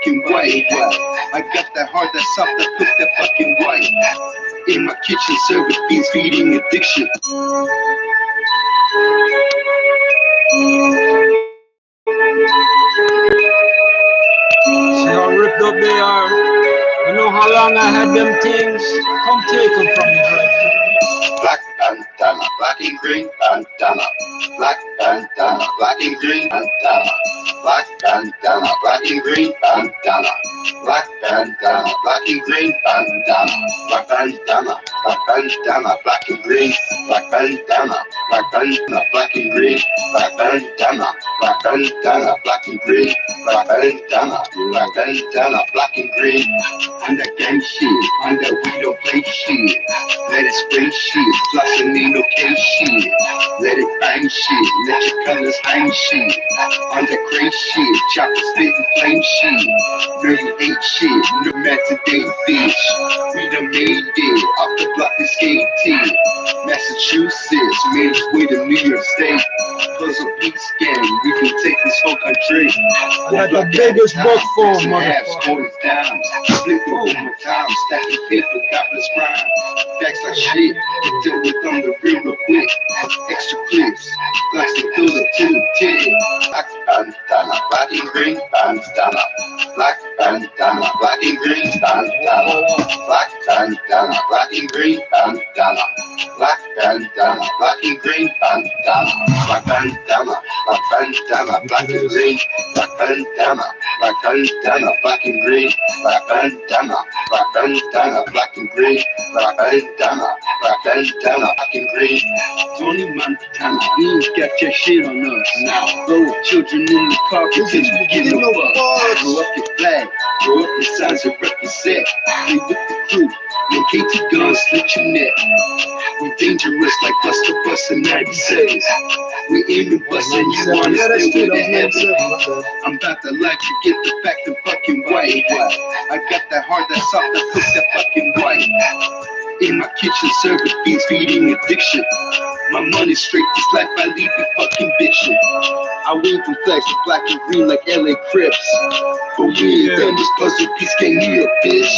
fucking white. I got that heart that's soft that cook that fucking white. In my kitchen, serving beans, feeding addiction. See how ripped up they are. You know how long I had them things? Come take them from me, bro. Black bandana, black and green bandana. Black bandana, black and green bandana. Black bandana, black and green bandana. Black bandana, black and green bandana. Black bandana, black bandana, black and green. Black bandana, black bandana, black and green. Black bandana, black bandana, black and green. Black bandana, black bandana, black and green. On that gang shit, on that we don't play shit. Let it spray shit, flossing ain't okay shit. Let it bang shit, let your colors hang shit. On that crazy shit, chopper spitting flame shit. Really ain't shit, no matter day bitch. We done made it, off the block and skated. Massachusetts, made its way to New York State. Puzzle beat gang, we can take this whole country. I got the biggest book for him, motherfucker. Down, flip it one more time, stacking paper, countless crime. Facts like shit, get dealt with on the real quick. Extra clips, glass that goes up to the tip. Black bandana, black and green bandana. Black bandana, black and green bandana. Black bandana, black and green bandana. Black bandana, black and green bandana. Black bandana, black bandana, black and green. Black bandana, black bandana, black and green. Black bandana, black bandana, black and green. Black bandana, black bandana, black and green. Tony Montana, you ain't got your shit on us now. Throw children in the car, pretend you get no fuck. Grow up your flag, grow up your signs and represent. Play with the crew, make KT guns slit your neck. We dangerous like Buster Bus in 96. We aim to bust and you wanna stay with the heaven. I'm about to let you get the fact and fucking white. I got that heart that's soft that cooks that fucking white. In my kitchen, serving beans, feeding addiction. My money's straight, this life I leave you fucking bitching. I went from flags to black and green like LA Crips. But we ain't done this puzzle piece, can't need a bitch.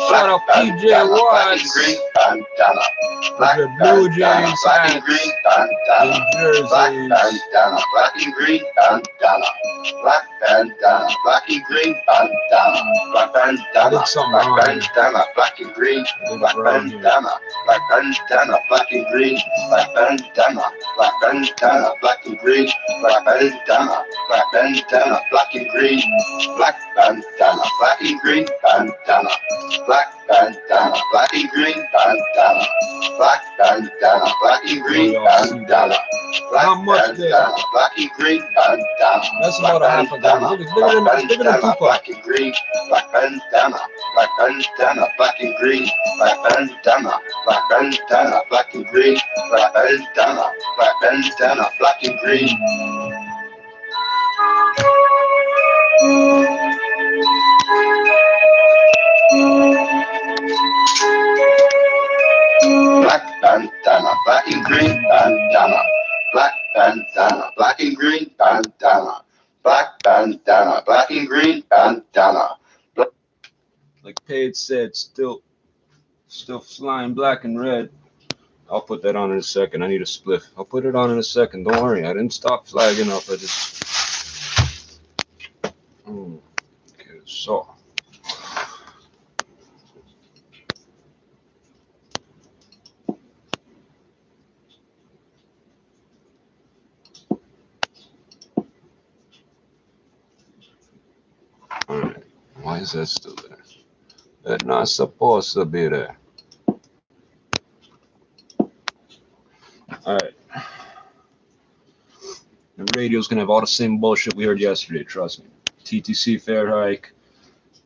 Shout out PJ Watts. Black The Blue Jays black and green bandana. Black bandana, black and green bandana. Black bandana, black and green bandana. Black bandana, black bandana, black and green. Black bandana, black bandana, black and green. Black bandana, black bandana, black and green. Black bandana, black bandana, black and green. Black bandana, black and green bandana. Black bandana, black and green bandana. Black bandana, black and green bandana. How much there? Black and green bandana. That's about a half a gun. It's bigger than Tupac. Black and green, black bandana, black bandana, black and green, black bandana, black bandana, black and green, black bandana, black bandana, black and green. Black bandana, black and green bandana. Black bandana, black and green bandana. Black bandana, black and green bandana. Like Paige said, still flying black and red. I'll put that on in a second. I need a spliff. I'll put it on in a second. Don't worry. I didn't stop flagging up. I just. Okay, so. Alright. Why is that still there? That's not supposed to be there. Alright. The radio's gonna have all the same bullshit we heard yesterday, trust me. TTC fare hike,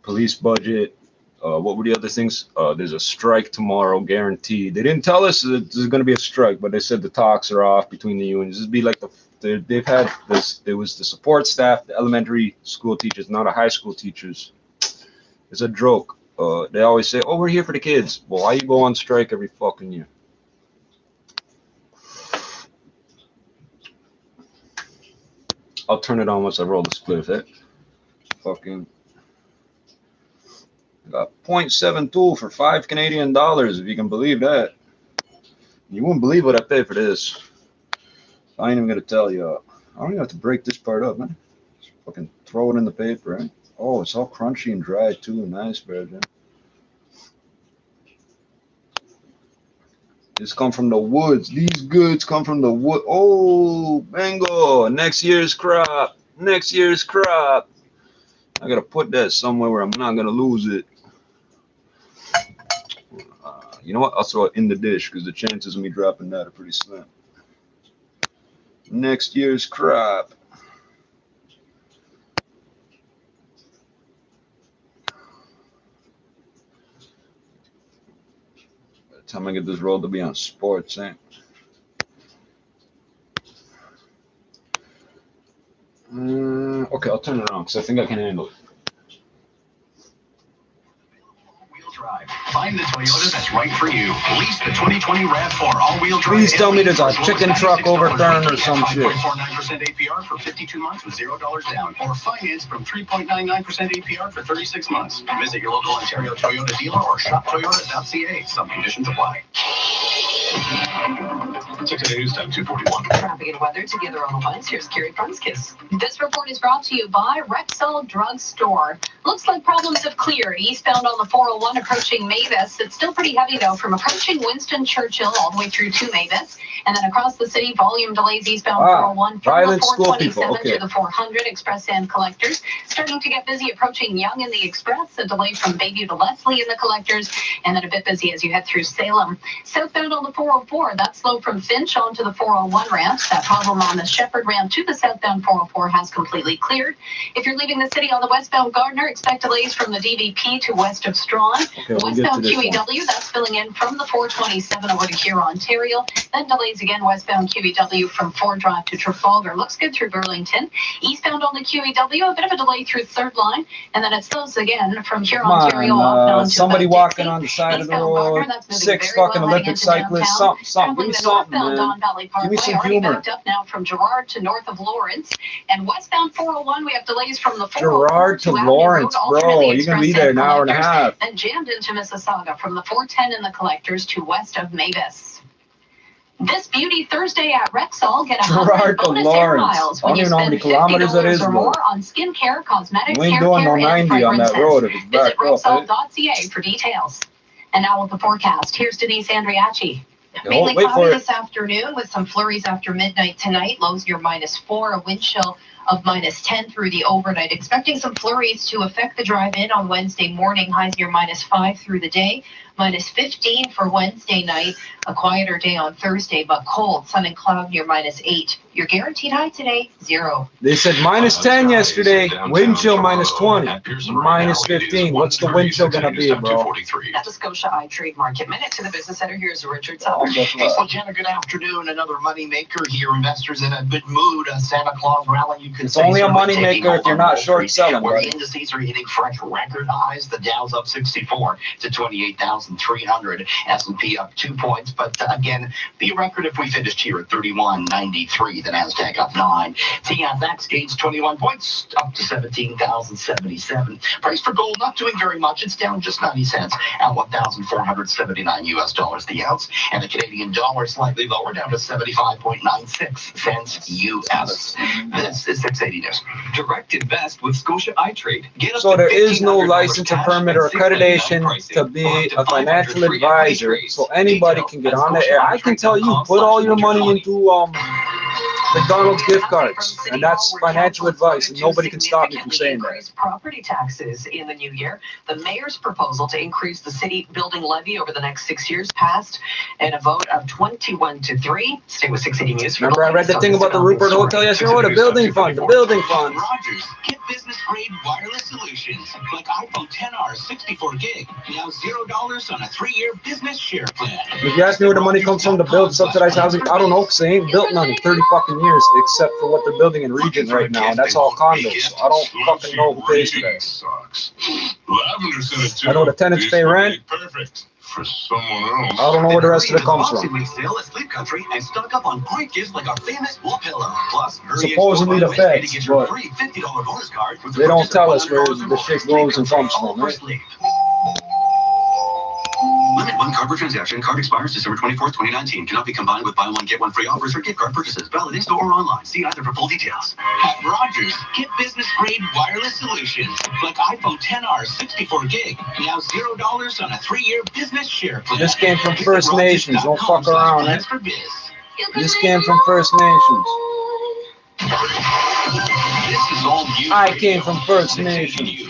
police budget, what were the other things? There's a strike tomorrow, guaranteed. They didn't tell us that there's gonna be a strike, but they said the talks are off between the unions. This would be like they've had this. There was the support staff, the elementary school teachers, not the high school teachers. It's a joke. They always say, "Oh, we're here for the kids." Well, why you go on strike every fucking year? I'll turn it on once I roll the spliff. Fucking. Got 0.72 for $5 Canadian, if you can believe that. You wouldn't believe what I pay for this. I ain't even gonna tell you. I don't even have to break this part up, man. Just fucking throw it in the paper, right? Oh, it's all crunchy and dry too. Nice, man. This come from the woods. These goods come from the wood. Oh, bingo! Next year's crop. Next year's crop. I gotta put that somewhere where I'm not gonna lose it. You know what? I'll throw it in the dish because the chances of me dropping that are pretty slim. Next year's crop. By the time I get this roll to be on sports, eh? Okay, I'll turn it on because I think I can handle it. Find the Toyota that's right for you. Lease the 2020 RAV4 all-wheel drive. Please tell me there's a chicken truck overturned or some shit. 5.49% APR for 52 months with $0 down, or finance from 3.99% APR for 36 months. Visit your local Ontario Toyota dealer or shoptoyota.ca. Some conditions apply. 6 News Time 241. Traffic and weather together on the lines. Here's Carrie Prunskis. This report is brought to you by Rexall Drug Store. Looks like problems have cleared eastbound on the 401 approaching Mavis. It's still pretty heavy though from approaching Winston Churchill all the way through to Mavis, and then across the city volume delays eastbound 401 from the 427 to the 400 express and collectors. Starting to get busy approaching Yonge in the express, a delay from Bayview to Leslie in the collectors, and then a bit busy as you head through Salem. Southbound on the 404, that's slow from Finch onto the 401 ramp. That problem on the Shepherd ramp to the southbound 404 has completely cleared. If you're leaving the city on the westbound Gardner, expect delays from the DVP to west of Strawn. Westbound QEW, that's filling in from the 427 over to Huron, Ontario. Then delays again westbound QEW from Ford Drive to Trafalgar. Looks good through Burlington. Eastbound on the QEW, a bit of a delay through third line, and then it slows again from Huron, Ontario off down to somebody walking Dixie. on the side Eastbound of the road. Gardner, that's Six very fucking well Olympic heading into cyclists. downtown. Something. Give me something, Northbound man. Don Valley Parkway, Give me some already humor. backed up now from Gerrard to north of Lawrence. And westbound 401, we have delays from the 404 Gerrard to Avenue Lawrence, Road, bro. alternately You're gonna be express there and an hour and a collectors, half. then jammed into Mississauga from the 410 in the collectors to west of Mavis. This Beauty Thursday at Rexall, get Gerrard 100 to bonus air Lawrence. miles I when don't you even know how spend many kilometers that $50 is, or bro. more on skincare, cosmetics, You ain't hair doing care, no and 90 on that fragrances. road if it's Visit backed up, eh? Rexall.ca for details. And now with the forecast, here's Denise Andriachi. Mainly wait for cloudy it. this afternoon with some flurries after midnight tonight. Lows near -4, a wind chill of -10 through the overnight. Expecting some flurries to affect the drive-in on Wednesday morning. Highs near -5 through the day. -15 for Wednesday night. A quieter day on Thursday, but cold. Sun and cloud near -8. Your guaranteed high today, 0. They said -10 yesterday. Wind chill -20. -15. What's the wind chill gonna be, bro? At the Scotia iTrade Market Minute to the Business Center, here's Richard Oh, Sutter. guess Hey, what? so Jenna, good afternoon. Another money maker here. Investors in a good mood. A Santa Claus rally, you could It's say. only a certainly money taking maker if hold you're on not Wall short Street, selling, where buddy. indices are hitting fresh record highs. The Dow's up 64 to 28,300. S&P up 2 points, but again, be a record if we finished here at 3193. The Nasdaq up 9. TSX gains 21 points, up to 17,077. Price for gold not doing very much. It's down just 90 cents at $1,479 US the ounce, and the Canadian dollar slightly lower, down to 75.96 cents US. This is 680 News. Direct invest with Scotia iTrade. Get up So to there is no $1,500 license or cash permit or and $6.99 accreditation pricing, to or be up to a financial 500 free equity advisor. trades. So anybody Details can get at on the air. I can tell you, put all your money into McDonald's gift cards, and that's financial advice, and nobody can stop me from saying that. Increase property taxes in the new year. The mayor's proposal to increase the city building levy over the next 6 years passed in a vote of 21-3. Stay with 680 News. Remember, I read the thing about the Rupert Hotel yesterday. Oh, the building fund, the building fund. Rogers, get business grade wireless solutions like iPhone 10R 64 gig. Now $0 on a 3-year business share plan. If you ask me where the money comes from to build subsidized housing, I don't know, because they ain't built none in 30 fucking years, except for what they're building in Regent right now, and that's all condos. So I don't fucking know who pays for that. Lavender Senate too. I know the tenants pay rent. Perfect for someone else. I don't know where the rest of it comes from. Week sale at Sleep Country and stock up on great gifts like our famous wool pillow. Plus, hurry Supposedly and the score on Wednesday feds, to get your but free $50 bonus card with the they don't purchase of tell us where $100 or the more. shit Sleep goes and Country, comes all from, for right? sleep. Limit one card per transaction. Card expires December 24th, 2019. Cannot be combined with buy one, get one free offers or gift card purchases. Valid in store or online. See either for full details. At Rogers, get business-grade wireless solutions like iPhone XR 64 gig. Now $0 on a 3-year business share plan. This came from First Nations. Don't fuck around, eh? For biz. This came from First Nations. This is all news. I came from First Nations.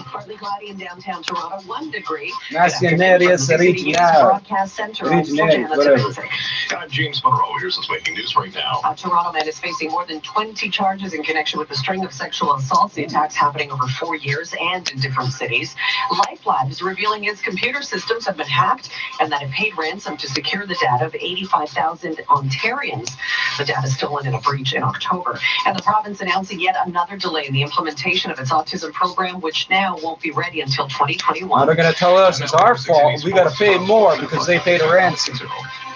Partly cloudy in downtown Toronto, 1 degree. Nacionarias original. Broadcast Center. Originaries, whatever. I'm James Monroe. Here's what's making news right now. A Toronto man is facing more than 20 charges in connection with a string of sexual assaults. The attacks happening over 4 years and in different cities. LifeLab is revealing its computer systems have been hacked and that it paid ransom to secure the data of 85,000 Ontarians. The data stolen in a breach in October. And the province announcing yet another delay in the implementation of its autism program, which now won't be ready until 2021. Now they're going to tell us it's our fault. We got to pay more because they paid a ransom.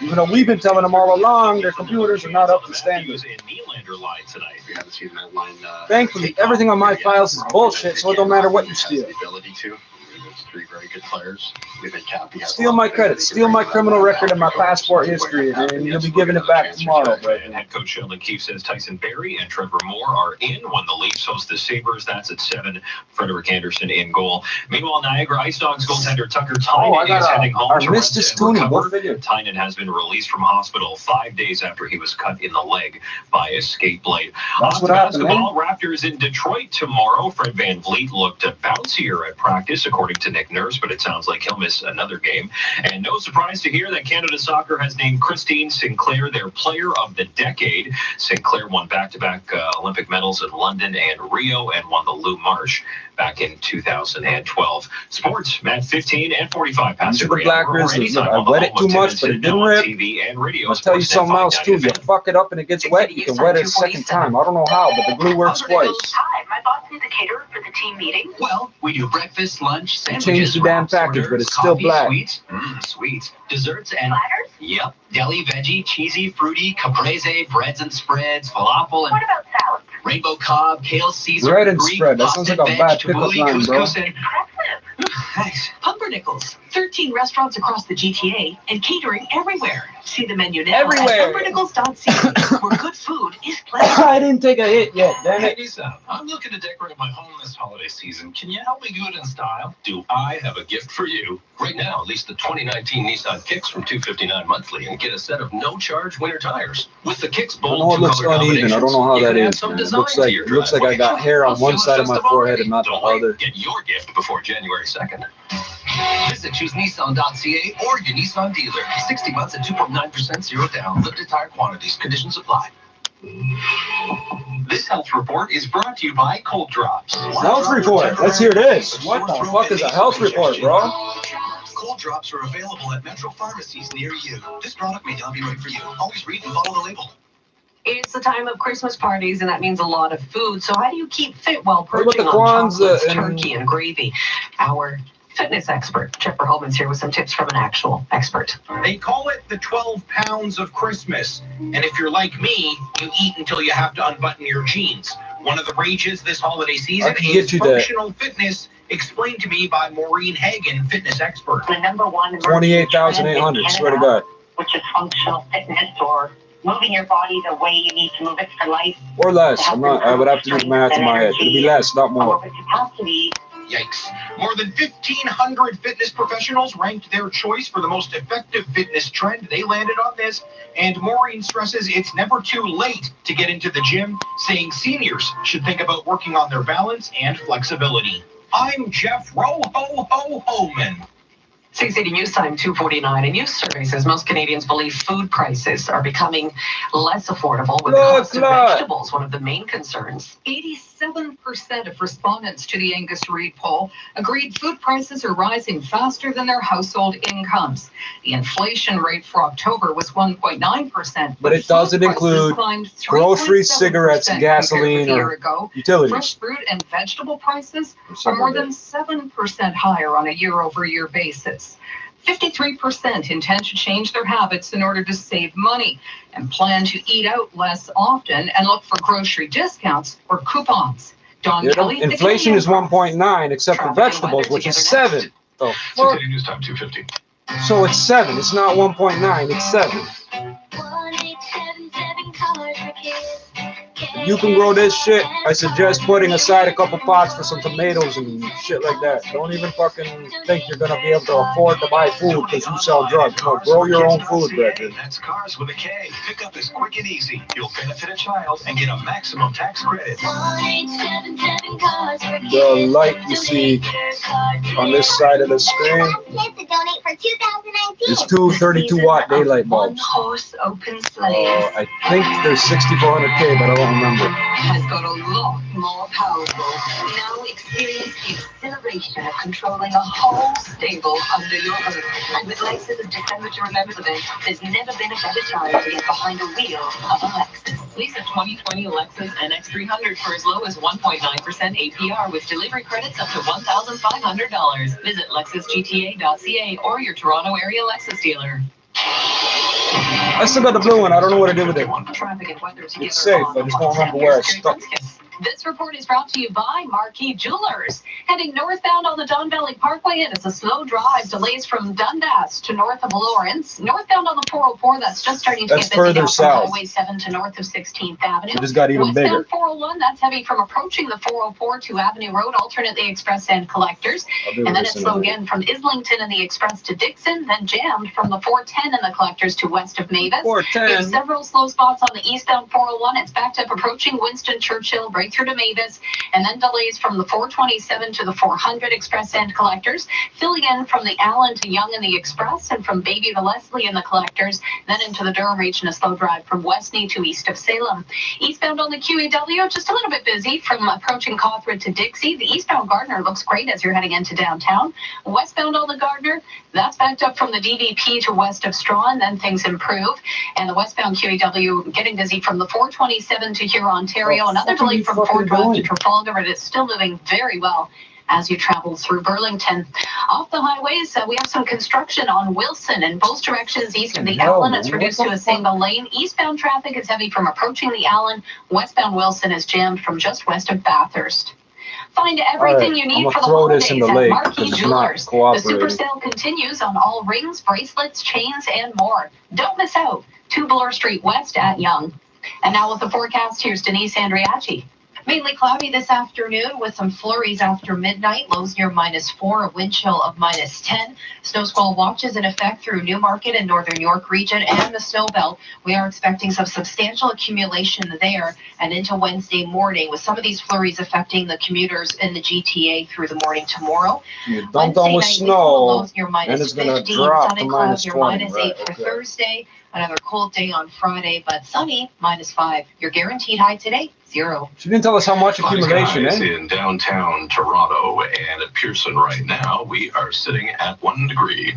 Even though we've been telling them all along their computers are not up to standard. Thankfully, everything on my files is bullshit, so it don't matter what you steal. Three very good players. Steal my credit, steal my criminal record and my passport history, and you'll be giving it back tomorrow, bro. And head coach Sheldon Keefe says Tyson Barrie and Trevor Moore are in when the Leafs host the Sabres. That's at 7. Frederick Anderson in goal. Meanwhile, Niagara Ice Dogs goaltender Tucker Tynan is heading home to rest and recover. Tynan has been released from hospital 5 days after he was cut in the leg by a skate blade. That's what happened, basketball, Raptors in Detroit tomorrow. Fred VanVleet looked bouncier at practice, according to Nick Nurse, but it sounds like he'll miss another game. And no surprise to hear that Canada Soccer has named Christine Sinclair their Player of the Decade. Sinclair won back-to-back Olympic medals in London and Rio and won the Lou Marsh back in 2012. Sports at 15 and 45 past the Black Grizzlies. I wet it too much, but it didn't rip. TV and radio. I'll tell you something else too. You fuck it up and it gets wet, you can wet it a second time. I don't know how, but the glue works twice. Hi, my boss needs a caterer for the team meeting. Well, we do breakfast, lunch, sandwiches. Change the damn package, but it's still black. Sweets, sweets, desserts, and Platters? yep, deli, veggie, cheesy, fruity, caprese, breads and spreads, falafel, and What about salads? rainbow cob, kale, Caesar, Bread and Greek, spread. That sounds like a pasta, bad veg, pickup tabbouleh, line, bro. couscous, and thanks. Pumpernickel's, 13 restaurants across the GTA and catering everywhere. See the menu now Everywhere. at pumpernickels.ca, where good food is pleasure. I didn't take a hit yet, damn Hey, it. Lisa, I'm looking to decorate my home this holiday season. Can you help me do it in style? Do I have a gift for you? Right now, lease the 2019 Nissan Kicks from $259 monthly and get a set of no-charge winter tires. With the Kicks I bold know it looks two-color uneven. I don't know how combinations, that you can add is, some man. It design looks to like your it looks like I driveway. got hair on one Feel side of my festive forehead already? and not the Don't wait. other. Get your gift before January 2nd. Visit choosenissan.ca or your Nissan dealer. 60 months at 2.9% zero down. Limited tire quantities. Conditions apply. This health report is brought to you by Cold Drops. Health report. Let's hear this. What the fuck is a health report, bro? Cold drops are available at Metro pharmacies near you. This product may not be right for you. Always read and follow the label. It's the time of Christmas parties, and that means a lot of food. So how do you keep fit while What about purging the on Kwanzaa chocolates, and- turkey, and gravy? Our fitness expert, Chipper Holman's here with some tips from an actual expert. They call it the 12 pounds of Christmas. And if you're like me, you eat until you have to unbutton your jeans. One of the rages this holiday season I can is get you that. functional fitness, explained to me by Maureen Hagen, fitness expert. The number one 28,800, swear to God. which is functional fitness, or moving your body the way you need to move it for life. Or less. I would have to do the math in my head. It'll be less, not more. Capacity. Yikes. More than 1,500 fitness professionals ranked their choice for the most effective fitness trend. They landed on this. And Maureen stresses it's never too late to get into the gym, saying seniors should think about working on their balance and flexibility. I'm Jeff Ho-Ho-Ho-Homan. 680 News Time 2:49. A news survey says most Canadians believe food prices are becoming less affordable, with the cost of vegetables one of the main concerns. 87% of respondents to the Angus Reid poll agreed food prices are rising faster than their household incomes. The inflation rate for October was 1.9%, But it doesn't include groceries, cigarettes, gasoline, or utilities. Fresh fruit and vegetable prices are more than 7% higher on a year-over-year basis. 53% intend to change their habits in order to save money and plan to eat out less often and look for grocery discounts or coupons. Don Kelly, the Inflation Canadian is 1.9, except for vegetables, which is 7. The fuck? 680 News Time 250. So it's 7. It's not 1.9. It's 7. If you can grow this shit, I suggest putting aside a couple pots for some tomatoes and shit like that. Don't even fucking think you're gonna be able to afford to buy food because you sell drugs. No, grow your own food, brethren. That's Cars with a K. Pickup is quick and easy. You'll benefit a child and get a maximum tax credit. The light you see on this side of the screen is two 32-watt daylight bulbs. One-horse open sleigh I think there's 6400K, but I don't remember. has got a lot more powerful. Now experience the exhilaration of controlling a whole stable under your roof. And with Lexus' December to Remember event, there's never been a better time to get behind the wheel of a Lexus. Lease a 2020 Lexus NX300 for as low as 1.9% APR with delivery credits up to $1,500. Visit LexusGTA.ca or your Toronto area Lexus dealer. I still got the blue one. I don't know what to do with it. Traffic and weather together. It's safe. I just don't remember where it's stuck. This report is brought to you by Marquee Jewelers. Heading northbound on the Don Valley Parkway, and it's a slow drive. Delays from Dundas to north of Lawrence. Northbound on the 404, that's just starting to That's get busy further now south. from Highway 7 to north of 16th Avenue. It just got even bigger. Westbound 401, that's heavy from approaching the 404 to Avenue Road, alternately express and collectors. And then it's slow again from Islington and the express to Dixon, then jammed from the 410 and the collectors to west of Mavis. 410. There's several slow spots on the eastbound 401. It's backed up approaching Winston Churchill, breakthrough to Mavis, and then delays from the 427 to the 400 express and collectors, filling in from the Allen to Young in the express, and from Baby to Leslie in the collectors, then into the Durham region, a slow drive from Westney to east of Salem. Eastbound on the QEW, just a little bit busy from approaching Cawthron to Dixie. The eastbound Gardner looks great as you're heading into downtown. Westbound on the Gardner, that's backed up from the DVP to west of Strawn, then things improve. And the westbound QEW getting busy from the 427 to Huron, Ontario. Another delay from Fort Drive to Trafalgar, but it's still moving very well as you travel through Burlington. Off the highways, we have some construction on Wilson in both directions east of the Allen. It's reduced to a single lane. Eastbound traffic is heavy from approaching the Allen. Westbound Wilson is jammed from just west of Bathurst. Find everything you need for the holidays at Marquee Jewelers. The super sale continues on all rings, bracelets, chains, and more. Don't miss out. 2 Bloor Street West at Yonge. And now with the forecast, here's Denise Andriachi. Mainly cloudy this afternoon with some flurries after midnight. Lows near -4, a wind chill of -10. Snow squall watches in effect through Newmarket and Northern York region and the snow belt. We are expecting some substantial accumulation there and into Wednesday morning, with some of these flurries affecting the commuters in the GTA through the morning tomorrow. You're dumped on with snow, and it's going to drop to -20. -8 for Thursday. Another cold day on Friday, but sunny, -5. Your guaranteed high today, 0. She didn't tell us how much accumulation, Skies eh? in downtown Toronto and at Pearson right now, we are sitting at 1 degree.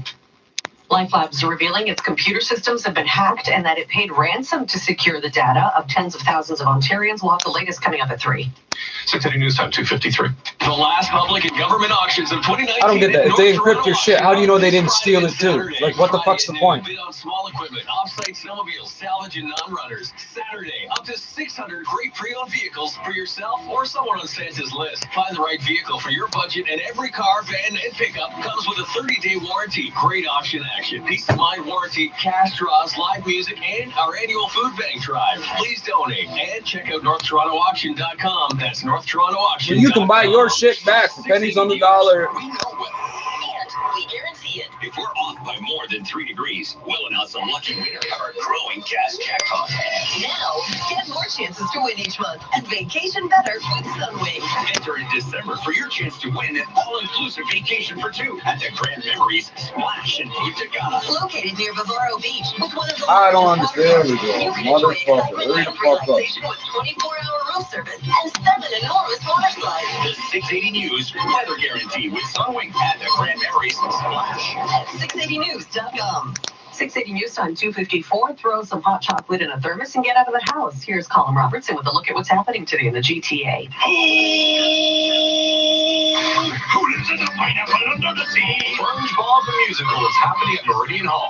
LifeLabs is revealing its computer systems have been hacked and that it paid ransom to secure the data of tens of thousands of Ontarians. We'll have the latest coming up at 3. 680 News Time 253. The last public and government auctions of 2019. I don't get that. If they encrypt your shit, how do you know they didn't steal it too? Like, what the fuck's the point? Bid on small equipment, off-site snowmobiles, salvage and non-runners. Saturday, up to 600 great pre-owned vehicles for yourself or someone on Santa's list. Find the right vehicle for your budget, and every car, van, and pickup comes with a 30-day warranty. Great auction action, peace of mind warranty, cash draws, live music, and our annual food bank drive. Please donate and check out NorthTorontoAuction.com. That's North Toronto Auction. You can buy your shit back for pennies on the dollar. We guarantee it. If we're off by more than 3 degrees, we'll announce a lucky winner of our growing cash jackpot. Now, get more chances to win each month and vacation better with Sunwing. Enter in December for your chance to win an all-inclusive vacation for 2 at the Grand Memories Splash in Punta Cana. Located near Bavaro Beach with one of the I don't understand it, You can though. enjoy Motherfucker. excitement Hurry and the fuck up. relaxation with 24-hour room service and 7 enormous water slides. The 680 News weather guarantee with Sunwing at the Grand Memories Splash. At 680news.com. 680 News Time 254. Throw some hot chocolate in a thermos and get out of the house. Here's Colin Robertson with a look at what's happening today in the GTA. Who lives in the pineapple under the sea? SpongeBob the Musical is happening at Meridian Hall.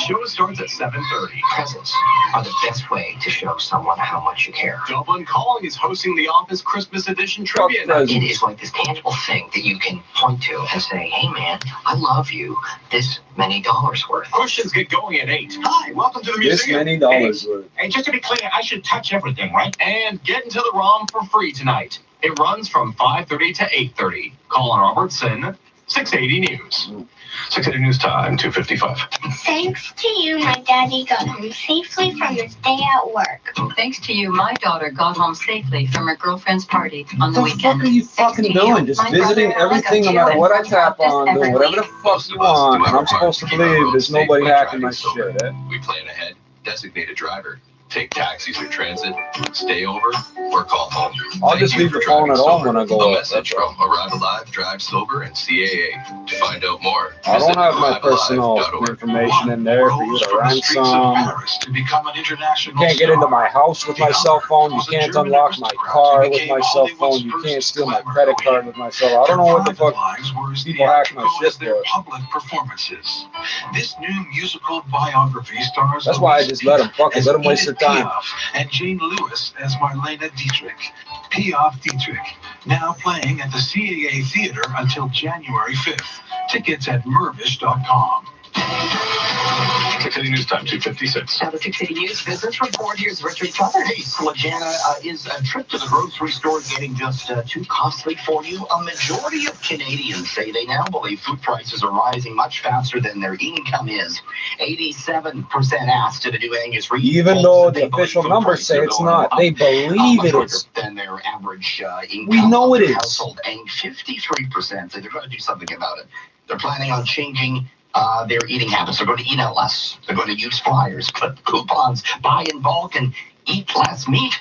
Show starts at 7:30. Presents are the best way to show someone how much you care. Dublin Calling is hosting the Office Christmas Edition Fuck trivia night. presents. It is like this tangible thing that you can point to and say, hey man, I love you. This many dollars worth. Questions get going at 8. Hi, welcome to the This museum. many dollars worth. Hey, just to be clear, I should touch everything, right? And get into the ROM for free tonight. It runs from 5:30 to 8:30. Colin Robertson, 680 News. 680 News time, 2:55. Thanks to you, my daddy got home safely from his day at work. Thanks to you, my daughter got home safely from her girlfriend's party on the What the weekend. fuck are you fucking doing? Just visiting everything no matter what I tap on, doing whatever the fuck you want, and I'm supposed to believe there's nobody hacking my shit, eh? We plan ahead. Designate a driver. Take taxis or transit. Stay over or call home. I'll Thank just you leave for the phone driving at home sober. when I go A out, message that's all. from Arrive Alive, Drive Sober, and CAA. To find out more, I don't visit have my personal arrivealive.org. information in there for you to ransom. To become an international You can't get into my house with my cell phone. You can't unlock my car with my cell phone. You can't steal my credit card with my cell phone. I don't know what the fuck people hack my shit their for. public performances. This new musical biography stars. That's why I just let them fucking let them waste their time. Piaf and Jane Lewis as Marlena Dietrich. Piaf Dietrich, now playing at the CAA Theater until January 5th. Tickets at mervish.com. 680 News time, 2:56. Now, the 680 News business report. Here's Richard Sutter. Hey, Slajana, is a trip to the grocery store getting just too costly for you? A majority of Canadians say they now believe food prices are rising much faster than their income is. 87% asked at a new Angus Reid Even poll though said the they believe official food numbers prices say are it's going not. up, They believe much it higher is. than their average income. We know of it the is. household, and 53% say they're going to do something about it. They're planning on changing their eating habits. They're going to eat out less. They're going to use flyers, clip coupons, buy in bulk, and eat less meat.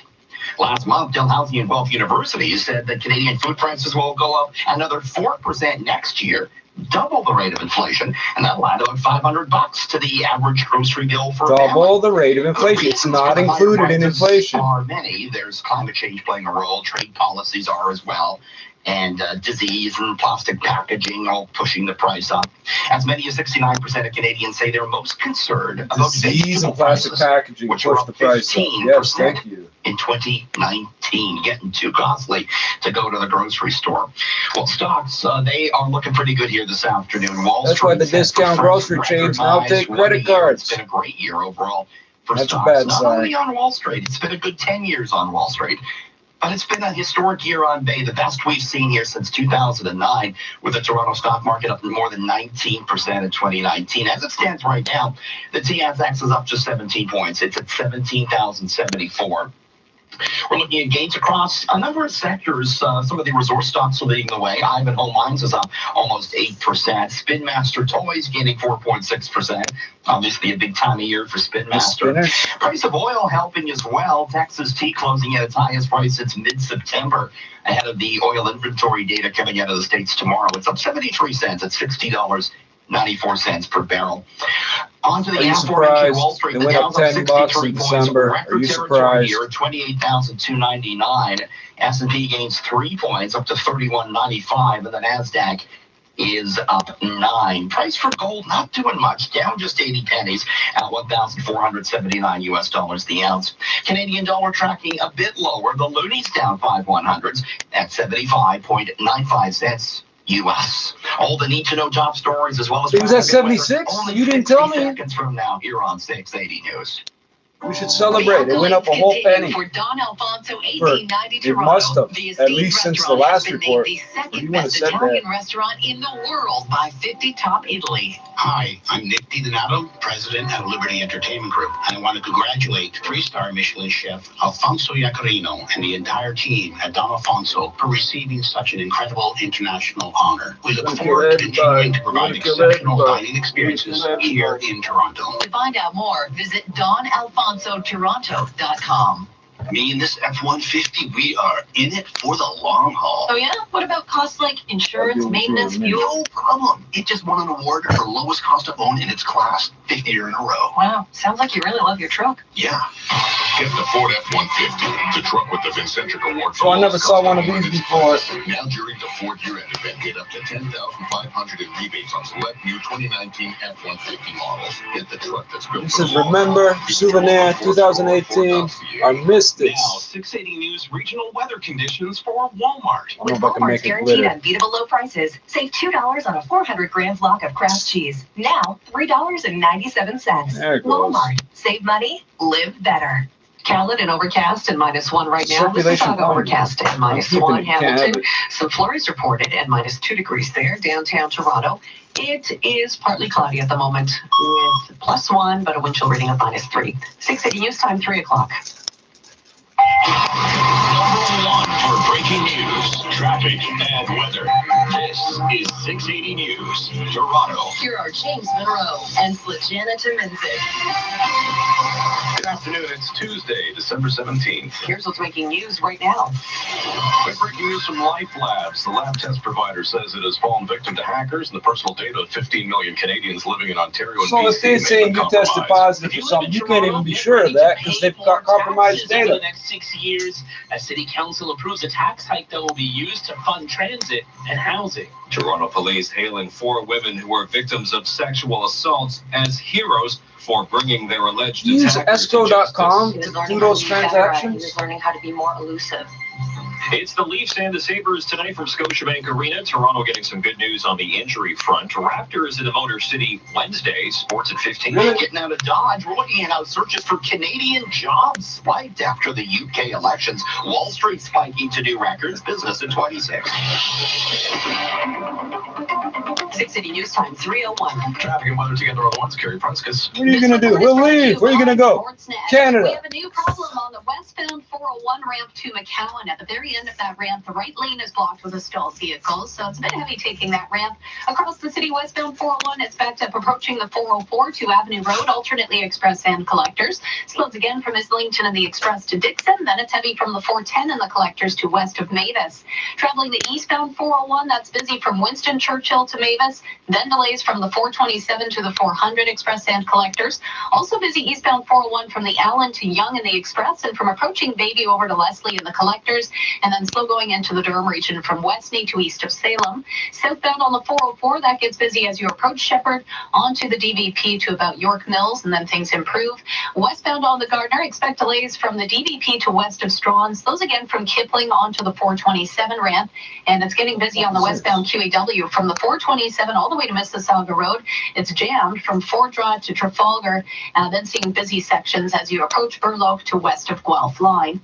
Last month, Dalhousie and Guelph University said that Canadian food prices will go up another 4% next year, double the rate of inflation, and that'll add about $500 to the average grocery bill for a family. Double the rate of inflation. It's not included in inflation. Are many. There's climate change playing a role. Trade policies are as well. And disease and plastic packaging all pushing the price up. As many as 69% of Canadians say they're most concerned about Disease vegetable and plastic prices, packaging which push are the up price up. 15% Yes, thank you. in 2019, getting too costly to go to the grocery store. Well, stocks, they are looking pretty good here this afternoon. Wall That's why the Street set discount for grocery fresh chains record now highs. take 1 credit year. cards. It's been a great year overall for That's a stocks. bad Not sign. only on Wall Street, it's been a good 10 years on Wall Street. But it's been a historic year on Bay, the best we've seen here since 2009, with the Toronto stock market up more than 19% in 2019. As it stands right now, the TSX is up just 17 points. It's at 17,074. We're looking at gains across a number of sectors. Some of the resource stocks are leading the way. Ivanhoe Mines is up almost 8%. Spin Master Toys gaining 4.6%. Obviously a big time of year for Spin Master. Price of oil helping as well. Texas tea closing at its highest price since mid-September, ahead of the oil inventory data coming out of the States tomorrow. It's up 73 cents at $60.94 per barrel. On to the Are you aforementioned Wall surprised Street. it The went up Dow's up 10 bucks 63 in points, December? Are record you territory surprised? here at 28,299. S&P gains 3 points up to 31.95, and the Nasdaq is up 9. Price for gold not doing much, down just 80 pennies at $1,479 the ounce. Canadian dollar tracking a bit lower. The loonies down 5/100s at 75.95 cents. U.S. All the need-to-know top stories as well as... It was at 76? Only You didn't tell 60 me. seconds from now here on 680 News. We should celebrate. It went up a whole penny. For Don Alfonso, For- 1890 it Toronto. must have, The at esteemed least since the restaurant last has been report. named the You second would've best said Italian that. restaurant in the world by 50 Top Italy. Hi, I'm Nick DiDonato, president of Liberty Entertainment Group, and I want to congratulate 3-star Michelin chef Alfonso Iacarino and the entire team at Don Alfonso for receiving such an incredible international honor. We look forward to continuing to provide exceptional dining experiences here in Toronto. To find out more, visit DonAlfonsoToronto.com. Me and this F-150, we are in it for the long haul. Oh yeah? What about costs like insurance, maintenance, fuel? No problem. It just won an award for lowest cost to own in its class, 5th year in a row. Wow, sounds like you really love your truck. Yeah. Get the Ford F-150, the truck with the Vincentric Award for So I never lowest saw cost one of ownership. these before. Now during the Ford year-end event, get up to $10,500 in rebates on select new 2019 F-150 models. Get the truck that's built This for is the long Remember haul. Souvenir 2018. I missed it. Now, 680 News regional weather conditions for Walmart. I don't know With if I can Walmart's make it guaranteed glitter. unbeatable low prices, save $2 on a 400-gram block of Kraft cheese. Now, $3.97. There it goes. Walmart. Save money, live better. Khaled and overcast and -1 right now. Circulation Mississauga on. overcast and I'm keeping -1. it. Can't have Hamilton. it. Some flurries reported and -2 degrees there. Downtown Toronto. It is partly cloudy at the moment with +1, but a wind chill rating of -3. 680 News Time, 3 o'clock. Number 1 for breaking news, traffic, and weather. This is 680 News, Toronto. Here are James Monroe and Slijana Tominzik. Good afternoon. It's Tuesday, December 17th. Here's what's making news right now. Quick breaking news from Life Labs. The lab test provider says it has fallen victim to hackers, and the personal data of 15 million Canadians living in Ontario and So if BC they're may saying have you been tested compromised. positive for something, you can't even be sure of that because they've got compromised Over data. the next 6 years, as City Council approves a tax hike that will be used to fund transit and housing. Toronto police hailing 4 women who were victims of sexual assaults as heroes for bringing their alleged Use attackers to escrow.com justice. to do those He transactions. was learning how to be more elusive. It's the Leafs and the Sabres tonight from Scotiabank Arena. Toronto getting some good news on the injury front. Raptors in the Motor City Wednesday. Sports at 15. Getting out of Dodge, we're looking at how searches for Canadian jobs spiked after the UK elections. Wall Street spiking to new records, business in 26. 680 News Time, 3:01. Traffic and weather together on the ones, Carrie Prunskis. What are you going to do? We'll leave. Where are you going to go? We Canada. have a new problem on the westbound 401 ramp to McCowan. At the very end of that ramp, the right lane is blocked with a stalled vehicle, so it's a bit heavy taking that ramp. Across the city westbound 401, it's backed up approaching the 404 to Avenue Road, alternately express and collectors. Slows again from Islington and the express to Dixon, then it's heavy from the 410 and the collectors to west of Mavis. Traveling the eastbound 401, that's busy from Winston Churchill to Mavis, then delays from the 427 to the 400 express and collectors. Also busy eastbound 401 from the Allen to Young in the express and from approaching Baby over to Leslie in the collectors, and then slow going into the Durham region from Westney to east of Salem. Southbound on the 404, that gets busy as you approach Shepherd onto the DVP to about York Mills, and then things improve. Westbound on the Gardner, expect delays from the DVP to west of Straughns. Those again from Kipling onto the 427 ramp, and it's getting busy on the westbound QAW from the 427 all the way to Mississauga Road. It's jammed from Fort Drive to Trafalgar, then seeing busy sections as you approach Burloak to west of Guelph Line.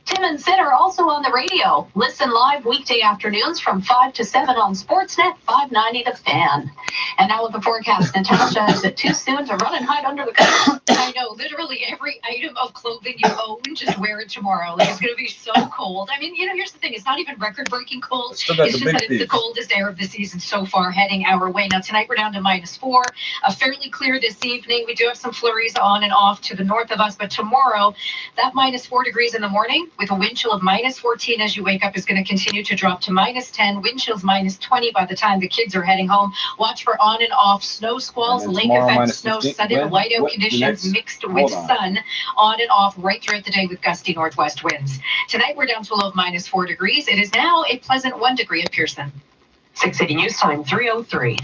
Tim and Sid are also on the radio. Listen live weekday afternoons from 5 to 7 on Sportsnet 590 The Fan. And now with the forecast, Natasha, is it too soon to run and hide under the covers? I know, literally every item of clothing you own, just wear it tomorrow. Like, it's going to be so cold. I mean, here's the thing. It's not even record-breaking cold. Still got It's the just big that it's the piece. coldest air of the season so far heading our way. Now, tonight we're down to -4. Fairly clear this evening. We do have some flurries on and off to the north of us, but tomorrow, that -4 degrees in the morning with a wind chill of -14 as you wake up is going to continue to drop to -10. Wind chills -20 by the time the kids are heading home. Watch for on and off snow squalls, And then lake tomorrow effect minus snow, 15. sudden When? whiteout What? The conditions next- mixed with Hold on. sun on and off right throughout the day with gusty northwest winds. Tonight we're down to a low of -4 degrees. It is now a pleasant 1 degree at Pearson. 680 News Time, 3:03.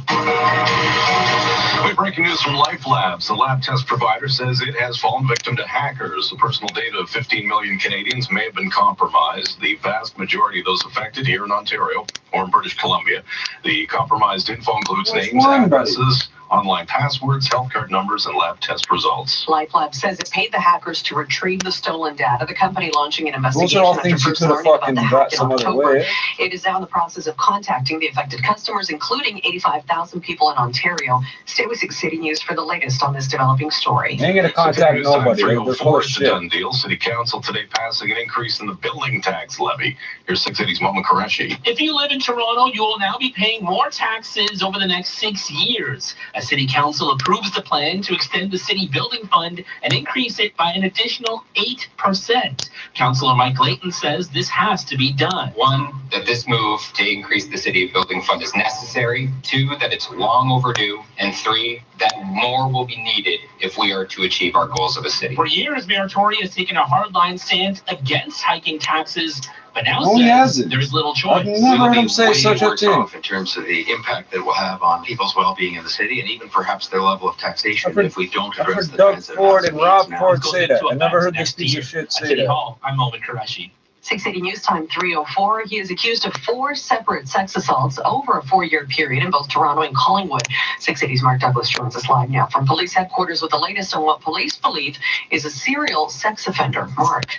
Quick breaking news from Life Labs. The lab test provider says it has fallen victim to hackers. The personal data of 15 million Canadians may have been compromised. The vast majority of those affected here in Ontario or in British Columbia. The compromised info includes Where's names, one, buddy? addresses, online passwords, health card numbers, and lab test results. LifeLab says it paid the hackers to retrieve the stolen data. The company launching an Those investigation are all after things you first could have learning about fucking the hack got in some other October. way. It is now in the process of contacting the affected customers, including 85,000 people in Ontario. Stay with 6 City News for the latest on this developing story. They ain't going to contact News time nobody. They're full 304 of is a shit. done deal. City Council today passing an increase in the building tax levy. Here's 680's Mama Qureshi. If you live in Toronto, you will now be paying more taxes over the next 6 years. A as City Council approves the plan to extend the city building fund and increase it by an additional 8%. Councillor Mike Layton says this has to be done. One, that this move to increase the city building fund is necessary. Two, that it's long overdue. And three, that more will be needed if we are to achieve our goals of a city. For years, Mayor Tory has taken a hardline stance against hiking taxes, but now No, he hasn't. there's little choice. I've never heard him say Way such a worse thing. off in terms of the impact that it will have on people's well-being in the city and even perhaps their level of taxation I've heard- if we don't I've address heard the Doug transit Ford and Rob now. Ford Goes say into that. I effect never heard next this piece year of shit at say City that. Hall. I'm Momin Qureshi. 680 News Time 3:04. He is accused of 4 separate sex assaults over a 4-year period in both Toronto and Collingwood. 680's Mark Douglas joins us live now from police headquarters with the latest on what police believe is a serial sex offender. Mark.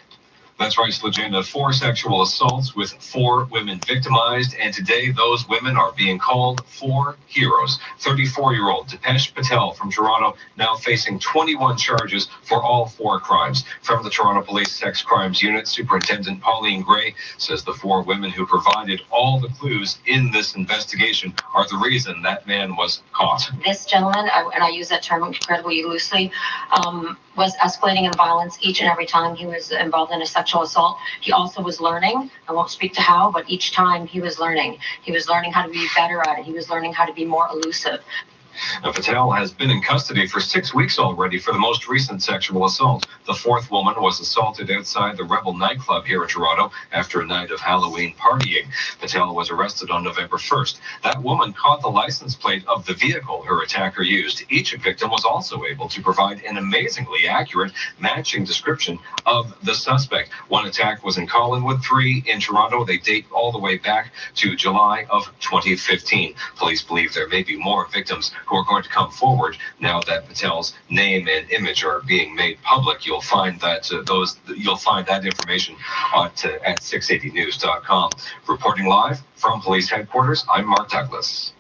That's right, Slagenda. 4 sexual assaults with 4 women victimized, and today those women are being called 4 heroes. 34-year-old Dipesh Patel from Toronto now facing 21 charges for all 4 crimes. From the Toronto Police Sex Crimes Unit, Superintendent Pauline Gray says the 4 women who provided all the clues in this investigation are the reason that man was caught. This gentleman, and I use that term incredibly loosely, was escalating in violence each and every time he was involved in a sexual assault. He also was learning. I won't speak to how, but each time he was learning. He was learning how to be better at it. He was learning how to be more elusive. Now, Patel has been in custody for 6 weeks already for the most recent sexual assault. The 4th woman was assaulted outside the Rebel nightclub here in Toronto after a night of Halloween partying. Patel was arrested on November 1st. That woman caught the license plate of the vehicle her attacker used. Each victim was also able to provide an amazingly accurate matching description of the suspect. 1 attack was in Collingwood, 3 in Toronto. They date all the way back to July of 2015. Police believe there may be more victims who are going to come forward now that Patel's name and image are being made public. You'll find that information at 680news.com. Reporting live from police headquarters, I'm Mark Douglas.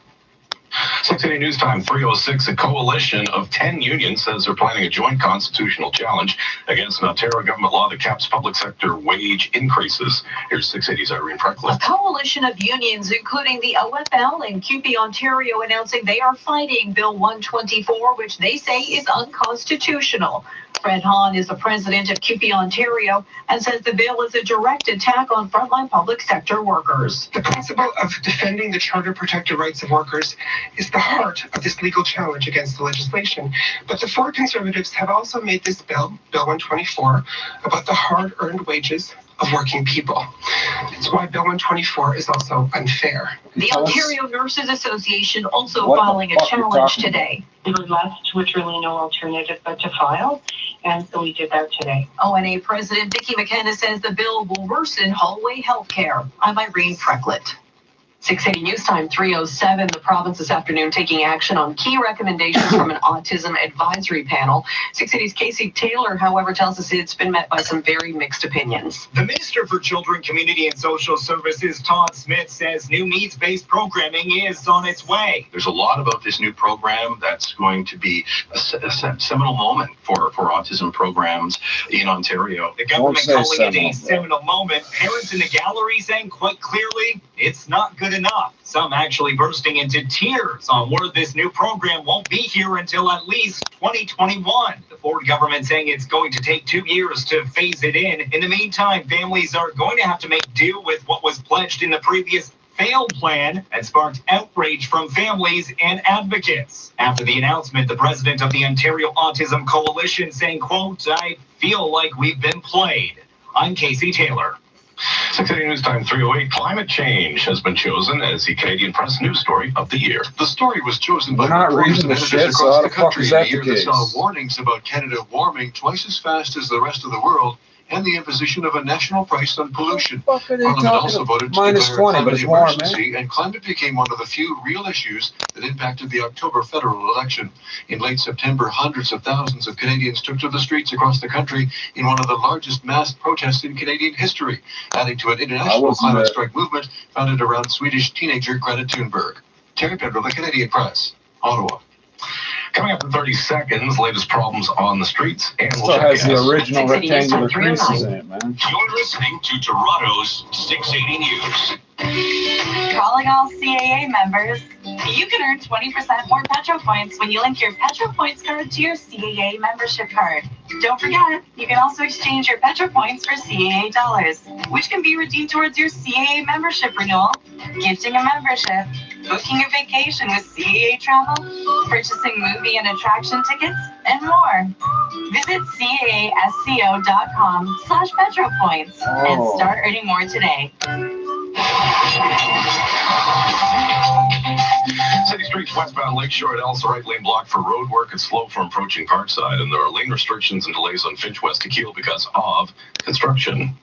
680 News Time 3:06. A coalition of 10 unions says they're planning a joint constitutional challenge against an Ontario government law that caps public sector wage increases. Here's 680's Irene A Frecklin. coalition of unions, including the OFL and QP Ontario, announcing they are fighting Bill 124, which they say is unconstitutional. Fred Hahn is the president of QP Ontario and says the bill is a direct attack on frontline public sector workers. The principle of defending the charter-protected rights of workers is the heart of this legal challenge against the legislation. But the 4 Conservatives have also made this bill, Bill 124, about the hard-earned wages of working people. That's why Bill 124 is also unfair. The Ontario Nurses Association also filing a challenge today. We were left with really no alternative but to file, and so we did that today. ONA President Vicki McKenna says the bill will worsen hallway health care. I'm Irene Frecklett. 680 News Time 3:07. The province this afternoon taking action on key recommendations from an autism advisory panel. 680's Casey Taylor, however, tells us it's been met by some very mixed opinions. The Minister for Children, Community and Social Services, Todd Smith, says new needs-based programming is on its way. There's a lot about this new program that's going to be a seminal moment for autism programs in Ontario. The government calling it a seminal moment. Parents in the gallery saying quite clearly it's not good enough. Some actually bursting into tears on word this new program won't be here until at least 2021. The Ford government saying it's going to take 2 years to phase it in. In the meantime, families are going to have to make do with what was pledged in the previous failed plan that sparked outrage from families and advocates. After the announcement, the president of the Ontario Autism Coalition saying, quote, "I feel like we've been played." I'm Casey Taylor. 680 News Time 3:08. Climate change has been chosen as the Canadian Press News Story of the Year. The story was chosen by We're not reporters reading and the editors shit, so across how the the fuck country is in a that the year that saw case? warnings about Canada warming twice as fast as the rest of the world and the imposition of a national price on pollution. Parliament also voted to Minus declare a 20, but climate it's warm, emergency, and climate became one of the few real issues that impacted the October federal election. In late September, hundreds of thousands of Canadians took to the streets across the country in one of the largest mass protests in Canadian history, adding to an international climate strike movement founded around Swedish teenager Greta Thunberg. Terry Pedro, The Canadian Press, Ottawa. Coming up in 30 seconds, latest problems on the streets, and we'll Still check has the gas. original rectangular creases in it, man. You're listening to Toronto's 680 News. Calling all CAA members, You can earn 20% more Petro points when you link your Petro Points card to your CAA membership card. Don't forget, you can also exchange your Petro points for CAA dollars, which can be redeemed towards your CAA membership renewal, gifting a membership, booking a vacation with CAA Travel, purchasing movie and attraction tickets, and more. Visit caasco.com/PetroPoints and start earning more today. City streets westbound Lakeshore at Elsa right lane blocked for road work and slow from approaching Parkside, and there are lane restrictions and delays on Finch West to Kiel because of construction.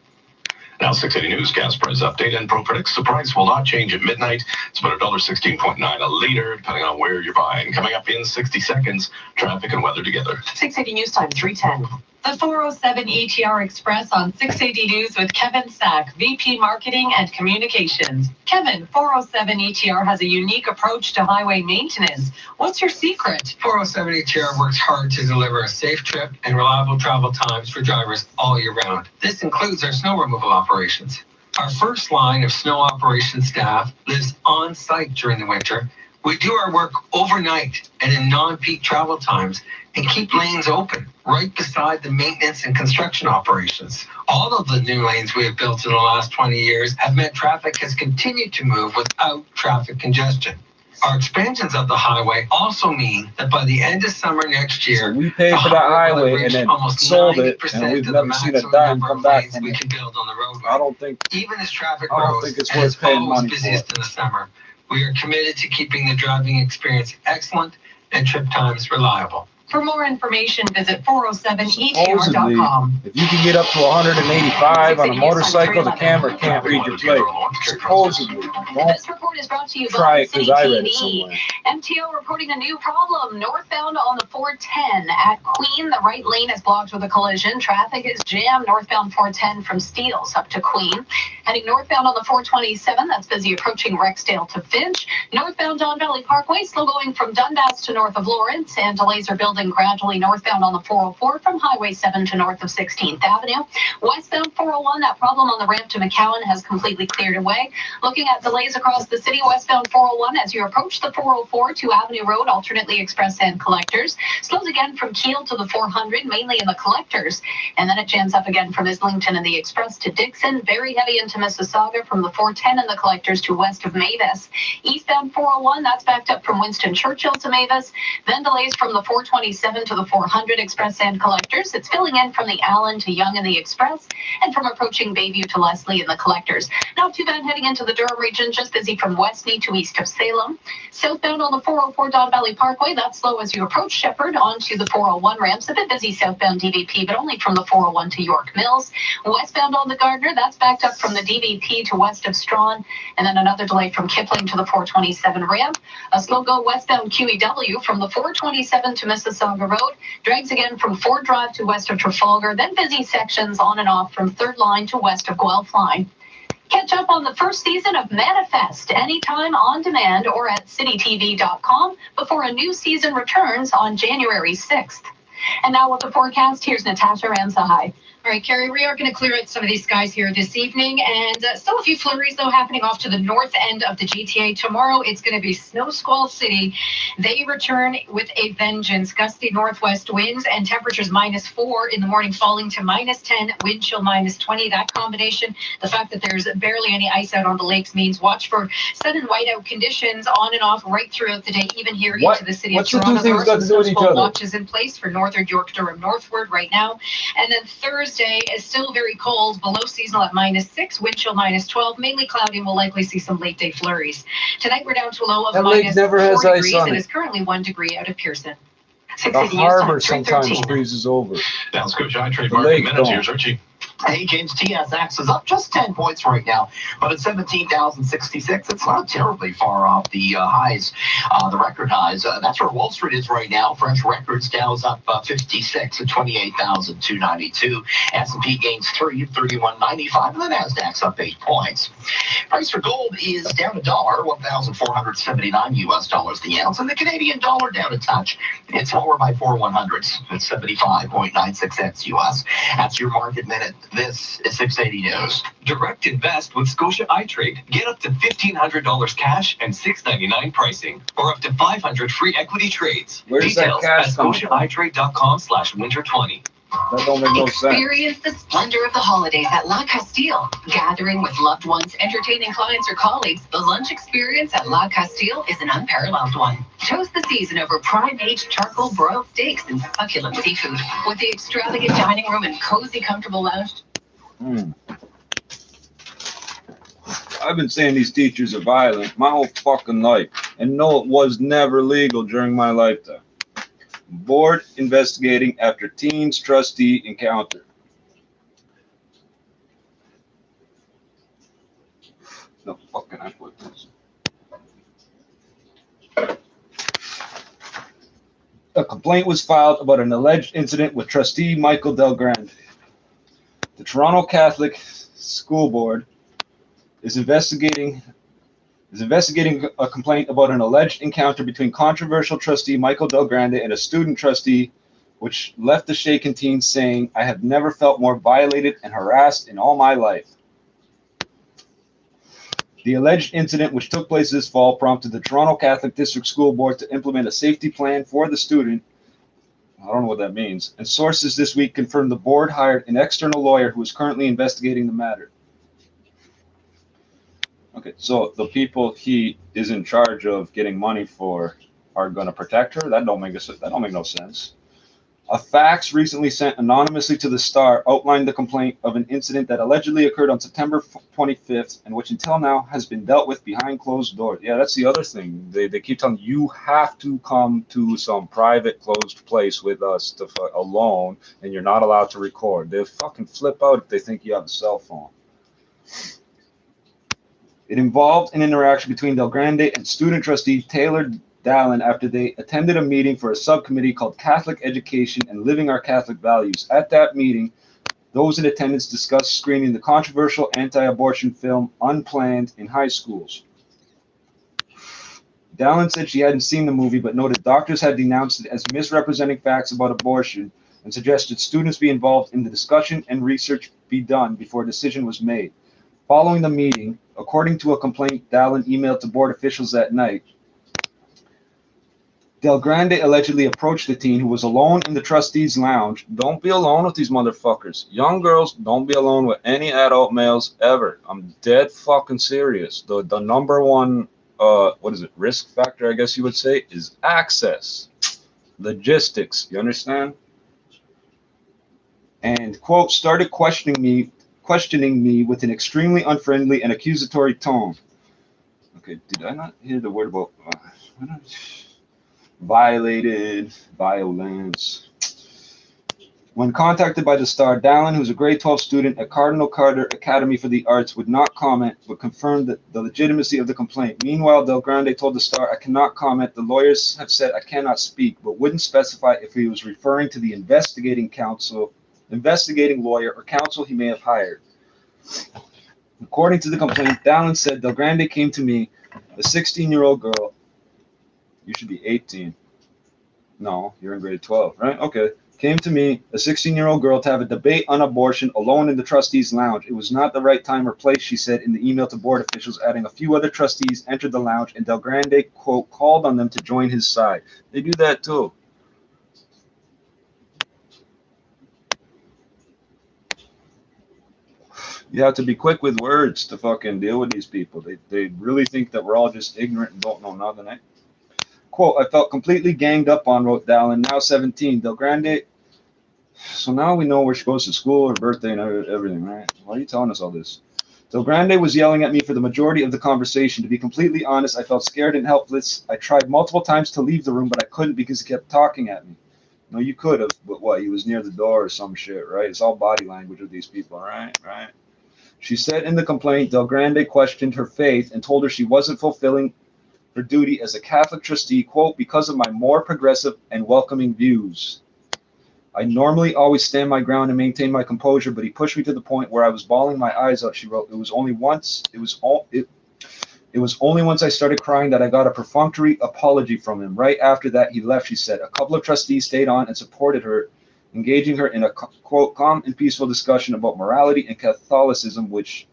Now 680 News gas price update. Enpro predicts the price will not change at midnight. It's about $1.16.9 a liter, depending on where you're buying. Coming up in 60 seconds, traffic and weather together. 680 News Time, 3:10. The 407 ETR Express on 680 News with Kevin Sack, VP Marketing and Communications. Kevin, 407 ETR has a unique approach to highway maintenance. What's your secret? 407 ETR works hard to deliver a safe trip and reliable travel times for drivers all year round. This includes our snow removal operations. Our first line of snow operations staff lives on site during the winter. We do our work overnight and in non-peak travel times and keep lanes open right beside the maintenance and construction operations. All of the new lanes we have built in the last 20 years have meant traffic has continued to move without traffic congestion. Our expansions of the highway also mean that by the end of summer next year, we paid for that highway and then sold it, and we've never seen a dime come back from we it. can build on the roadway. I don't think Even as traffic I don't grows think it's and worth paying always money for busiest it. in the summer, we are committed to keeping the driving experience excellent and trip times reliable. For more information, visit 407etr.com. Supposedly, if you can get up to 185 on a motorcycle, the camera can't read your plate. Supposedly. Don't This report is brought to you try by it because City I read it TV. somewhere. MTO reporting a new problem. Northbound on the 410 at Queen, the right lane is blocked with a collision. Traffic is jammed northbound 410 from Steeles up to Queen. Heading northbound on the 427, that's busy approaching Rexdale to Finch. Northbound Don Valley Parkway, slow going from Dundas to north of Lawrence, and delays are building gradually northbound on the 404 from Highway 7 to north of 16th Avenue. Westbound 401, that problem on the ramp to McCowan has completely cleared away. Looking at delays across the city, westbound 401 as you approach the 404 to Avenue Road, alternately express and collectors. Slows again from Kiel to the 400, mainly in the collectors. And then it jams up again from Islington and the express to Dixon. Very heavy into Mississauga from the 410 and the collectors to west of Mavis. Eastbound 401, that's backed up from Winston Churchill to Mavis. Then delays from the 427 to the 400 express and collectors. It's filling in from the Allen to Young in the express and from approaching Bayview to Leslie in the collectors. Not too bad heading into the Durham region, just busy from Westney to east of Salem. Southbound on the 404 Don Valley Parkway, that's slow as you approach Shepherd onto the 401 ramps. A bit busy southbound DVP, but only from the 401 to York Mills. Westbound on the Gardner, that's backed up from the DVP to west of Strawn, and then another delay from Kipling to the 427 ramp. A slow go westbound QEW from the 427 to Mississauga Road, drags again from Ford Drive to west of Trafalgar, then busy sections on and off from Third Line to west of Guelph Line. Catch up on the first season of Manifest anytime on demand or at citytv.com before a new season returns on January 6th. And now with the forecast, here's Natasha Ramsahai. All right, Carrie, we are going to clear out some of these skies here this evening, and still a few flurries, though, happening off to the north end of the GTA. Tomorrow, it's going to be Snow Squall City. They return with a vengeance. Gusty northwest winds and temperatures -4 in the morning, falling to -10, wind chill -20. That combination, the fact that there's barely any ice out on the lakes, means watch for sudden whiteout conditions on and off right throughout the day, even here into the city of Toronto. What's the two things got to do with each other? Watches in place for northern York, Durham northward right now. And then Thursday is still very cold, below seasonal at -6, wind chill -12, mainly cloudy, and we'll likely see some late day flurries. Tonight we're down to a low of That lake never has -4 ice degrees on and it. is currently 1 degree out of Pearson. The harbor sometimes freezes over. Now, Scotia Trade The Market lake Minutes. don't. Here's Archie. Hey, James, TSX is up just 10 points right now, but at 17,066, it's not terribly far off the highs, the record highs. That's where Wall Street is right now. Fresh records, Dow's up 56 at 28,292. S&P gains 3 at 31.95, and the Nasdaq's up 8 points. Price for gold is down $1, $1,479 US dollars the ounce, and the Canadian dollar down a touch. It's lower by 4 100ths. It's 75.96 cents US. That's your market minute. This is 680 News. Direct invest with Scotia iTrade. Get up to $1,500 cash and $6.99 pricing, or up to 500 free equity trades. Where's that Details cash at coming from? scotiaitrade.com/winter20. That don't make no sense. Experience the splendor of the holidays at La Castile. Gathering with loved ones, entertaining clients or colleagues, the lunch experience at La Castile is an unparalleled one. Toast the season over prime-aged charcoal broiled steaks and succulent seafood. With the extravagant dining room and cozy, comfortable lounge. I've been saying these teachers are violent my whole fucking life, and no, it was never legal during my lifetime. Board investigating after teens trustee encounter. The fuck can I put this? A complaint was filed about an alleged incident with trustee Michael Del Grande. The Toronto Catholic School Board is investigating a complaint about an alleged encounter between controversial trustee Michael Del Grande and a student trustee, which left the shaken teen saying, "I have never felt more violated and harassed in all my life." The alleged incident, which took place this fall, prompted the Toronto Catholic District School Board to implement a safety plan for the student. I don't know what that means. And sources this week confirmed the board hired an external lawyer who is currently investigating the matter. Okay, so the people he is in charge of getting money for are going to protect her? That don't make no sense. A fax recently sent anonymously to the Star outlined the complaint of an incident that allegedly occurred on September 25th and which until now has been dealt with behind closed doors. Yeah, that's the other thing. They keep telling you have to come to some private closed place with us alone, and you're not allowed to record. They'll fucking flip out if they think you have a cell phone. It involved an interaction between Del Grande and student trustee Taylor Dallin after they attended a meeting for a subcommittee called Catholic Education and Living Our Catholic Values. At that meeting, those in attendance discussed screening the controversial anti-abortion film Unplanned in high schools. Dallin said she hadn't seen the movie but noted doctors had denounced it as misrepresenting facts about abortion and suggested students be involved in the discussion and research be done before a decision was made. Following the meeting, according to a complaint Dallin emailed to board officials that night, Del Grande allegedly approached the teen who was alone in the trustees' lounge. Don't be alone with these motherfuckers. Young girls, don't be alone with any adult males ever. I'm dead fucking serious. The number one, risk factor, I guess you would say, is access. Logistics, you understand? And, quote, started questioning me with an extremely unfriendly and accusatory tone. Okay, did I not hear the word about violated, violence? When contacted by the Star, Dallin, who's a grade 12 student at Cardinal Carter Academy for the Arts, would not comment, but confirmed that the legitimacy of the complaint. Meanwhile, Del Grande told the Star, "I cannot comment. The lawyers have said I cannot speak," but wouldn't specify if he was referring to the investigating lawyer or counsel he may have hired. According to the complaint, Dallin said Del Grande came to me, a 16-year-old girl. You should be 18. No, you're in grade 12, right? Okay. Came to me, a 16-year-old girl, to have a debate on abortion alone in the trustees' lounge. It was not the right time or place, she said in the email to board officials, adding a few other trustees entered the lounge and Del Grande, quote, called on them to join his side. They do that too. You have to be quick with words to fucking deal with these people. They really think that we're all just ignorant and don't know nothing, eh? Quote, I felt completely ganged up on, wrote Dallin, now 17. Del Grande, so now we know where she goes to school, her birthday, and everything, right? Why are you telling us all this? Del Grande was yelling at me for the majority of the conversation. To be completely honest, I felt scared and helpless. I tried multiple times to leave the room, but I couldn't because he kept talking at me. No, you could have, but what? He was near the door or some shit, right? It's all body language with these people, right? She said in the complaint, Del Grande questioned her faith and told her she wasn't fulfilling her duty as a Catholic trustee, quote, because of my more progressive and welcoming views. I normally always stand my ground and maintain my composure, but he pushed me to the point where I was bawling my eyes out, she wrote. It was only once I started crying that I got a perfunctory apology from him. Right after that, he left, she said. A couple of trustees stayed on and supported her engaging her in a, quote, calm and peaceful discussion about morality and Catholicism, which,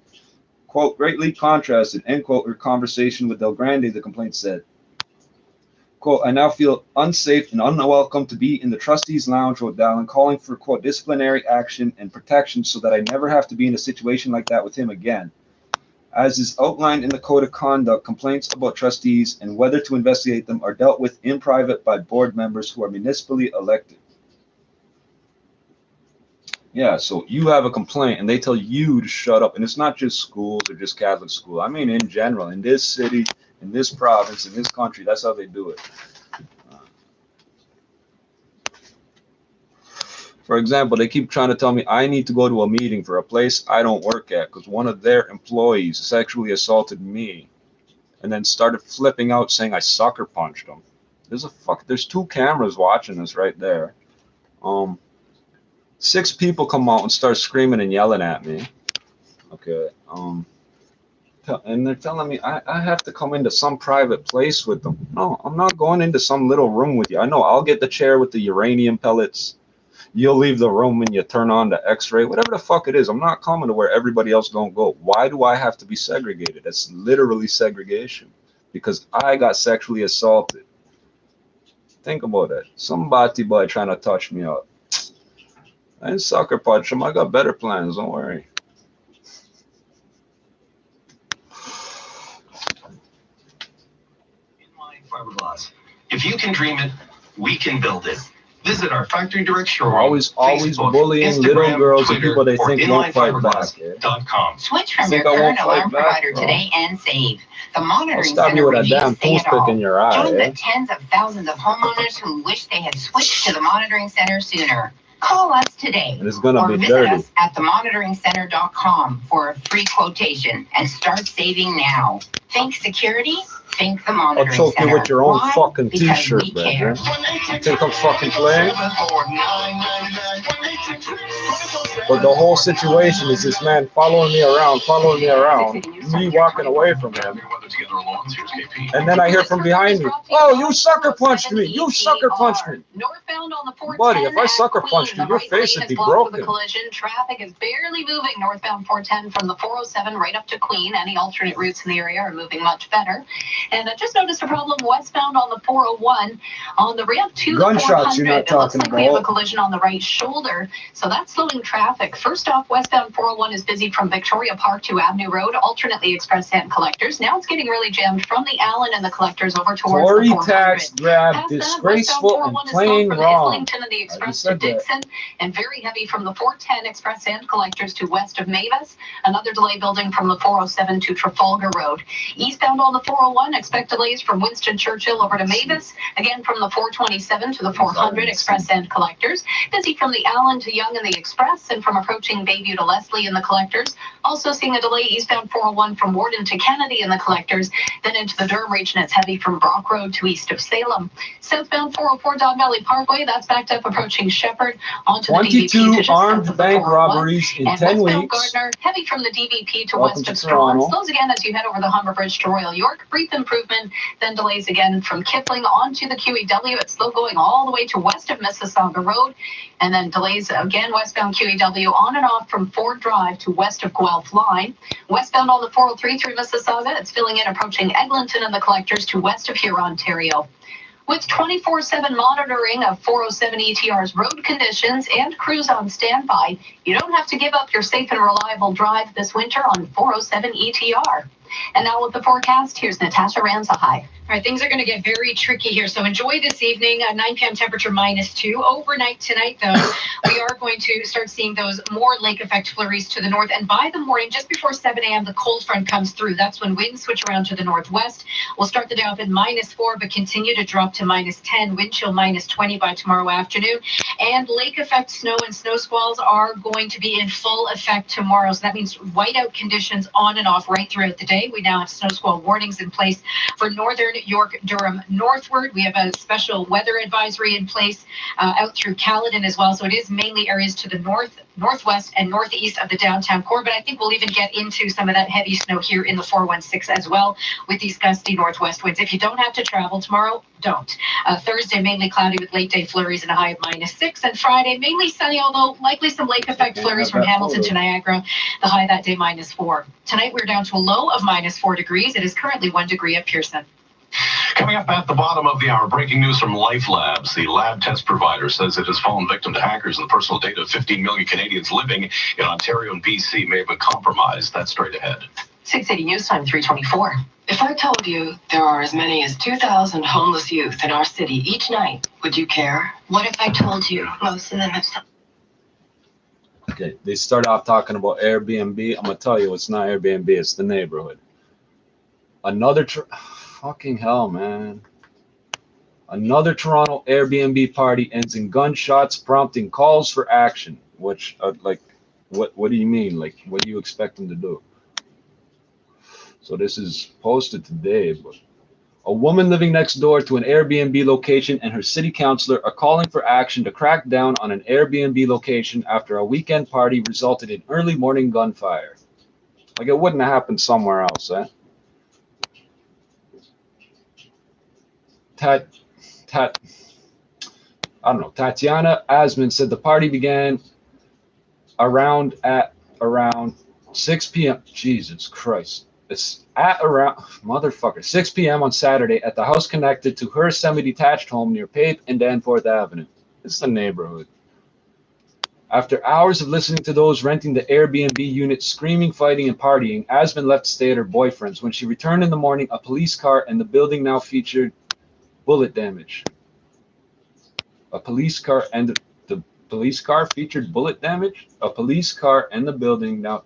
quote, greatly contrasted, end quote, her conversation with Del Grande, the complaint said. Quote, I now feel unsafe and unwelcome to be in the trustees' lounge, wrote Dallin, calling for, quote, disciplinary action and protection so that I never have to be in a situation like that with him again. As is outlined in the Code of Conduct, complaints about trustees and whether to investigate them are dealt with in private by board members who are municipally elected. Yeah, so you have a complaint and they tell you to shut up. And it's not just schools or just Catholic school. I mean, in general, in this city, in this province, in this country, that's how they do it. For example, they keep trying to tell me I need to go to a meeting for a place I don't work at because one of their employees sexually assaulted me and then started flipping out saying I sucker punched him. There's 2 cameras watching this right there. 6 people come out and start screaming and yelling at me. Okay. And they're telling me I have to come into some private place with them. No, I'm not going into some little room with you. I know I'll get the chair with the uranium pellets. You'll leave the room and you turn on the x-ray, whatever the fuck it is. I'm not coming to where everybody else don't go. Why do I have to be segregated? That's literally segregation because I got sexually assaulted. Think about it. Some bati boy trying to touch me up. I didn't sucker punch him. I got better plans. Don't worry. Fiberglass. If you can dream it, we can build it. Visit our factory direct showroom. Always Facebook, bullying Instagram, little girls Twitter, and people they or think won't fight back. inlinefiberglass.com. Switch from Think your I won't current fight alarm back, provider bro? today and save. The I'll monitoring stab center you with a damn reviews say it toothpick all. in your eye. Join Eh? the tens of thousands of homeowners who wish they had switched to the monitoring center sooner. Call us today And it's gonna or be visit dirty. us at themonitoringcenter.com for a free quotation and start saving now. Think security? Think the I'll monitoring choke center. you with your own Why? fucking Because t-shirt, we care. man. You think I'm fucking playing? But the whole situation is this man following me around, me walking away from him. And then I hear from behind me, oh, you sucker punched me. You sucker punched me. Northbound on the 410 Buddy, if I at sucker Queen, punched you, the your right face lane would is be blocked for the broken. collision. Traffic is barely moving northbound 410 from the 407 right up to Queen. Any alternate routes in the area are moving much better. And I just noticed a problem westbound on the 401 on the ramp to Gunshots the 400. you're not It looks talking like we have a about. collision on the right shoulder, so that's slowing traffic. First off, westbound 401 is busy from Victoria Park to Avenue Road, alternately express and collectors. Now it's getting really jammed from the Allen and the collectors over towards Corey the 400. tax grab, Past that, disgraceful westbound and 401 is plain slow from wrong. Islington and the I Express just to said that. Dixon, and very heavy from the 410 Express and collectors to west of Mavis. Another delay building from the 407 to Trafalgar Road. Eastbound on the 401, expect delays from Winston Churchill over to Mavis. Again, from the 427 to the 400 Express and collectors. Busy from the Allen to Young and the Express, and from approaching Bayview to Leslie and the collectors. Also seeing a delay eastbound 401 from Warden to Kennedy and the collectors. Then into the Durham region, it's heavy from Brock Road to east of Salem. Southbound 404 Don Valley Parkway, that's backed up approaching Shepherd onto the DVP to 22 just south armed of the bank 401. robberies in And 10 westbound weeks. Gardner, heavy from the DVP to Welcome west to of Strawn. Toronto. Slows again as you head over the Humber Bridge to Royal York. Brief improvement, then delays again from Kipling onto the QEW. It's slow going all the way to west of Mississauga Road. And then delays again westbound QEW on and off from Ford Drive to west of Guelph Line. Westbound on the 403 through Mississauga, it's filling in approaching Eglinton and the collectors to west of Huron, Ontario. With 24/7 monitoring of 407 ETR's road conditions and crews on standby, you don't have to give up your safe and reliable drive this winter on 407 ETR. And now with the forecast, here's Natasha Ranzahai. All right, things are going to get very tricky here. So enjoy this evening. 9 p.m. temperature -2. Overnight tonight, though, we are going to start seeing those more lake effect flurries to the north. And by the morning, just before 7 a.m., the cold front comes through. That's when winds switch around to the northwest. We'll start the day off at -4, but continue to drop to -10. Wind chill -20 by tomorrow afternoon. And lake effect snow and snow squalls are going to be in full effect tomorrow. So that means whiteout conditions on and off right throughout the day. We now have snow squall warnings in place for northern York, Durham northward. We have a special weather advisory in place out through Caledon as well. So it is mainly areas to the north, northwest, and northeast of the downtown core. But I think we'll even get into some of that heavy snow here in the 416 as well with these gusty northwest winds. If you don't have to travel tomorrow, don't. Thursday, mainly cloudy with late day flurries and a high of -6. 6 and Friday, mainly sunny, although likely some lake effect flurries from Hamilton to Niagara. The high that day -4. Tonight we're down to a low of -4 degrees. It is currently 1 degree at Pearson. Coming up at the bottom of the hour, breaking news from Life Labs. The lab test provider says it has fallen victim to hackers, and the personal data of 15 million Canadians living in Ontario and BC may have been compromised. That's straight ahead. 680 News Time 324. If I told you there are as many as 2,000 homeless youth in our city each night, would you care? What if I told you most of them have some? Okay, they start off talking about Airbnb. I'm gonna tell you, it's not Airbnb, it's the neighborhood. Fucking hell, man. Another Toronto Airbnb party ends in gunshots, prompting calls for action. Which, what do you mean? Like, what do you expect them to do? So this is posted today, but a woman living next door to an Airbnb location and her city councilor are calling for action to crack down on an Airbnb location after a weekend party resulted in early morning gunfire. Like, it wouldn't have happened somewhere else, eh? Tatiana Asman said the party began around 6 p.m. Jesus Christ. It's at around 6 p.m. on Saturday at the house connected to her semi-detached home near Pape and Danforth Avenue. It's the neighborhood. After hours of listening to those renting the Airbnb unit screaming, fighting, and partying, Asman left to stay at her boyfriend's. When she returned in the morning, a police car and the building now featured bullet damage. A police car and the police car featured bullet damage? A police car and the building now.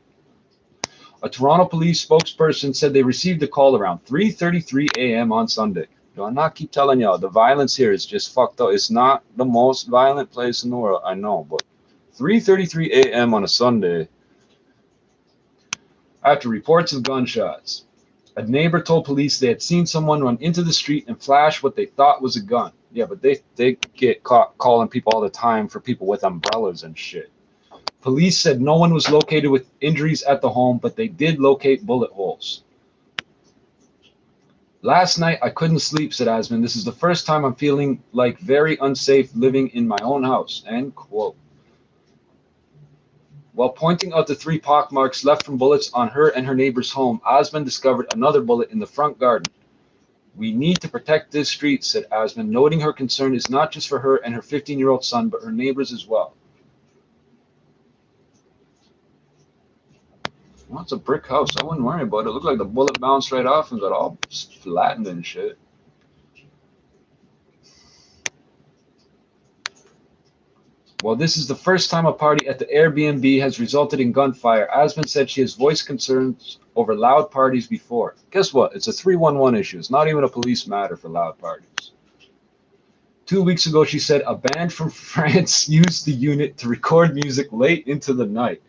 A Toronto police spokesperson said they received a call around 3:33 a.m. on Sunday. Do I not keep telling y'all, the violence here is just fucked up. It's not the most violent place in the world, I know, but 3:33 a.m. on a Sunday, after reports of gunshots. A neighbor told police they had seen someone run into the street and flash what they thought was a gun. Yeah, but they get caught calling people all the time for people with umbrellas and shit. Police said no one was located with injuries at the home, but they did locate bullet holes. Last night, I couldn't sleep, said Asman. This is the first time I'm feeling like very unsafe living in my own house, end quote. While pointing out the 3 pockmarks left from bullets on her and her neighbor's home, Asman discovered another bullet in the front garden. We need to protect this street, said Asman, noting her concern is not just for her and her 15-year-old son, but her neighbors as well. Well, it's a brick house. I wouldn't worry about it. It looked like the bullet bounced right off and got all flattened and shit. Well, this is the first time a party at the Airbnb has resulted in gunfire. Asman said she has voiced concerns over loud parties before. Guess what? It's a 311 issue. It's not even a police matter for loud parties. 2 weeks ago, she said a band from France used the unit to record music late into the night.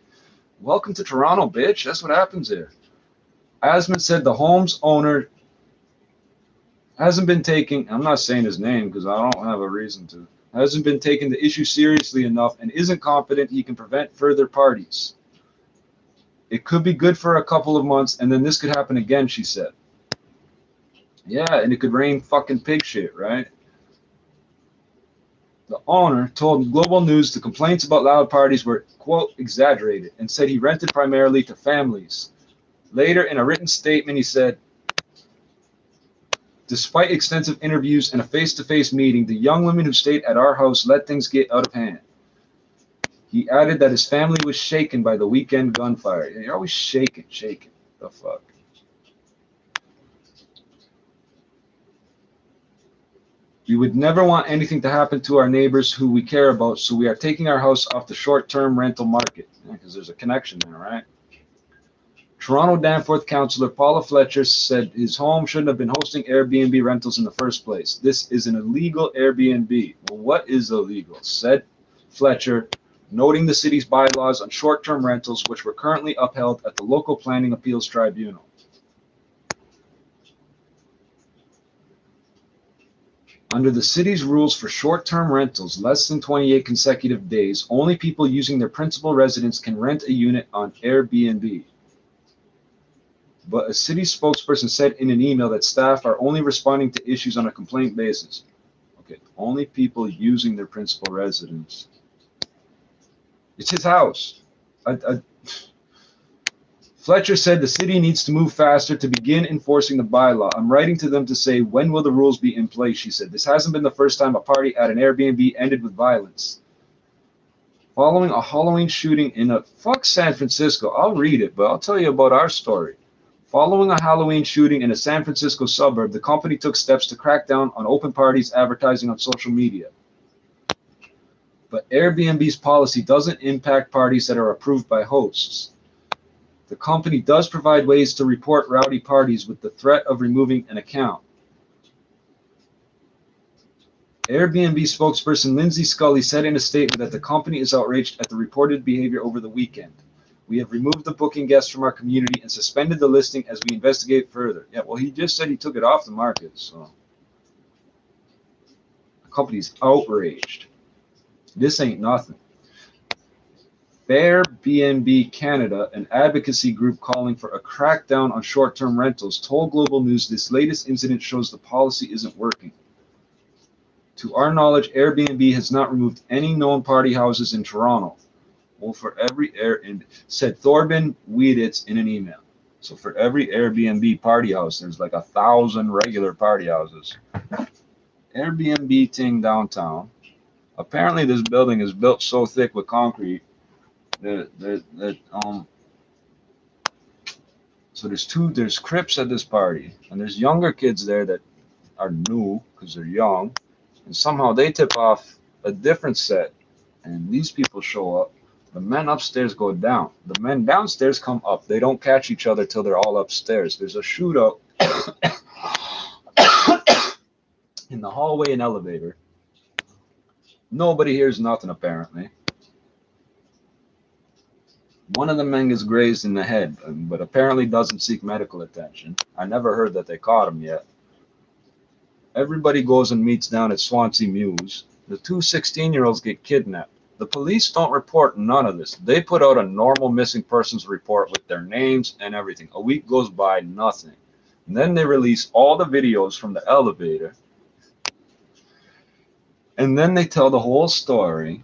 Welcome to Toronto, bitch. That's what happens here. Asman said the home's owner hasn't been taking, I'm not saying his name because I don't have a reason to, hasn't been taking the issue seriously enough and isn't confident he can prevent further parties. It could be good for a couple of months and then this could happen again, she said. Yeah, and it could rain fucking pig shit, right? The owner told Global News the complaints about loud parties were, quote, exaggerated, and said he rented primarily to families. Later, in a written statement, he said, despite extensive interviews and a face-to-face meeting, the young women who stayed at our house let things get out of hand. He added that his family was shaken by the weekend gunfire. You're always shaking. The fuck? We would never want anything to happen to our neighbors who we care about, so we are taking our house off the short-term rental market. Because there's a connection there, right? Toronto Danforth councillor Paula Fletcher said his home shouldn't have been hosting Airbnb rentals in the first place. This is an illegal Airbnb. Well, what is illegal? Said Fletcher, noting the city's bylaws on short-term rentals, which were currently upheld at the local planning appeals tribunal. Under the city's rules for short-term rentals, less than 28 consecutive days, only people using their principal residence can rent a unit on Airbnb. But a city spokesperson said in an email that staff are only responding to issues on a complaint basis. Okay, only people using their principal residence. It's his house. Fletcher said the city needs to move faster to begin enforcing the bylaw. I'm writing to them to say, when will the rules be in place? She said, this hasn't been the first time a party at an Airbnb ended with violence. Following a Halloween shooting in a San Francisco. I'll read it, but I'll tell you about our story. Following a Halloween shooting in a San Francisco suburb, the company took steps to crack down on open parties advertising on social media. But Airbnb's policy doesn't impact parties that are approved by hosts. The company does provide ways to report rowdy parties with the threat of removing an account. Airbnb spokesperson Lindsay Scully said in a statement that the company is outraged at the reported behavior over the weekend. We have removed the booking guests from our community and suspended the listing as we investigate further. Yeah, well, he just said he took it off the market, so the company's outraged. This ain't nothing. Airbnb Canada, an advocacy group calling for a crackdown on short-term rentals, told Global News this latest incident shows the policy isn't working. To our knowledge, Airbnb has not removed any known party houses in Toronto. Well, for every said Thorben Wieditz in an email. So for every Airbnb party house, there's like 1,000 regular party houses. Airbnb thing downtown. Apparently, this building is built so thick with concrete so there's Crips at this party, and there's younger kids there that are new because they're young, and somehow they tip off a different set, and these people show up. The men upstairs go down. The men downstairs come up. They don't catch each other till they're all upstairs. There's a shootout in the hallway and elevator. Nobody hears nothing, apparently. One of the men is grazed in the head, but apparently doesn't seek medical attention. I never heard that they caught him yet. Everybody goes and meets down at Swansea Mews. The two 16-year-olds get kidnapped. The police don't report none of this. They put out a normal missing persons report with their names and everything. A week goes by, nothing. And then they release all the videos from the elevator. And then they tell the whole story.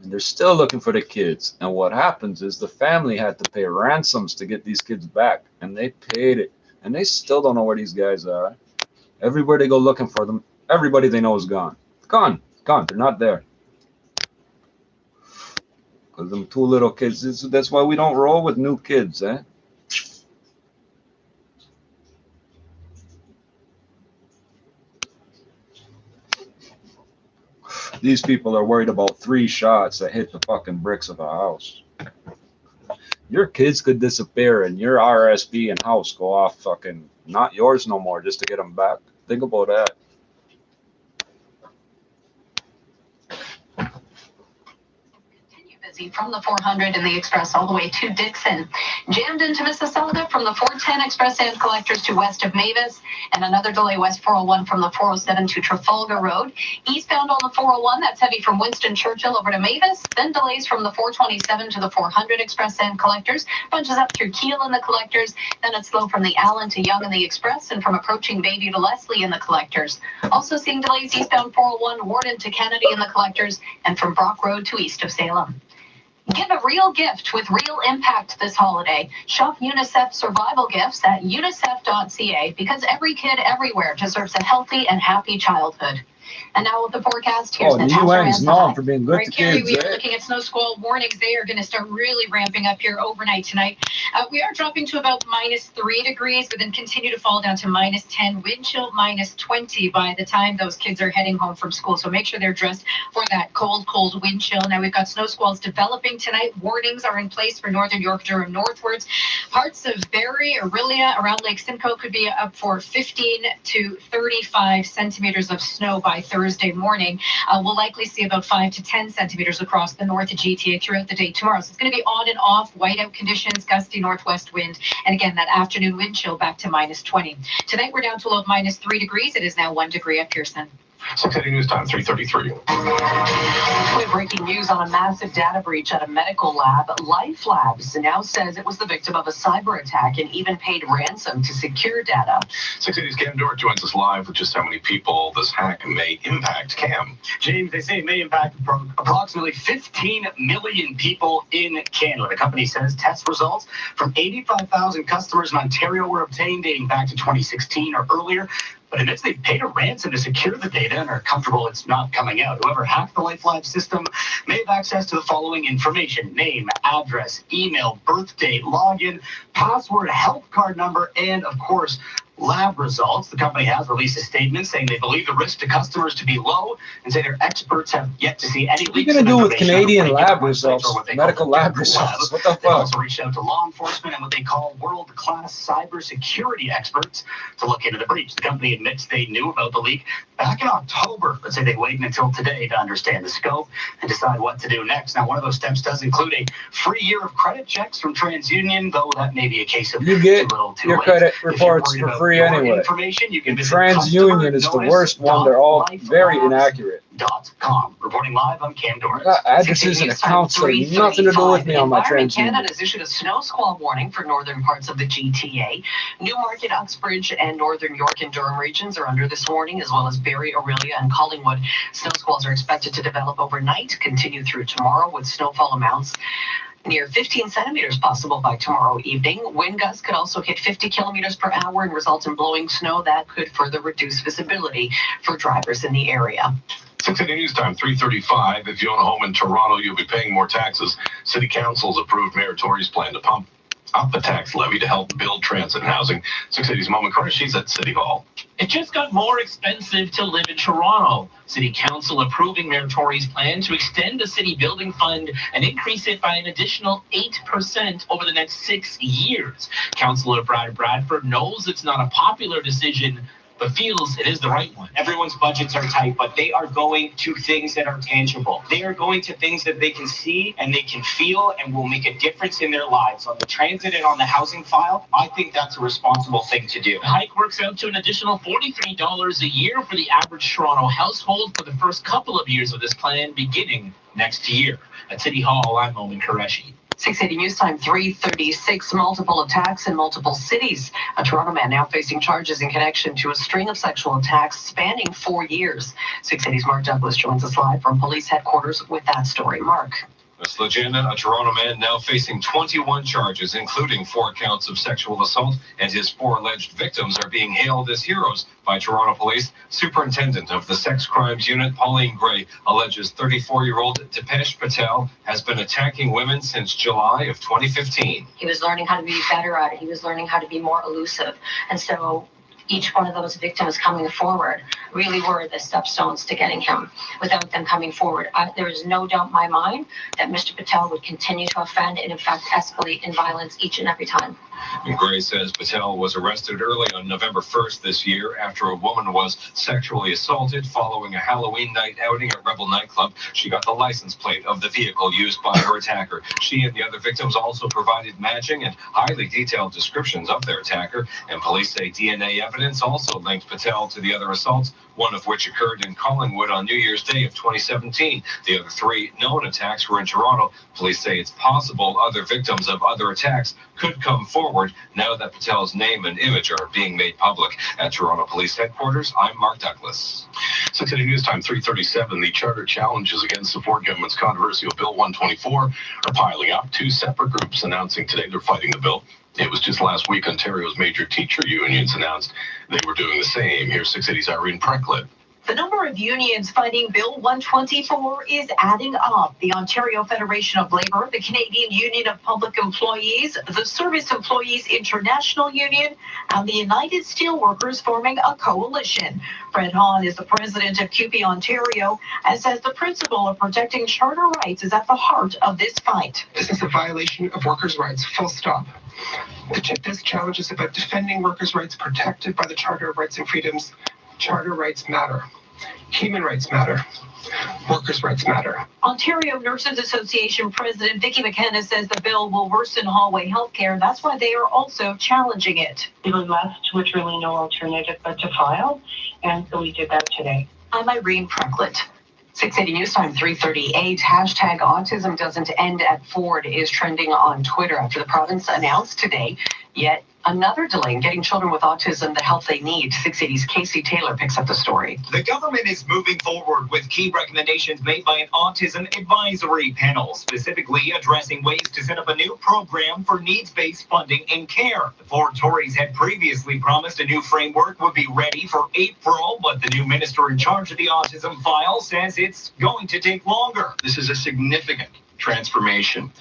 And they're still looking for the kids. And what happens is the family had to pay ransoms to get these kids back. And they paid it. And they still don't know where these guys are. Everywhere they go looking for them, everybody they know is gone. Gone. Gone. They're not there. Because them two little kids, that's why we don't roll with new kids, eh? These people are worried about 3 shots that hit the fucking bricks of a house. Your kids could disappear and your RSP and house go off fucking not yours no more just to get them back. Think about that. From the 400 and the Express all the way to Dixon. Jammed into Mississauga from the 410 Express and collectors to west of Mavis, and another delay west 401 from the 407 to Trafalgar Road. Eastbound on the 401, that's heavy from Winston Churchill over to Mavis, then delays from the 427 to the 400 Express and collectors, bunches up through Kiel in the collectors, then it's slow from the Allen to Young in the Express, and from approaching Bayview to Leslie in the collectors. Also seeing delays eastbound 401, Warden to Kennedy in the collectors, and from Brock Road to east of Salem. Give a real gift with real impact this holiday. Shop UNICEF Survival Gifts at unicef.ca because every kid everywhere deserves a healthy and happy childhood. And now with the forecast, here's the UN's known for being good to Carrie, kids. we are looking at snow squall warnings. They are going to start really ramping up here overnight tonight. We are dropping to about -3 degrees, but then continue to fall down to -10, wind chill -20 by the time those kids are heading home from school. So make sure they're dressed for that cold, cold wind chill. Now we've got snow squalls developing tonight. Warnings are in place for northern York, Durham northwards. Parts of Barrie, Orillia, around Lake Simcoe could be up for 15 to 35 centimeters of snow by Thursday morning. We'll likely see about 5 to 10 centimeters across the north of GTA throughout the day tomorrow. So it's going to be on and off, whiteout conditions, gusty northwest wind, and again, that afternoon wind chill back to -20. Tonight we're down to a low of -3 degrees. It is now 1 degree at Pearson. 680 News Time, 3:33. With breaking news on a massive data breach at a medical lab, Life Labs now says it was the victim of a cyber attack and even paid ransom to secure data. 680's Cam Dort joins us live with just how many people this hack may impact. Cam. James, they say it may impact approximately 15 million people in Canada. The company says test results from 85,000 customers in Ontario were obtained dating back to 2016 or earlier. But admits they've paid a ransom to secure the data and are comfortable it's not coming out. Whoever hacked the LifeLab system may have access to the following information: name, address, email, birth date, login, password, health card number, and of course, lab results. The company has released a statement saying they believe the risk to customers to be low and say their experts have yet to see any leaks. What are you going to do with Canadian lab results, medical lab results? What the They've fuck? also reached out to law enforcement and what they call world-class cybersecurity experts to look into the breach. The company admits they knew about the leak back in October. Let's say they waited until today to understand the scope and decide what to do next. Now, one of those steps does include a free year of credit checks from TransUnion, though that may be a case of You get too little too your late. credit If you're reports worried for about free your anyway. information, you can And visit TransUnion is the worst one. They're all very inaccurate. customernotice.com. Reporting live, I'm Cam Doran. Addresses and accounts have nothing to do with me on my Environment TransUnion. Canada has issued a snow squall warning for northern parts of the GTA. Newmarket, Uxbridge, and northern York and Durham regions are under this warning, as well as Barrie, Orillia, and Collingwood. Snow squalls are expected to develop overnight, continue through tomorrow, with snowfall amounts near 15 centimeters possible by tomorrow evening. Wind gusts could also hit 50 kilometers per hour and result in blowing snow that could further reduce visibility for drivers in the area. 680 News Time, 3:35. If you own a home in Toronto, you'll be paying more taxes. City Council's approved Mayor Tory's plan to pump up the tax levy to help build transit and housing. 680's Mo McCarthy, she's at City Hall. It just got more expensive to live in Toronto. City Council approving Mayor Tory's plan to extend the city building fund and increase it by an additional 8% over the next 6 years. Councillor Brad Bradford knows it's not a popular decision, but feels it is the right one. Everyone's budgets are tight, but they are going to things that are tangible. They are going to things that they can see and they can feel and will make a difference in their lives. On the transit and on the housing file, I think that's a responsible thing to do. The hike works out to an additional $43 a year for the average Toronto household for the first couple of years of this plan, beginning next year. At City Hall, I'm Momin Qureshi. 680 News Time, 3:36. Multiple attacks in multiple cities. A Toronto man now facing charges in connection to a string of sexual attacks spanning 4 years. 680's Mark Douglas joins us live from police headquarters with that story. Mark. Ms. Legenda, a Toronto man now facing 21 charges, including 4 counts of sexual assault, and his 4 alleged victims are being hailed as heroes by Toronto Police. Superintendent of the Sex Crimes Unit, Pauline Gray, alleges 34-year-old Dipesh Patel has been attacking women since July of 2015. He was learning how to be better at it. He was learning how to be more elusive. And so each one of those victims coming forward really were the stepstones to getting him. Without them coming forward, there is no doubt in my mind that Mr. Patel would continue to offend and in fact escalate in violence each and every time. And Gray says Patel was arrested early on November 1st this year after a woman was sexually assaulted following a Halloween night outing at Rebel nightclub. She got the license plate of the vehicle used by her attacker. She and the other victims also provided matching and highly detailed descriptions of their attacker, and police say DNA evidence also linked Patel to the other assaults, one of which occurred in Collingwood on New Year's Day of 2017. The other 3 known attacks were in Toronto. Police say it's possible other victims of other attacks could come forward now that Patel's name and image are being made public. At Toronto Police Headquarters, I'm Mark Douglas. 680 News Time, 3:37. The charter challenges against the Ford government's controversial Bill 124 are piling up. 2 separate groups announcing today they're fighting the bill. It was just last week Ontario's major teacher unions announced they were doing the same. Here's 680's Irene Precklett. The number of unions fighting Bill 124 is adding up. The Ontario Federation of Labour, the Canadian Union of Public Employees, the Service Employees International Union, and the United Steelworkers forming a coalition. Fred Hahn is the president of CUPE Ontario and says the principle of protecting charter rights is at the heart of this fight. This is a violation of workers' rights, full stop. This challenge is about defending workers' rights protected by the Charter of Rights and Freedoms. Charter rights matter. Human rights matter. Workers' rights matter. Ontario Nurses Association President Vicki McKenna says the bill will worsen hallway health care. That's why they are also challenging it. We were left with really no alternative but to file, and so we did that today. I'm Irene Precklett. 680 News Time 3:38. Hashtag autism doesn't end at Ford is trending on Twitter after the province announced today yet another delay in getting children with autism the help they need. 680's Casey Taylor picks up the story. The government is moving forward with key recommendations made by an autism advisory panel, specifically addressing ways to set up a new program for needs-based funding and care. The Ford Tories had previously promised a new framework would be ready for April, but the new minister in charge of the autism file says it's going to take longer. This is a significant transformation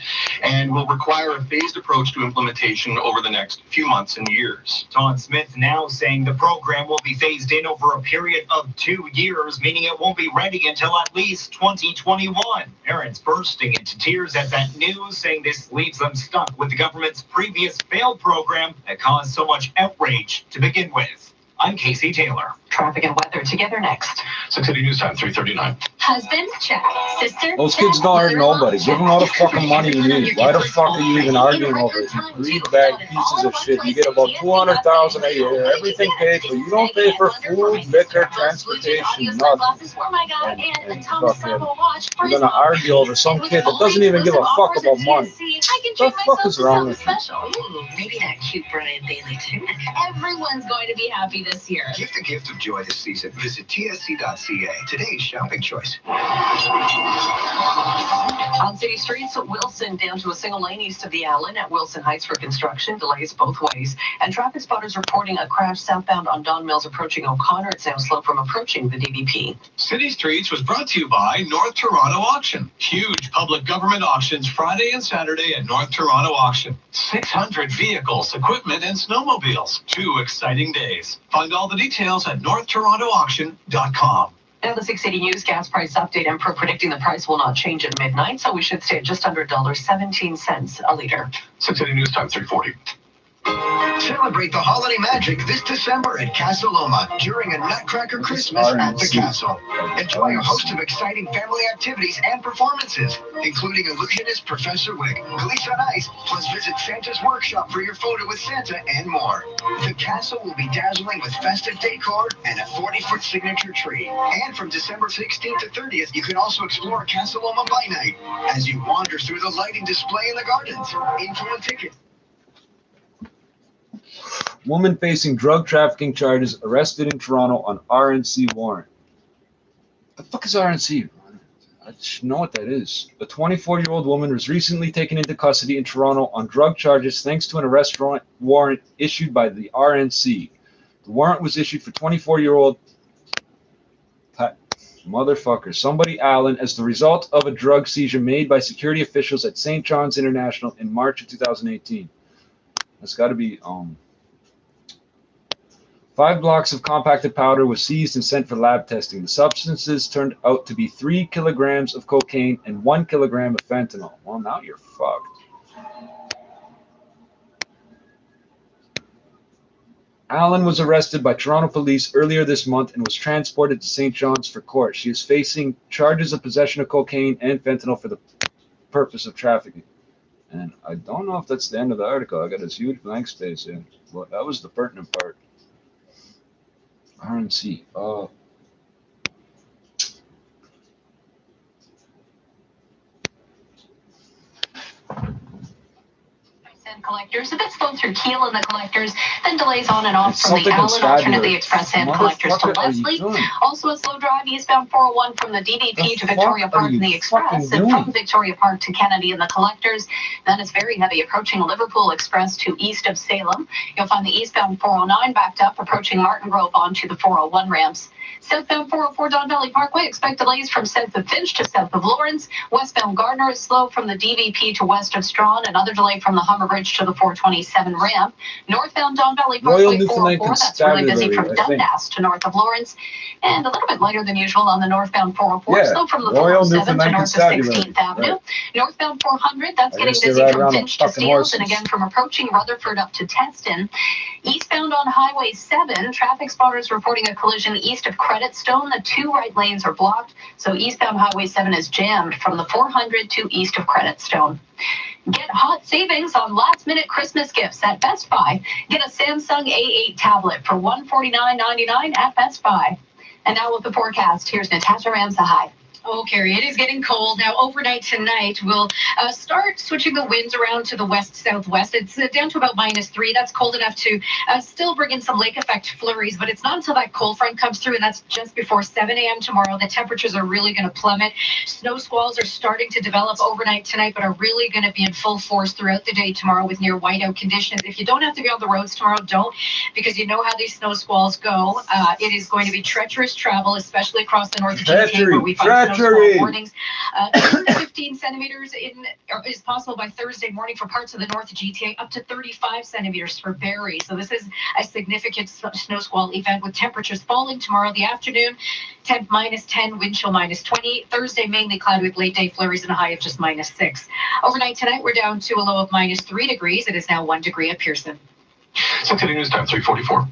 and will require a phased approach to implementation over the next few months and years. Todd Smith now saying the program will be phased in over a period of 2 years, meaning it won't be ready until at least 2021. Parents bursting into tears at that news, saying this leaves them stuck with the government's previous failed program that caused so much outrage to begin with. I'm Casey Taylor. Traffic and weather together next. 680 News Time 3:39. Husband, check. Sister, Those kids don't hurt nobody. Give them all the fucking money you need. Why the fuck are you even arguing over it? You greed bag pieces of shit. You get about $200,000 a year. Everything paid for. You don't pay for food, liquor, transportation, nothing. And fucking, you're gonna argue over some kid that doesn't even give a fuck about money. What the fuck is wrong with you? Maybe that cute Brian Bailey too. Everyone's going to be happy this year. Give the gift of joy this season. Visit tsc.ca. Today's shopping choice. On city streets, Wilson down to a single lane east of the Allen at Wilson Heights for construction. Delays both ways. And traffic spotters reporting a crash southbound on Don Mills approaching O'Connor. It's now slow from approaching the DVP. City Streets was brought to you by North Toronto Auction. Huge public government auctions Friday and Saturday at North Toronto Auction. 600 vehicles, equipment, and snowmobiles. 2 exciting days. Find all the details at northtorontoauction.com. Now the 680 News gas price update. Emperor predicting the price will not change at midnight, so we should stay at just under $1.17 a liter. 680 News Time 3:40. Celebrate the holiday magic this December at Casa Loma during a Nutcracker Christmas at the Castle. Enjoy a host of exciting family activities and performances, including illusionist Professor Wick, Glees on Ice, plus visit Santa's workshop for your photo with Santa and more. The castle will be dazzling with festive decor and a 40-foot signature tree. And from December 16th to 30th, you can also explore Casa Loma by night as you wander through the lighting display in the gardens. Info and tickets. Woman facing drug trafficking charges arrested in Toronto on RNC warrant. The fuck is RNC? I should know what that is. A 24-year-old woman was recently taken into custody in Toronto on drug charges thanks to an arrest warrant issued by the RNC. The warrant was issued for 24-year-old motherfucker somebody Allen as the result of a drug seizure made by security officials at St. John's International in March of 2018. That's got to be 5 blocks of compacted powder was seized and sent for lab testing. The substances turned out to be 3 kilograms of cocaine and 1 kilogram of fentanyl. Well, now you're fucked. Allen was arrested by Toronto police earlier this month and was transported to St. John's for court. She is facing charges of possession of cocaine and fentanyl for the purpose of trafficking. And I don't know if that's the end of the article. I got this huge blank space here. Well, that was the pertinent part. RNC. Collectors, a bit slow through Keel and the collectors, then delays on and off from the Allen, alternately express and collectors to Leslie. Also a slow drive eastbound 401 from the DVP to Victoria Park in the express, and from Victoria Park to Kennedy in the collectors. Then it's very heavy approaching Liverpool Express to east of Salem. You'll find the eastbound 409 backed up approaching Martin Grove onto the 401 ramps. Southbound 404 Don Valley Parkway, expect delays from south of Finch to south of Lawrence. Westbound Gardner is slow from the DVP to west of Strawn. Another delay from the Humber Bridge to the 427 ramp. Northbound Don Valley Parkway 404, that's really busy from Dundas to north of Lawrence. And a little bit lighter than usual on the northbound 404, slow from the 407 to north of 16th Avenue. Right. Northbound 400, that's getting busy from Finch to Steeles, and again from approaching Rutherford up to Teston. Eastbound on Highway 7, traffic spotters reporting a collision east of Credit Stone. The 2 right lanes are blocked, so eastbound Highway 7 is jammed from the 400 to east of Credit Stone. Get hot savings on last-minute Christmas gifts at Best Buy. Get a Samsung A8 tablet for $149.99 at Best Buy. And now with the forecast, here's Natasha Ramsahai. Oh, Carrie, it is getting cold. Now, overnight tonight, we'll start switching the winds around to the west-southwest. It's down to about -3. That's cold enough to still bring in some lake effect flurries, but it's not until that cold front comes through, and that's just before 7 a.m. tomorrow. The temperatures are really going to plummet. Snow squalls are starting to develop overnight tonight, but are really going to be in full force throughout the day tomorrow with near whiteout conditions. If you don't have to be on the roads tomorrow, don't, because you know how these snow squalls go. It is going to be treacherous travel, especially across the north GTA, where we find snow squall warnings. 15 centimeters is possible by Thursday morning for parts of the north GTA, up to 35 centimeters for Barrie. So this is a significant snow squall event with temperatures falling tomorrow the afternoon. Temp -10, wind chill -20. Thursday mainly cloudy with late day flurries and a high of just -6. Overnight tonight we're down to a low of -3 degrees. It is now 1 degree at Pearson. 6 City News Time 3:44.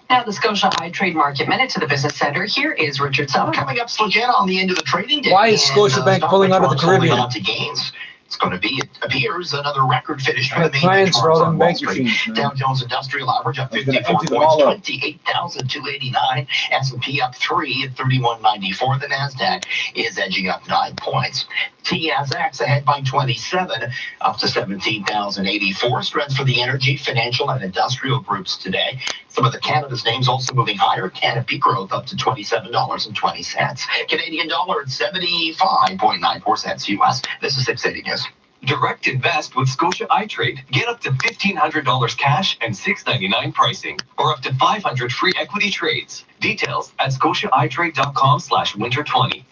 Now the Scotia High Trade Market Minute to the Business Center. Here is Richard Sutton. Coming up, Slogana on the end of the trading day. Why is Scotiabank pulling out of the Caribbean? Out to gains. It's going to be, it appears, another record finish for the main clients for all benchmarks them on Wall bank Street. machines, Dow Jones Industrial Average up I'm gonna 54 empty them points, all out. 28,289. S&P up 3 at 3194. The Nasdaq is edging up 9 points. TSX ahead by 27, up to 17,084. Strength for the energy, financial, and industrial groups today. Some of the Canada's names also moving higher. Canopy growth up to $27.20. Canadian dollar at 75.94 cents US. This is 680 News. Direct invest with Scotia iTrade. Get up to $1,500 cash and $6.99 pricing, or up to 500 free equity trades. Details at scotiaitrade.com/winter20.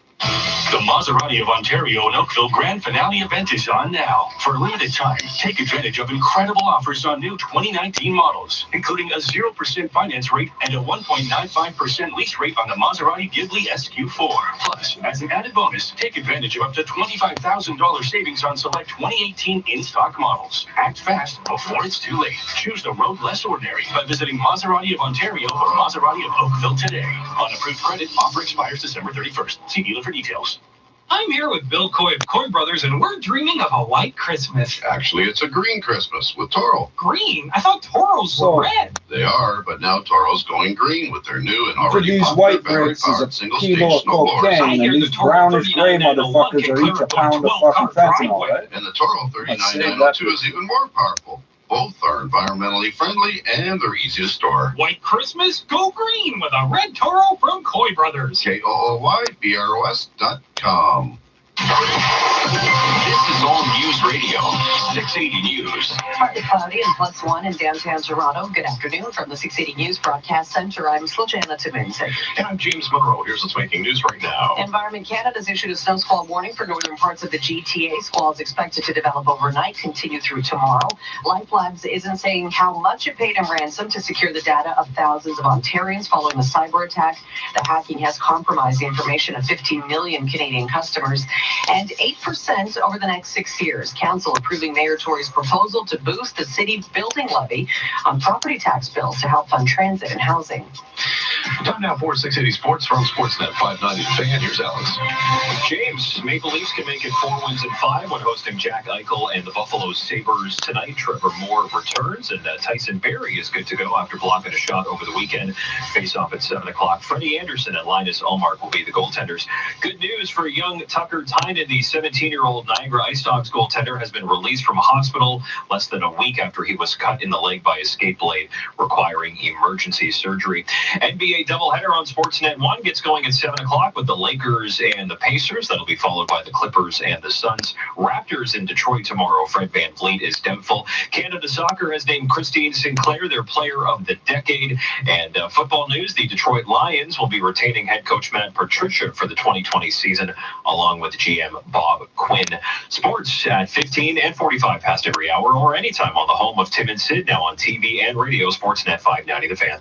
The Maserati of Ontario and Oakville Grand Finale event is on now. For a limited time, take advantage of incredible offers on new 2019 models, including a 0% finance rate and a 1.95% lease rate on the Maserati Ghibli SQ4. Plus, as an added bonus, take advantage of up to $25,000 savings on select 2018 in-stock models. Act fast before it's too late. Choose the road less ordinary by visiting Maserati of Ontario or Maserati of Oakville today. On approved credit, offer expires December 31st. See dealer for details. I'm here with Bill Coy of Coy Brothers, and we're dreaming of a white Christmas. Actually, it's a green Christmas with Toro. Green? I thought Toros were red. They are, but now Toro's going green with their new and For already these popular white bricks is a single-stage kilo of snowblowers. cocaine, and these brownish gray motherfuckers are each a pound of fucking fentanyl, right? And the Toro 39902 is even more powerful. Both are environmentally friendly and they're easy to store. White Christmas? Go green with a red Toro from Coy Brothers. KOOYBROS.com. This is All News Radio, 680 News. Partly cloudy and +1 in downtown Toronto. Good afternoon from the 680 News Broadcast Center. I'm Slojana Timinse. And I'm James Monroe. Here's what's making news right now. Environment Canada's issued a snow squall warning for northern parts of the GTA. Squalls expected to develop overnight, continue through tomorrow. Life Labs isn't saying how much it paid in ransom to secure the data of thousands of Ontarians following the cyber attack. The hacking has compromised the information of 15 million Canadian customers. And 8% over the next 6 years. Council approving Mayor Tory's proposal to boost the city building levy on property tax bills to help fund transit and housing. Time now for 680 Sports from Sportsnet 590. The Fan. Here's Alex. James, Maple Leafs can make it 4 wins in 5 when hosting Jack Eichel and the Buffalo Sabres tonight. Trevor Moore returns, and Tyson Barrie is good to go after blocking a shot over the weekend. Face off at 7 o'clock. Freddie Anderson and Linus Ullmark will be the goaltenders. Good news for young Tucker Tynan. The 17-year-old Niagara Ice Dogs goaltender has been released from a hospital less than a week after he was cut in the leg by a skate blade, requiring emergency surgery. NBA doubleheader on Sportsnet 1 gets going at 7 o'clock with the Lakers and the Pacers. That'll be followed by the Clippers and the Suns. Raptors in Detroit tomorrow. Fred VanVleet is doubtful. Canada Soccer has named Christine Sinclair their player of the decade. And football news, the Detroit Lions will be retaining head coach Matt Patricia for the 2020 season, along with GM Bob Quinn. Sports at 15 and 45 past every hour or anytime on the home of Tim and Sid, now on TV and radio. Sportsnet 590 The Fan.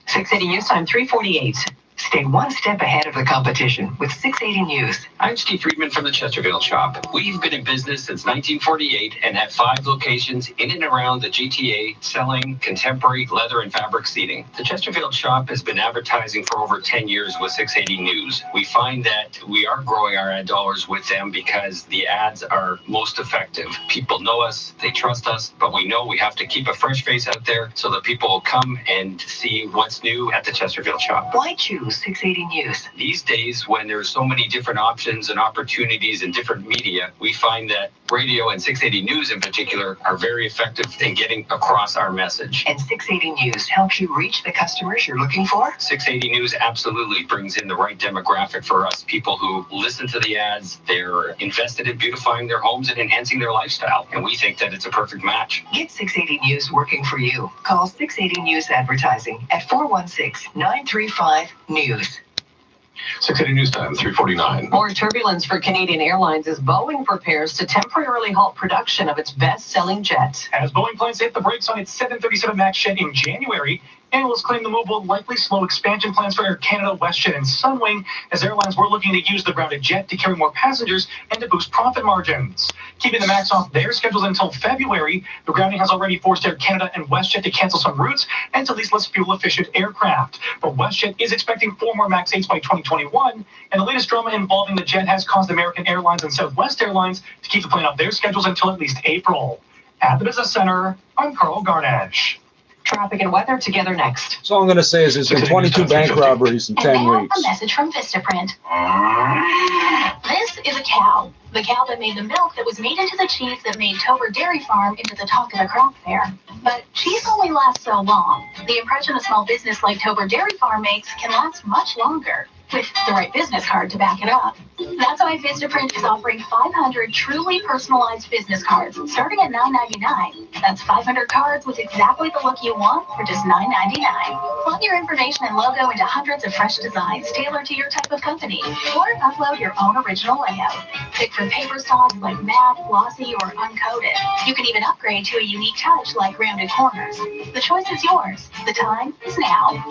680 News Time 3:48. Stay one step ahead of the competition with 680 News. I'm Steve Friedman from the Chesterfield Shop. We've been in business since 1948 and have 5 locations in and around the GTA selling contemporary leather and fabric seating. The Chesterfield Shop has been advertising for over 10 years with 680 News. We find that we are growing our ad dollars with them because the ads are most effective. People know us, they trust us, but we know we have to keep a fresh face out there so that people will come and see what's new at the Chesterfield Shop. Why choose 680 News. These days, when there's so many different options and opportunities and different media, we find that radio and 680 News in particular are very effective in getting across our message. And 680 News helps you reach the customers you're looking for? 680 News absolutely brings in the right demographic for us, people who listen to the ads, they're invested in beautifying their homes and enhancing their lifestyle, and we think that it's a perfect match. Get 680 News working for you. Call 680 News Advertising at 416-935-NEWS. 680 News Time, 3:49. More turbulence for Canadian Airlines as Boeing prepares to temporarily halt production of its best-selling jet. As Boeing plans to hit the brakes on its 737 MAX jet in January, analysts claim the move will likely slow expansion plans for Air Canada, WestJet, and Sunwing, as airlines were looking to use the grounded jet to carry more passengers and to boost profit margins. Keeping the MAX off their schedules until February, the grounding has already forced Air Canada and WestJet to cancel some routes and to lease less fuel-efficient aircraft. But WestJet is expecting 4 more MAX 8s by 2021, and the latest drama involving the jet has caused American Airlines and Southwest Airlines to keep the plane off their schedules until at least April. At the Business Center, I'm Carl Garnash. Traffic and weather together next. So all I'm going to say is there's been 22 bank robberies in 10 weeks. A message from Vistaprint. This is a cow. The cow that made the milk that was made into the cheese that made Tober Dairy Farm into the talk of the crop fair. But cheese only lasts so long. The impression a small business like Tober Dairy Farm makes can last much longer, with the right business card to back it up. That's why Vistaprint is offering 500 truly personalized business cards, starting at $9.99. That's 500 cards with exactly the look you want for just $9.99. Plug your information and logo into hundreds of fresh designs tailored to your type of company, or upload your own original layout. Pick from paper styles like matte, glossy, or uncoated. You can even upgrade to a unique touch like rounded corners. The choice is yours. The time is now.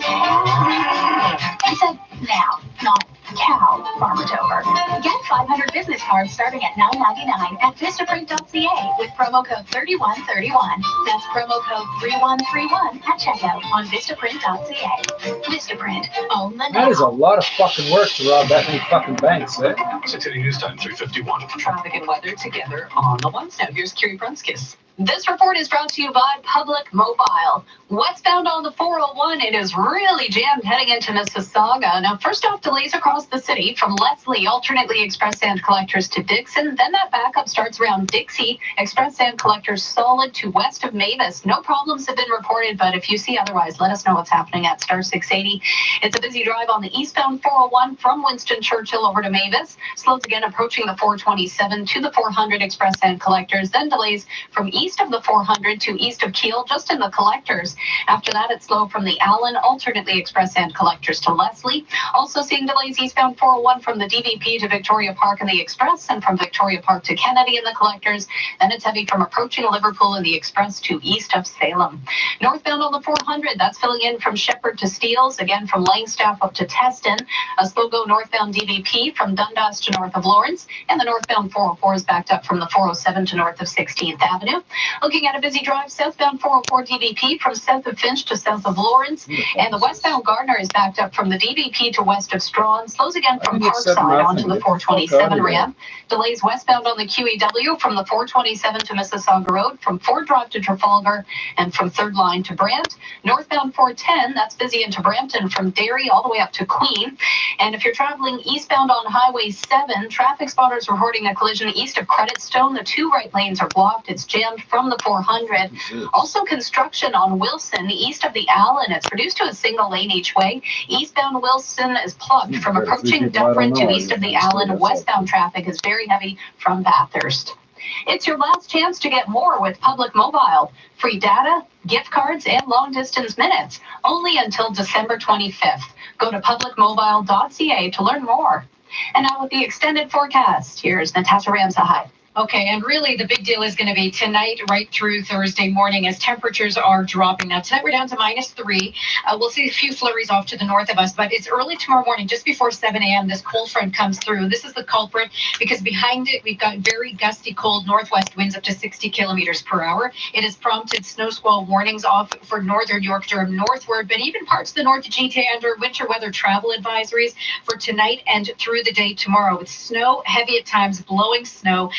I said now, not cow, Farmer Tober. Get 500 business cards starting at $9.99 at Vistaprint.ca with promo code 3131. That's promo code 3131 at checkout on Vistaprint.ca. Vistaprint, own the now. That is a lot of fucking work to rob that many fucking banks, eh? 680 News Time, 3:51. Traffic and weather together on the ones. Now here's Carrie Prunskis. This report is brought to you by Public Mobile. Westbound on the 401, it is really jammed heading into Mississauga. Now, first off, delays across the city from Leslie, alternately express sand collectors to Dixon. Then that backup starts around Dixie, express sand collectors solid to west of Mavis. No problems have been reported, but if you see otherwise, let us know what's happening at star 680. It's a busy drive on the eastbound 401 from Winston Churchill over to Mavis. Slows again approaching the 427 to the 400 express sand collectors. Then delays from east of the 400 to east of Kiel, just in the collectors. After that, it's slow from the Allen, alternately express sand collectors to Leslie. Also seeing delays eastbound 401 from the DVP to Victoria Park in the express, and from Victoria Park to Kennedy in the collectors. Then it's heavy from approaching Liverpool in the express to east of Salem. Northbound on the 400, that's filling in from Shepherd to Steeles, again from Langstaff up to Teston. A slow go northbound DVP from Dundas to north of Lawrence, and the northbound 404 is backed up from the 407 to north of 16th Avenue. Looking at a busy drive, southbound 404 DVP from south of Finch to south of Lawrence, and the westbound Gardner is backed up from the DVP to west of Strawn. Slows again from Parkside onto the 427 ramp. Delays westbound on the QEW from the 427 to Mississauga Road, from Ford Drive to Trafalgar, and from Third Line to Brant. Northbound 410, that's busy into Brampton from Derry all the way up to Queen. And if you're traveling eastbound on Highway 7, traffic spotters reporting a collision east of Creditstone. The 2 right lanes are blocked. It's jammed from the 400. Also construction on Wilson east of the Allen. It's reduced to a single lane each way. Eastbound Wilson is plugged from approaching Dufferin to east of the Allen. Westbound traffic is very heavy from Bathurst. It's your last chance to get more with Public Mobile. Free data, gift cards, and long-distance minutes. Only until December 25th. Go to publicmobile.ca to learn more. And now with the extended forecast, here's Natasha Ramsahide. Okay, and really the big deal is going to be tonight right through Thursday morning as temperatures are dropping. Now, tonight we're down to -3. We'll see a few flurries off to the north of us, but it's early tomorrow morning, just before 7 a.m., this cold front comes through. This is the culprit because behind it, we've got very gusty cold northwest winds up to 60 kilometers per hour. It has prompted snow squall warnings off for northern York Durham northward, but even parts of the north of GTA under winter weather travel advisories for tonight and through the day tomorrow with snow, heavy at times, blowing snow.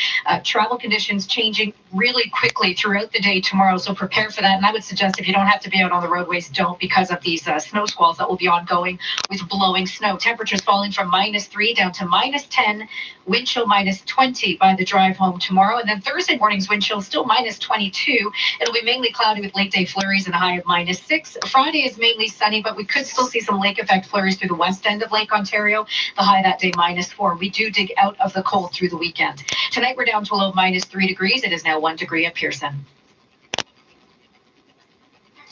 Travel conditions changing really quickly throughout the day tomorrow, so prepare for that. And I would suggest if you don't have to be out on the roadways, don't, because of these snow squalls that will be ongoing with blowing snow. Temperatures falling from -3 down to -10, wind chill -20 by the drive home tomorrow. And then Thursday morning's wind chill still -22. It'll be mainly cloudy with late day flurries and a high of -6. Friday is mainly sunny, but we could still see some lake effect flurries through the west end of Lake Ontario. The high that day -4. We do dig out of the cold through the weekend. Tonight we're down to a low of -3 degrees. It is now 1 degree at Pearson.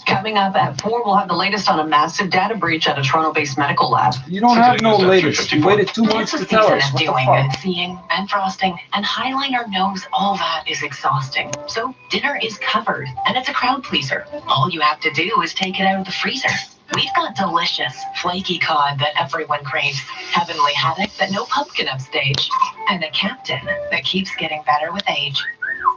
Coming up at 4, we'll have the latest on a massive data breach at a Toronto-based medical lab. You don't have no latest. You waited 2 months to tell us. What the Doing fuck? and seeing and frosting and highlighter nose, all that is exhausting. So dinner is covered, and it's a crowd pleaser. All you have to do is take it out of the freezer. We've got delicious, flaky cod that everyone craves, heavenly haddock that no pub can upstage, and a captain that keeps getting better with age.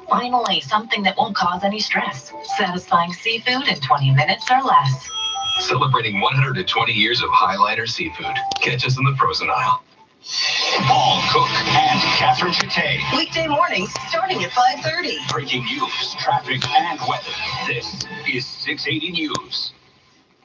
Finally, something that won't cause any stress. Satisfying seafood in 20 minutes or less. Celebrating 120 years of Highliner Seafood. Catch us in the frozen aisle. Paul Cook and Catherine Chate. Weekday mornings starting at 5:30. Breaking news, traffic, and weather. This is 680 News.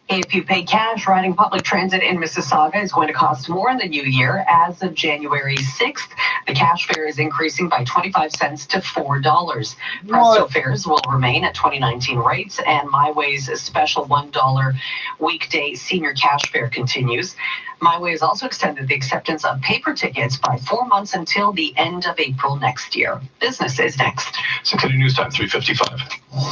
If you pay cash, riding public transit in Mississauga is going to cost more in the new year. As of January 6th, the cash fare is increasing by 25 cents to $4. Presto fares will remain at 2019 rates, and MyWay's special $1 weekday senior cash fare continues. MyWay has also extended the acceptance of paper tickets by 4 months until the end of April next year. Business is next. 680 News Time, 3:55.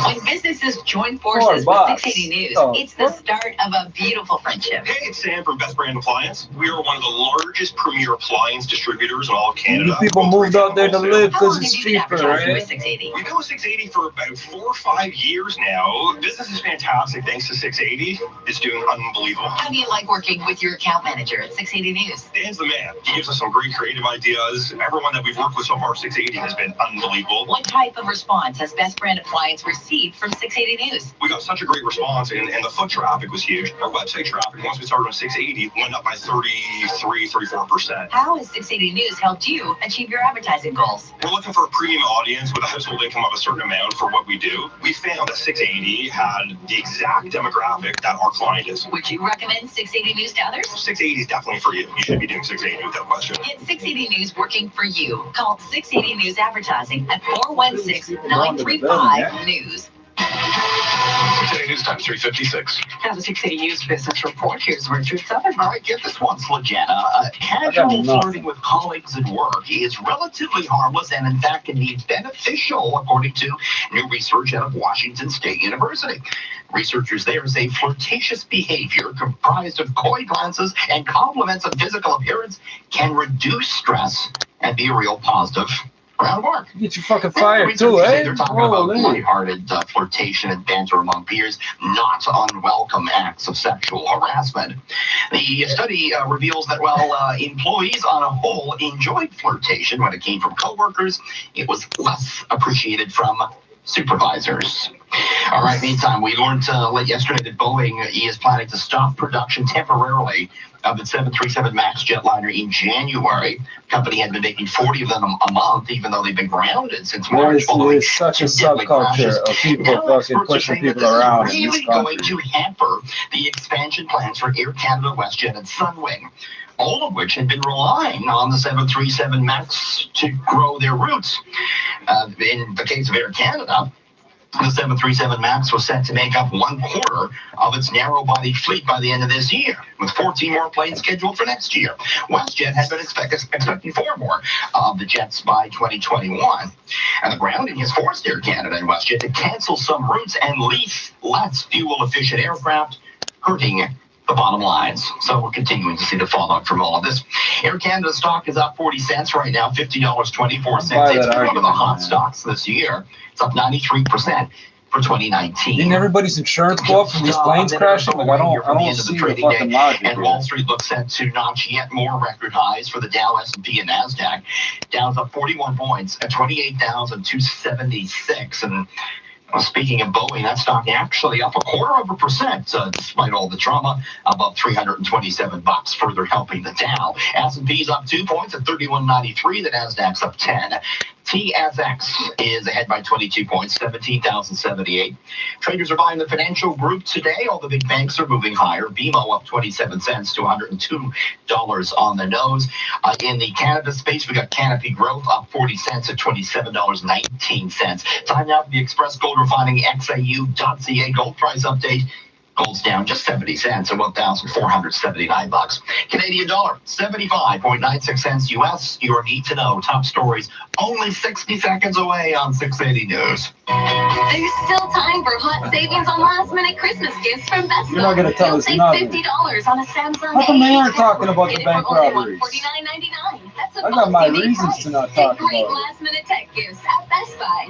When businesses join forces with 680 News, it's the start of a beautiful friendship. Hey, it's Sam from Best Brand Appliance. We are one of the largest premier appliance distributors in all of You Canada. people moved out there to live because it's cheaper, With right? 680. We've been with 680 for about 4 or 5 years now. Business is fantastic thanks to 680. It's doing unbelievable. How do you like working with your account manager at 680 News? Dan's the man. He gives us some great creative ideas. Everyone that we've worked with so far, 680 has been unbelievable. What type of response has Best Brand Appliance received from 680 News? We got such a great response, and the foot traffic was huge. Our website traffic, once we started on 680, went up by 34%. How has 680 News helped you achieve your advertising goals? We're looking for a premium audience with a household income of a certain amount for what we do. We found that 680 had the exact demographic that our client is. Would you recommend 680 News to others? 680 is definitely for you. You should be doing 680 without question. Get 680 News working for you. Call 680 News Advertising at 416-935-NEWS. 680 News Time, 3:56. Now the 680 News Business Report. Here's Richard Southern. All right, get this one, Slajana. Casual flirting with colleagues at work is relatively harmless and, in fact, can be beneficial, according to new research out of Washington State University. Researchers there say flirtatious behavior comprised of coy glances and compliments of physical appearance can reduce stress and be a real positive around work. Get you fucking fired too, eh? They're talking about lighthearted flirtation and banter among peers, not unwelcome acts of sexual harassment. The study reveals that while employees on a whole enjoyed flirtation when it came from coworkers, it was less appreciated from supervisors. All right, meantime, we learned late yesterday that Boeing is planning to stop production temporarily of its 737 MAX jetliner in January. The company had been making 40 of them a month, even though they've been grounded since March. There's such a subculture of people fucking pushing people around in this Really going country. to hamper the expansion plans for Air Canada, WestJet, and Sunwing, all of which had been relying on the 737 MAX to grow their routes. In the case of Air Canada, the 737 MAX was set to make up 1/4 of its narrow-body fleet by the end of this year, with 14 more planes scheduled for next year. WestJet had been expecting 4 more of the jets by 2021. And the grounding has forced Air Canada and WestJet to cancel some routes and lease less fuel-efficient aircraft, hurting the bottom lines. So we're continuing to see the fallout from all of this. Air Canada stock is up 40 cents right now, $50.24. It's one of the hot stocks this year. It's up 93% for 2019. Didn't everybody's insurance go up from these planes crashing? Like, I don't see the fucking logic. And Wall Street looks set to notch yet more record highs for the Dow, S&P, and NASDAQ. Dow's up 41 points at 28,276. And well, speaking of Boeing, that stock actually up 0.25%, despite all the drama, above $327, further helping the Dow. S&P's up 2 points at 31.93. The NASDAQ's up 10. TSX is ahead by 22 points, 17,078. Traders are buying the financial group today. All the big banks are moving higher. BMO up 27 cents to $102 on the nose. In the cannabis space, we got Canopy Growth up 40 cents at $27.19. Time now for the Express Gold Refining XAU.ca gold price update. Gold's down just 70 cents at $1,479. Canadian dollar, 75.96 cents US. Your need to know top stories only 60 seconds away on 680 News. There's still time for hot savings on last minute Christmas gifts from Best Buy. You're not gonna tell us You'll nothing. save $50 on a Samsung. How come they aren't A8 talking about Get the it for bank only robberies? $149.99. That's a I got my bulky reasons price. to not Get talk great about it. last minute tech gifts at Best Buy.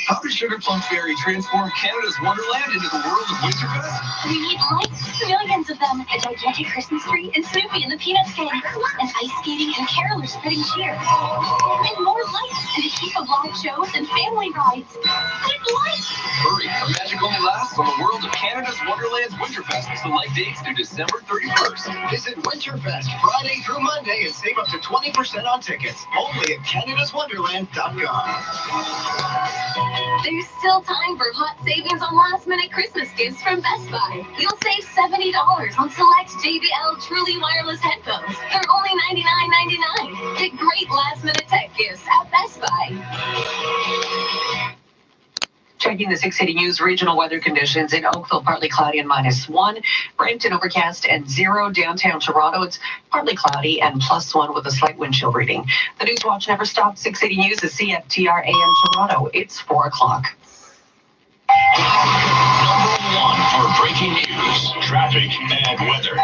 How does Sugar Plum Fairy transform Canada's Wonderland into the world of Winterfest? We need lights, millions of them, a gigantic Christmas tree, and Snoopy and the Peanuts gang, and ice skating and carolers spreading cheer. And more lights, and a heap of live shows and family rides. Good lights! Hurry, the magic only lasts on the world of Canada's Wonderland's Winterfest. Select dates through December 31st. Visit Winterfest Friday through Monday and save up to 20% on tickets. Only at Canada'sWonderland.com. There's still time for hot savings on last minute Christmas gifts from Best Buy. You'll save $70 on select JBL Truly wireless headphones. They're only $99.99. Get great last minute tech gifts at Best Buy. Checking the 680 News regional weather conditions in Oakville, partly cloudy and -1. Brampton overcast and 0. Downtown Toronto, it's partly cloudy and +1 with a slight wind chill reading. The News Watch never stops. 680 News is CFTR AM Toronto. It's 4 o'clock. Number one for breaking news, traffic, and weather.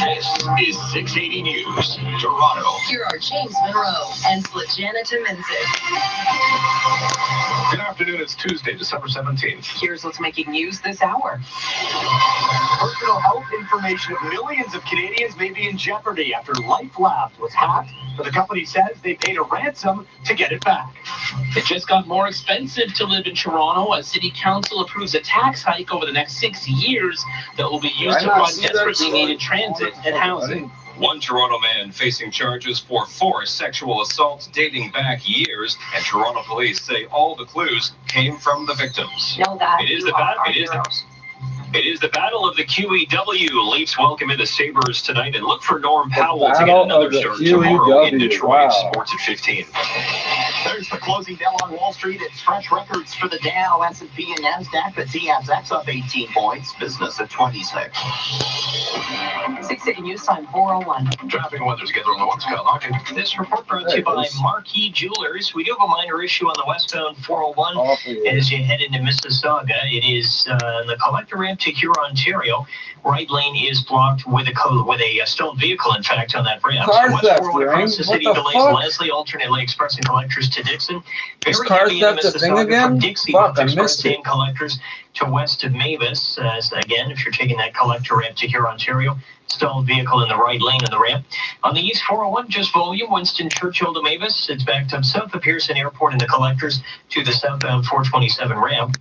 This is 680 News, Toronto. Here are James Monroe and Slijana Tomenzik. Good afternoon. It's Tuesday, December 17th. Here's what's making news this hour. Personal health information of millions of Canadians may be in jeopardy after LifeLabs was hacked, but the company says they paid a ransom to get it back. It just got more expensive to live in Toronto as City Council approves a tax hike over the next 6 years that will be used to fund desperately needed transit and housing. One Toronto man facing charges for 4 sexual assaults dating back years, and Toronto police say all the clues came from the victims. Know that It is you the are our It is the heroes. It is the battle of the QEW. Leafs welcome in the Sabres tonight and look for Norm Powell to get battle another of the start tomorrow in QEW, Detroit. wow. Sports at 15. There's the closing bell on Wall Street. It's fresh records for the Dow, S&P, and NASDAQ. The TSX up 18 points. Business at 26. 680 News time 4:01. Traffic and weather together on the ones, Kyle Hawkins. This report brought to you by Marquee Jewelers. We do have a minor issue on the westbound 401 as you head into Mississauga. It is the collector ramp to Huron, Ontario. Right lane is blocked with a stolen vehicle, in fact, on that ramp. Car West theft, 401 across the What city the delays fuck? Leslie, alternately expressing collectors to Dixon. Is Very car heavy into theft a thing Mississauga again? from Dixie, Fuck, both I missed express it. and collectors to west of Mavis. Again, if you're taking that collector ramp to Huron, Ontario, stolen vehicle in the right lane of the ramp. On the East 401, just volume, Winston Churchill to Mavis. It's backed up south of Pearson Airport and the collectors to the southbound 427 ramp.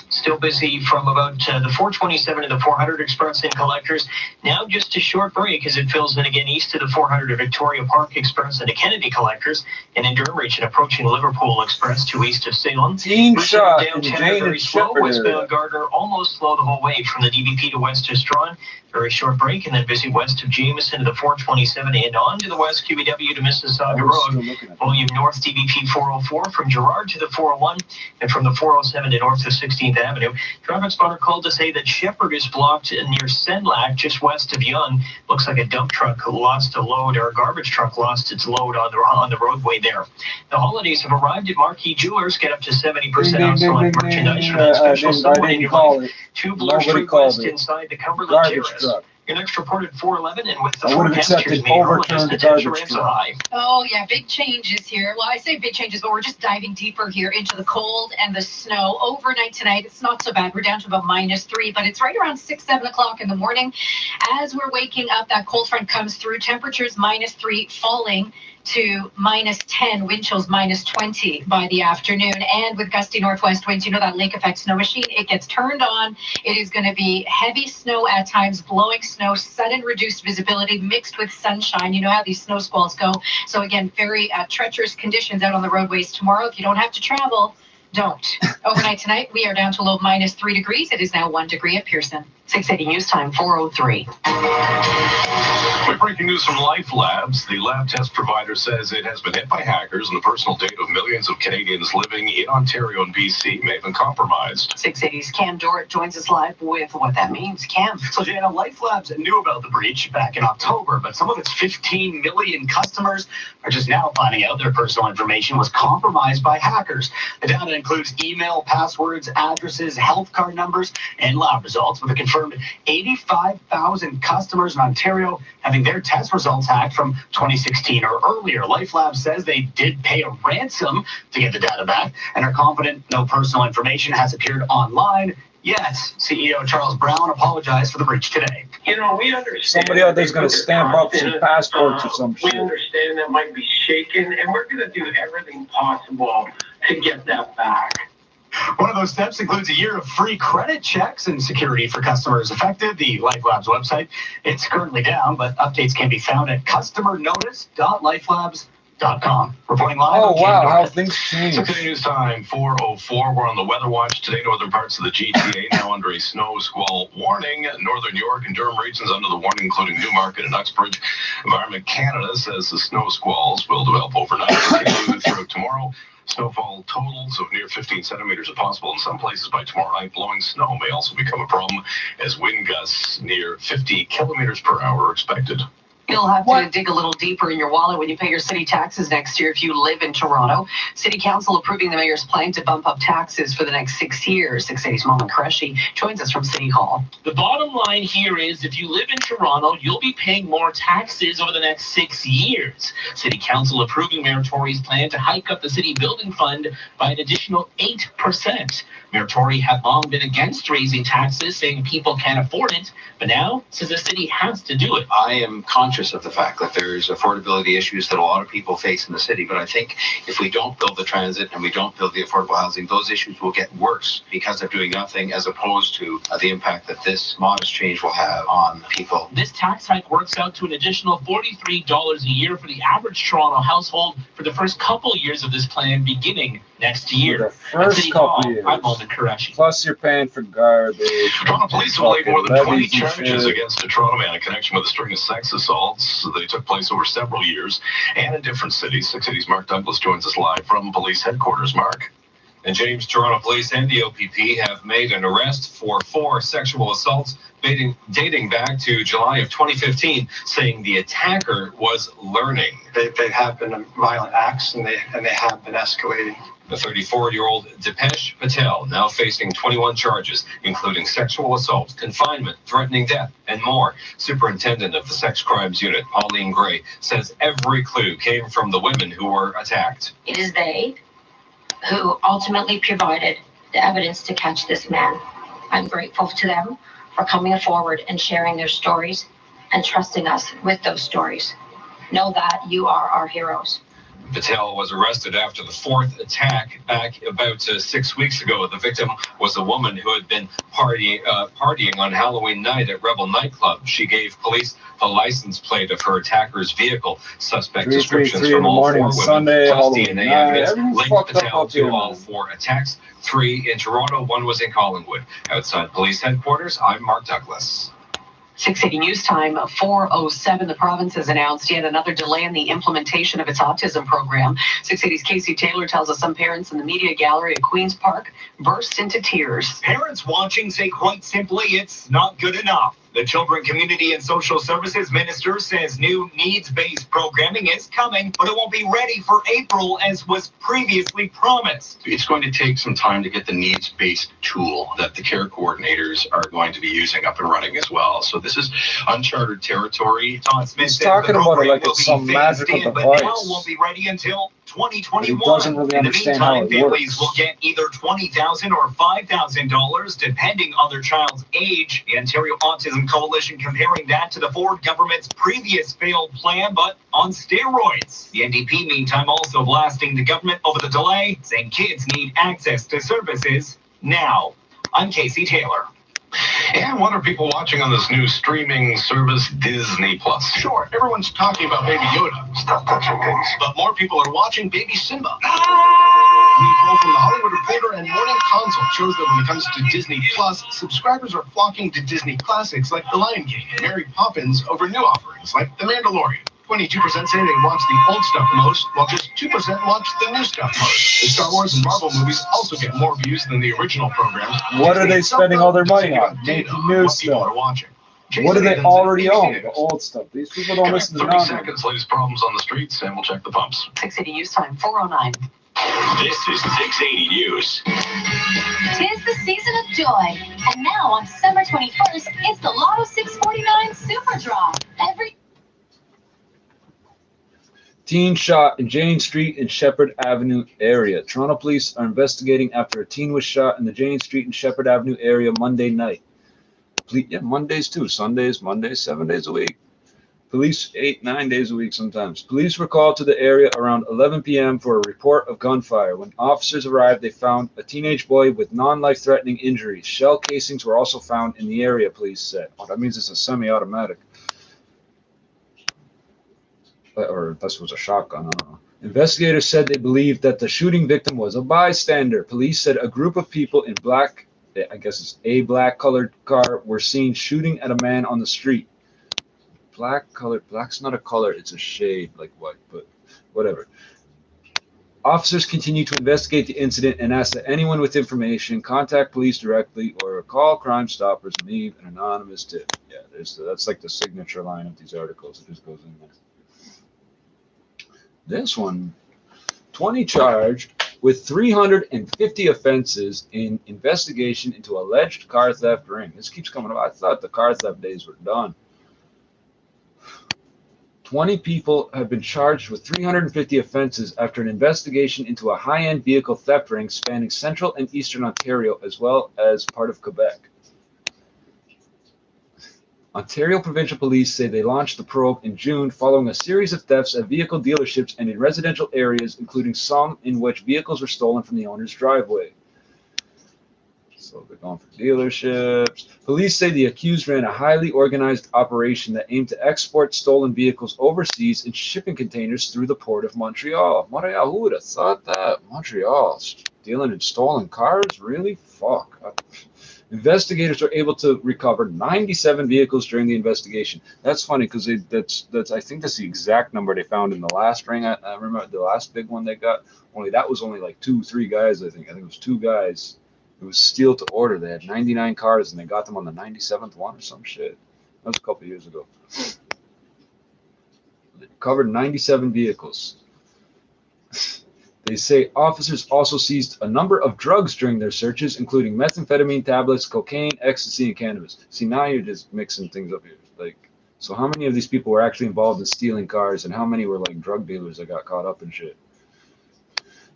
Still busy from about the 427 to the 400 Express and collectors. Now just a short break as it fills in again east to the 400 to Victoria Park Express and the Kennedy collectors. And in Durham region approaching Liverpool Express to east of Salem. Team shot in Downtown Jane very and slow. Shepherd Westbound area. Gardner almost slow the whole way from the DVP to west to Strawn. Very short break, and then busy west of Jameson to the 427 and on to the west QEW to Mississauga Road. Volume north DVP 404 from Girard to the 401, and from the 407 to north of 16th Avenue. Traffic spotter called to say that Shepherd is blocked near Senlac, just west of Yonge. Looks like a dump truck lost a load, or a garbage truck lost its load on the roadway there. The holidays have arrived at Marquee Jewelers. Get up to 70% off select merchandise from that special someone in your life. 2 Bloor Street West inside the Cumberland Garbage Terrace. truck. Your next report at 411, and with the I would have forecast, accepted here's Mayor Roland, overturned the temperature garbage rates are truck. high. Oh, yeah, big changes here. Well, I say big changes, but we're just diving deeper here into the cold and the snow. Overnight tonight, it's not so bad. We're down to about -3, but it's right around 6, 7 o'clock in the morning. As we're waking up, that cold front comes through. Temperatures -3, falling to -10, wind chills -20 by the afternoon. And with gusty northwest winds, you know that lake effect snow machine, it gets turned on. It is going to be heavy snow at times, blowing snow, sudden reduced visibility mixed with sunshine. You know how these snow squalls go. So again, very treacherous conditions out on the roadways tomorrow. If you don't have to travel, don't. Overnight tonight, we are down to low -3 degrees. It is now 1 degree at Pearson. 680 News Time, 4:03. Quick breaking news from Life Labs. The lab test provider says it has been hit by hackers and the personal data of millions of Canadians living in Ontario and BC may have been compromised. 680's Cam Dorrit joins us live with what that means. Cam. So, Jana, Life Labs knew about the breach back in October, but some of its 15 million customers are just now finding out their personal information was compromised by hackers. The data includes email, passwords, addresses, health card numbers, and lab results, with a confirmed 85,000 customers in Ontario having their test results hacked from 2016 or earlier. Life Labs says they did pay a ransom to get the data back and are confident no personal information has appeared online. Yes, CEO Charles Brown apologized for the breach today. You know, we understand. Somebody out there's going to stamp up some passports or some shit. We understand that might be shaken, and we're going to do everything possible to get that back. One of those steps includes a year of free credit checks and security for customers affected. The Life Labs website, it's currently down, but updates can be found at customernotice.lifelabs.com. Reporting live. Oh, wow, how things change. 680 News Time, 4:04. We're on the weather watch today. Northern parts of the GTA now under a snow squall warning. Northern York and Durham regions under the warning, including Newmarket and Uxbridge. Environment Canada says the snow squalls will develop overnight and continue throughout tomorrow. Snowfall totals of near 15 centimeters are possible in some places by tomorrow night. Blowing snow may also become a problem as wind gusts near 50 kilometers per hour are expected. You'll have to dig a little deeper in your wallet when you pay your city taxes next year if you live in Toronto. City Council approving the mayor's plan to bump up taxes for the next 6 years. 680's Momin Qureshi joins us from City Hall. The bottom line here is if you live in Toronto, you'll be paying more taxes over the next 6 years. City Council approving Mayor Tory's plan to hike up the city building fund by an additional 8%. Mayor Tory had long been against raising taxes, saying people can't afford it, but now says the city has to do it. I am conscious of the fact that there's affordability issues that a lot of people face in the city, but I think if we don't build the transit and we don't build the affordable housing, those issues will get worse because of doing nothing, as opposed to the impact that this modest change will have on people. This tax hike works out to an additional $43 a year for the average Toronto household for the first couple years of this plan beginning next year. The first couple years. I'm Momin Qureshi. Plus you're paying for garbage. Toronto police will lay more than 20 charges against a Toronto man in connection with a string of sex assaults. They took place over several years and in different cities. 680's Mark Douglas joins us live from police headquarters. Mark. And James, Toronto Police and the OPP have made an arrest for 4 sexual assaults dating back to July of 2015, saying the attacker was learning. They have been violent acts and they have been escalating. The 34-year-old Dipesh Patel now facing 21 charges, including sexual assault, confinement, threatening death, and more. Superintendent of the Sex Crimes Unit, Pauline Gray, says every clue came from the women who were attacked. It is they who ultimately provided the evidence to catch this man. I'm grateful to them for coming forward and sharing their stories and trusting us with those stories. Know that you are our heroes. Patel was arrested after the 4th attack back about 6 weeks ago. The victim was a woman who had been partying on Halloween night at Rebel nightclub. She gave police the license plate of her attacker's vehicle. Suspect descriptions from all 4 women, Sunday, plus Halloween DNA night, evidence linked Patel to all man. 4 attacks. 3 in Toronto, 1 was in Collingwood. Outside police headquarters, I'm Mark Douglas. 680 News Time, 4:07. The province has announced yet another delay in the implementation of its autism program. 680's Casey Taylor tells us some parents in the media gallery at Queen's Park burst into tears. Parents watching say quite simply, it's not good enough. The Children, Community and Social Services Minister says new needs-based programming is coming, but it won't be ready for April as was previously promised. It's going to take some time to get the needs-based tool that the care coordinators are going to be using up and running as well. So this is uncharted territory. Todd Smith He's says talking the about it program like will it's be some phased magical in, but device. now won't be ready until 2021. He doesn't really In the understand how meantime, it families works. will get either $20,000 or $5,000 depending on their child's age. The Ontario Autism Coalition comparing that to the Ford government's previous failed plan, but on steroids. The NDP, meantime, also blasting the government over the delay, saying kids need access to services now. I'm Casey Taylor. And what are people watching on this new streaming service, Disney Plus? Sure, everyone's talking about Baby Yoda. Stop touching things. But more people are watching Baby Simba. A new poll from The Hollywood Reporter and Morning Consult shows that when it comes to Disney Plus, subscribers are flocking to Disney classics like The Lion King and Mary Poppins over new offerings like The Mandalorian. 22% say they watch the old stuff most, while just 2% watch the new stuff most. The Star Wars and Marvel movies also get more views than the original programs. What are they spending all their money on? Making new stuff. What do they already own? The old stuff. These people don't listen to 30 seconds, latest problems on the streets, and we'll check the pumps. 680 News Time, 409. This is 680 News. 'Tis the season of joy, and now on December 21st, it's the Lotto 649 Super Draw. Every Teen shot in Jane Street and Shepherd Avenue area. Toronto police are investigating after a teen was shot in the Jane Street and Shepherd Avenue area Monday night. Yeah, Mondays too. Sundays, Mondays, 7 days a week. Police 8, 9 days a week sometimes. Police were called to the area around 11 p.m. for a report of gunfire. When officers arrived, they found a teenage boy with non-life-threatening injuries. Shell casings were also found in the area, police said. Oh, that means it's a semi-automatic. Or this was a shotgun, I don't know. Investigators said they believed that the shooting victim was a bystander. Police said a group of people in black, I guess it's a black-colored car, were seen shooting at a man on the street. Black's not a color, it's a shade like white, but whatever. Officers continue to investigate the incident and ask that anyone with information contact police directly or call Crime Stoppers and leave an anonymous tip. Yeah, that's like the signature line of these articles. It just goes in there. This one, 20 charged with 350 offenses in investigation into alleged car theft ring. This keeps coming up. I thought the car theft days were done. 20 people have been charged with 350 offenses after an investigation into a high-end vehicle theft ring spanning central and eastern Ontario as well as part of Quebec. Ontario Provincial Police say they launched the probe in June following a series of thefts at vehicle dealerships and in residential areas, including some in which vehicles were stolen from the owner's driveway. So they're going for dealerships. Police say the accused ran a highly organized operation that aimed to export stolen vehicles overseas in shipping containers through the port of Montreal. Montreal, who would have thought that? Montreal, stealing in stolen cars? Really? Fuck. Investigators were able to recover 97 vehicles during the investigation. That's funny because that's I think that's the exact number they found in the last ring. I remember the last big one they got. That was only like 2-3 guys. I think it was 2 guys. It was steal to order. They had 99 cars and they got them on the 97th one or some shit. That was a couple years ago. They covered 97 vehicles. They say officers also seized a number of drugs during their searches, including methamphetamine tablets, cocaine, ecstasy, and cannabis. See, now you're just mixing things up here. Like, so how many of these people were actually involved in stealing cars, and how many were like drug dealers that got caught up in shit?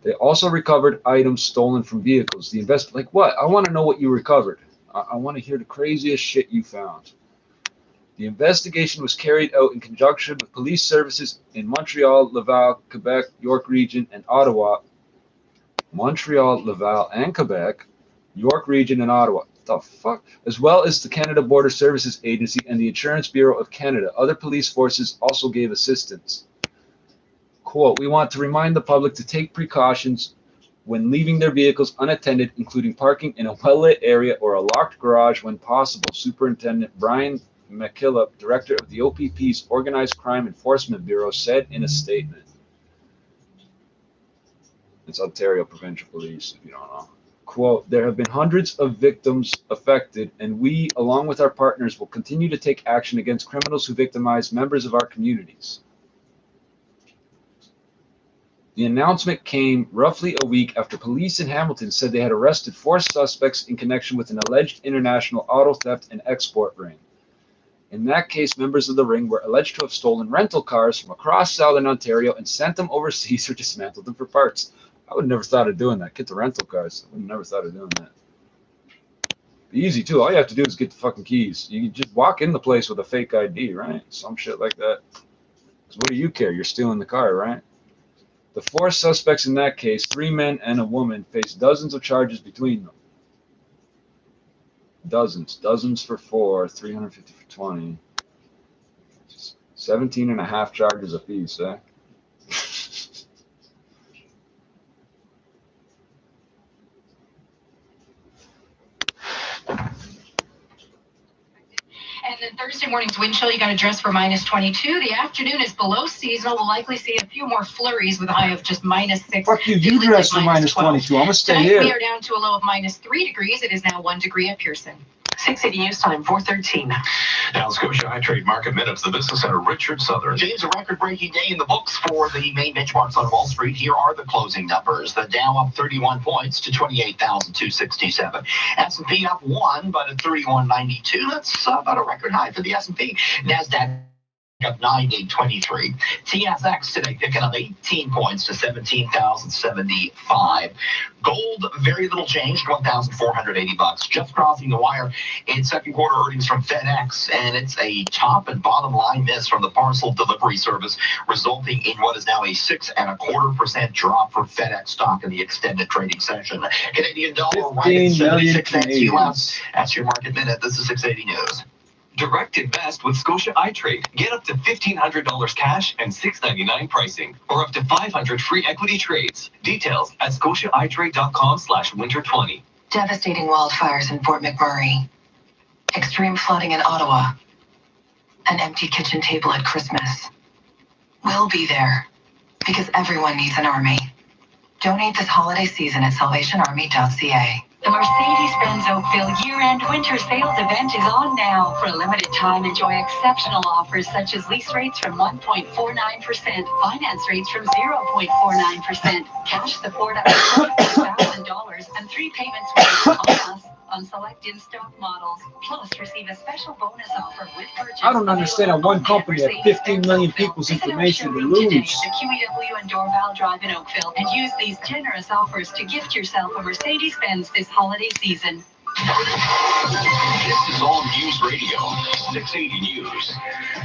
They also recovered items stolen from vehicles. Like what? I want to know what you recovered. I want to hear the craziest shit you found. The investigation was carried out in conjunction with police services in Montreal, Laval, Quebec, York Region, and Ottawa. Montreal, Laval, and Quebec, York Region, and Ottawa. What the fuck? As well as the Canada Border Services Agency and the Insurance Bureau of Canada. Other police forces also gave assistance. Quote, we want to remind the public to take precautions when leaving their vehicles unattended, including parking in a well-lit area or a locked garage when possible. Superintendent Brian McKillop, director of the OPP's Organized Crime Enforcement Bureau, said in a statement. It's Ontario Provincial Police, if you don't know. Quote, there have been hundreds of victims affected, and we, along with our partners, will continue to take action against criminals who victimize members of our communities. The announcement came roughly a week after police in Hamilton said they had arrested 4 suspects in connection with an alleged international auto theft and export ring. In that case, members of the ring were alleged to have stolen rental cars from across southern Ontario and sent them overseas or dismantled them for parts. I would have never thought of doing that. Get the rental cars. I would have never thought of doing that. Be easy, too. All you have to do is get the fucking keys. You can just walk in the place with a fake ID, right? Some shit like that. Because what do you care? You're stealing the car, right? The 4 suspects in that case, 3 men and a woman, faced dozens of charges between them. Dozens for 4, 350 for 20. 17.5 charges a piece, eh? And then Thursday morning's wind chill, you got to dress for -22. The afternoon is below seasonal. We'll likely see a few more flurries with a high of just -6. Fuck you, you dress for -22. I'm gonna stay Tonight, here. we are down to a low of -3 degrees. It is now 1 degree at Pearson. 680 News Time, 4:13. Now, Scotia iTrade Market Minutes, the Business Center, Richard Southern. James, a record-breaking day in the books for the main benchmarks on Wall Street. Here are the closing numbers. The Dow up 31 points to 28,267. S&P up 1, but at 3192. That's about a record high for the S&P. NASDAQ up 9,823. TSX today picking up 18 points to 17,075. Gold, very little changed, $1,480. Just crossing the wire in second quarter earnings from FedEx, and it's a top and bottom line miss from the parcel delivery service, resulting in what is now a 6.25% drop for FedEx stock in the extended trading session. Canadian dollar right at 76 cents US. That's your market minute. This is 680 News. Direct invest with Scotia iTrade. Get up to $1,500 cash and $6.99 pricing, or up to 500 free equity trades. Details at scotiaitrade.com/winter20. Devastating wildfires in Fort McMurray. Extreme flooding in Ottawa. An empty kitchen table at Christmas. We'll be there because everyone needs an army. Donate this holiday season at salvationarmy.ca. The Mercedes-Benz Oakville year-end winter sales event is on now. For a limited time, enjoy exceptional offers such as lease rates from 1.49%, finance rates from 0.49%, cash support up to $1,000, and 3 payments waived on us on select in-stock models. Plus, receive a special bonus offer with purchase. I don't understand how one company had 15 million people's information to lose. Today, the QEW and Dorval Drive in Oakville, and use these generous offers to gift yourself a Mercedes-Benz this holiday season. This is All News Radio, 680 News.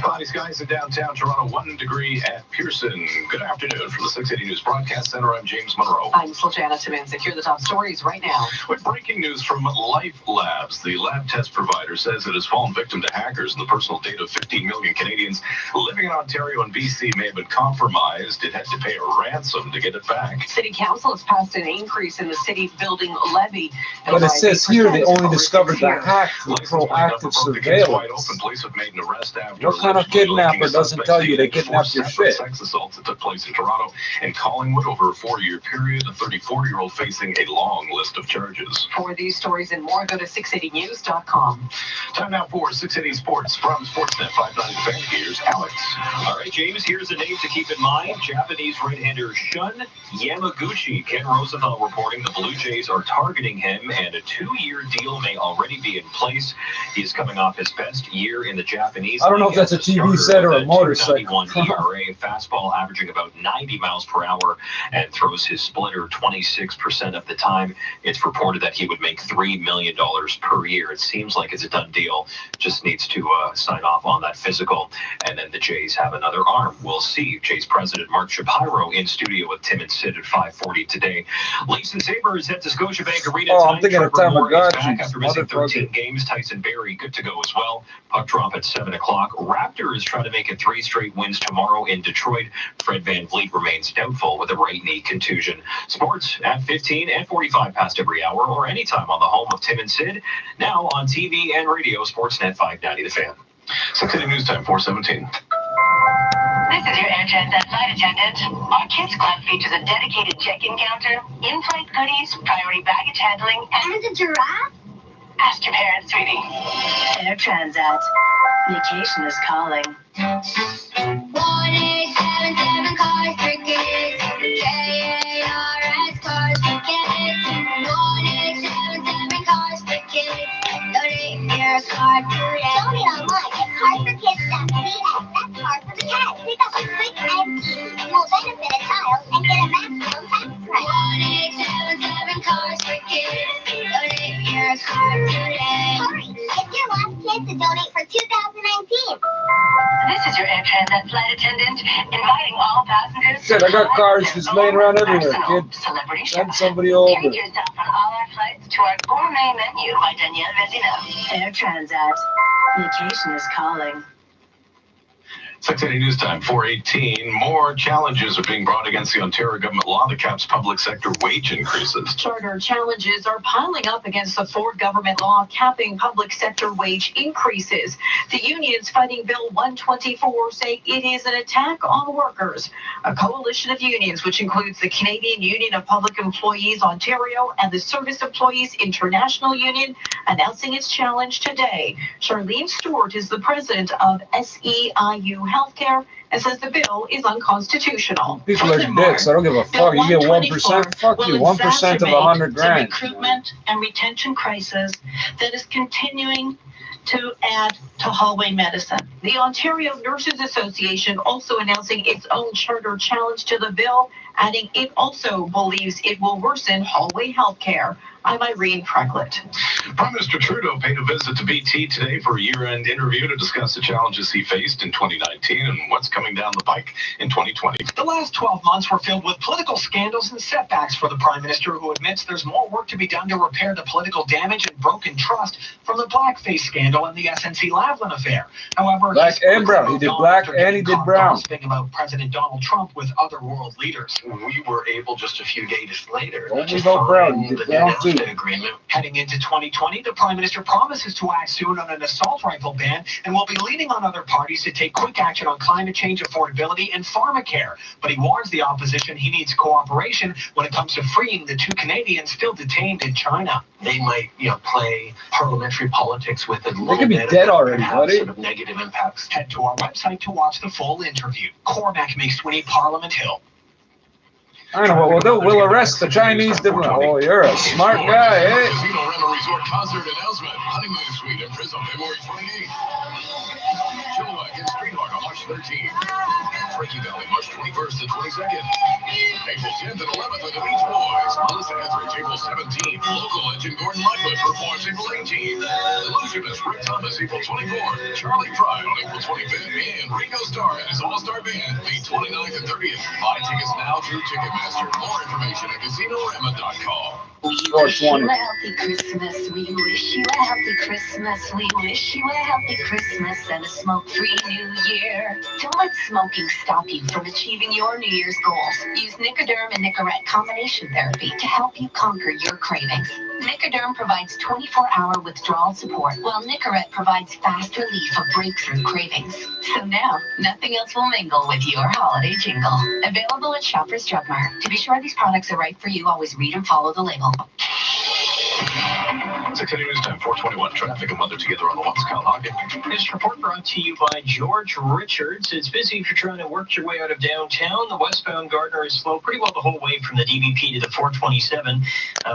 Cloudy skies in downtown Toronto, 1 degree at Pearson. Good afternoon from the 680 News Broadcast Center. I'm James Monroe. I'm Sljana Timinzik. Here are the top stories right now. With breaking news from Life Labs, the lab test provider says it has fallen victim to hackers, and the personal data of 15 million Canadians living in Ontario and BC may have been compromised. It had to pay a ransom to get it back. City Council has passed an increase in the city building levy. But it says here they only discovered the hack through proactive surveillance. Police have made an arrest after What kind of kidnapper doesn't tell you they kidnapped your shit? Sex assaults that took place in Toronto and Collingwood over a 4-year period. A 34-year-old facing a long list of charges. For these stories and more, go to 680news.com. Time now for 680 Sports from Sportsnet 590 Fan. Here's Alex. All right, James, here's a name to keep in mind. Japanese right-hander Shun Yamaguchi. Ken Rosenthal reporting the Blue Jays are targeting him, and a 2-year deal may already be in place. He is coming off his best year in the Japanese I don't know if that's a TV set or a motorcycle. ERA, fastball averaging about 90 miles per hour, and throws his splitter 26% of the time. It's reported that he would make $3 million per year. It seems like it's a done deal. Just needs to sign off on that physical, and then the Jays have another arm. We'll see. Jays president Mark Shapiro in studio with Tim and Sid at 5:40 today. Leafs and Sabres head to Scotiabank Arena tonight. I'm thinking of Tamagotchi. After missing 13 games, Tyson Barrie good to go as well. Puck drop at 7 o'clock. Raptors try to make it 3 straight wins tomorrow in Detroit. Fred VanVleet remains doubtful with a right knee contusion. Sports at 15 and 45 past every hour, or anytime on the home of Tim and Sid. Now on TV and radio, Sportsnet 590 The Fan. 680 News Time, 417. This is your Air Transat flight attendant. Our Kids Club features a dedicated check-in counter, in-flight goodies, priority baggage handling, and a giraffe. Ask your parents, sweetie. Air Transat. Vacation is calling. 1877 cars for kids. KARS cars for kids. 1877 cars for kids. Donate your car today. Donate online at carsforkids.ca. That's Cars for the Kids. Pick up a quick and easy, no benefit a child, and get a maximum tax credit. 1877 cars for kids. Donate your car today. Hurry! Get your last kid to donate for 2019. This is your Air Transat Transat flight attendant, inviting all passengers. Shit, I got cards just laying around everywhere, kid. Send somebody over. Treat yourself on all our flights to our gourmet menu by Danielle Vezina. Air Transat. Vacation is calling. 680 News Time, 4:18. More challenges are being brought against the Ontario government law that caps public sector wage increases. Charter challenges are piling up against the Ford government law capping public sector wage increases. The unions fighting Bill 124 say it is an attack on workers. A coalition of unions, which includes the Canadian Union of Public Employees Ontario and the Service Employees International Union, announcing its challenge today. Charlene Stewart is the president of SEIU Healthcare and says the bill is unconstitutional. People are dicks. I don't give a fuck. You get 1%. Fuck you. 1% of 100 grand. Recruitment and retention crisis that is continuing to add to hallway medicine. The Ontario Nurses Association also announcing its own charter challenge to the bill, adding it also believes it will worsen hallway health care. I'm Irene Precklett. Prime Minister Trudeau paid a visit to BT today for a year-end interview to discuss the challenges he faced in 2019 and what's coming down the pike in 2020. The last 12 months were filled with political scandals and setbacks for the Prime Minister, who admits there's more work to be done to repair the political damage and broken trust from the blackface scandal and the SNC-Lavalin affair. However, black and brown. He did black and he did brown. Gossiping about President Donald Trump with other world leaders. We were able just a few days later to brown. He did brown too. Agreement. Heading into 2020, the Prime Minister promises to act soon on an assault rifle ban and will be leaning on other parties to take quick action on climate change, affordability, and pharmacare. But he warns the opposition he needs cooperation when it comes to freeing the 2 Canadians still detained in China. They might, play parliamentary politics with it. They could be dead already, buddy. Sort of negative impacts. Head to our website to watch the full interview. Cormac McSweeney, Parliament Hill. I know what we'll do. We'll arrest the Chinese diplomat. Oh, you're a smart guy, eh? Casino Rental Resort concert announcement. Honeymoon Suite in Prism, February 28th. Chilliwack and Streetheart on March 13th. Frankie Valley, March 21st and 22nd. April 10th and 11th with the Beach Boys. Melissa Etheridge, April 17th. Local legend Gordon Lightfoot performs April 18th. Illusionist Rick Thomas, April 24th. Charlie Pride on April 25th. And Ringo Starr and his all-star band, May 29th and 30th. Buy tickets now through Ticketmaster. More information at casinorama.com. We wish you a healthy Christmas. We wish you a healthy Christmas. We wish you a healthy Christmas and a smoke-free New Year. Don't let smoking stop you from achieving your New Year's goals. Use Nicoderm and Nicorette combination therapy to help you conquer your cravings. Nicoderm provides 24-hour withdrawal support, while Nicorette provides fast relief of breakthrough cravings. So now, nothing else will mingle with your holiday jingle. Available at Shoppers Drug Mart. To be sure these products are right for you, always read and follow the label. 680 News Time, 421. Traffic and weather together on the ones. Kyle Hogan. This report brought to you by George Richards. It's busy if you're trying to work your way out of downtown. The westbound Gardner is slow pretty well the whole way from the DVP to the 427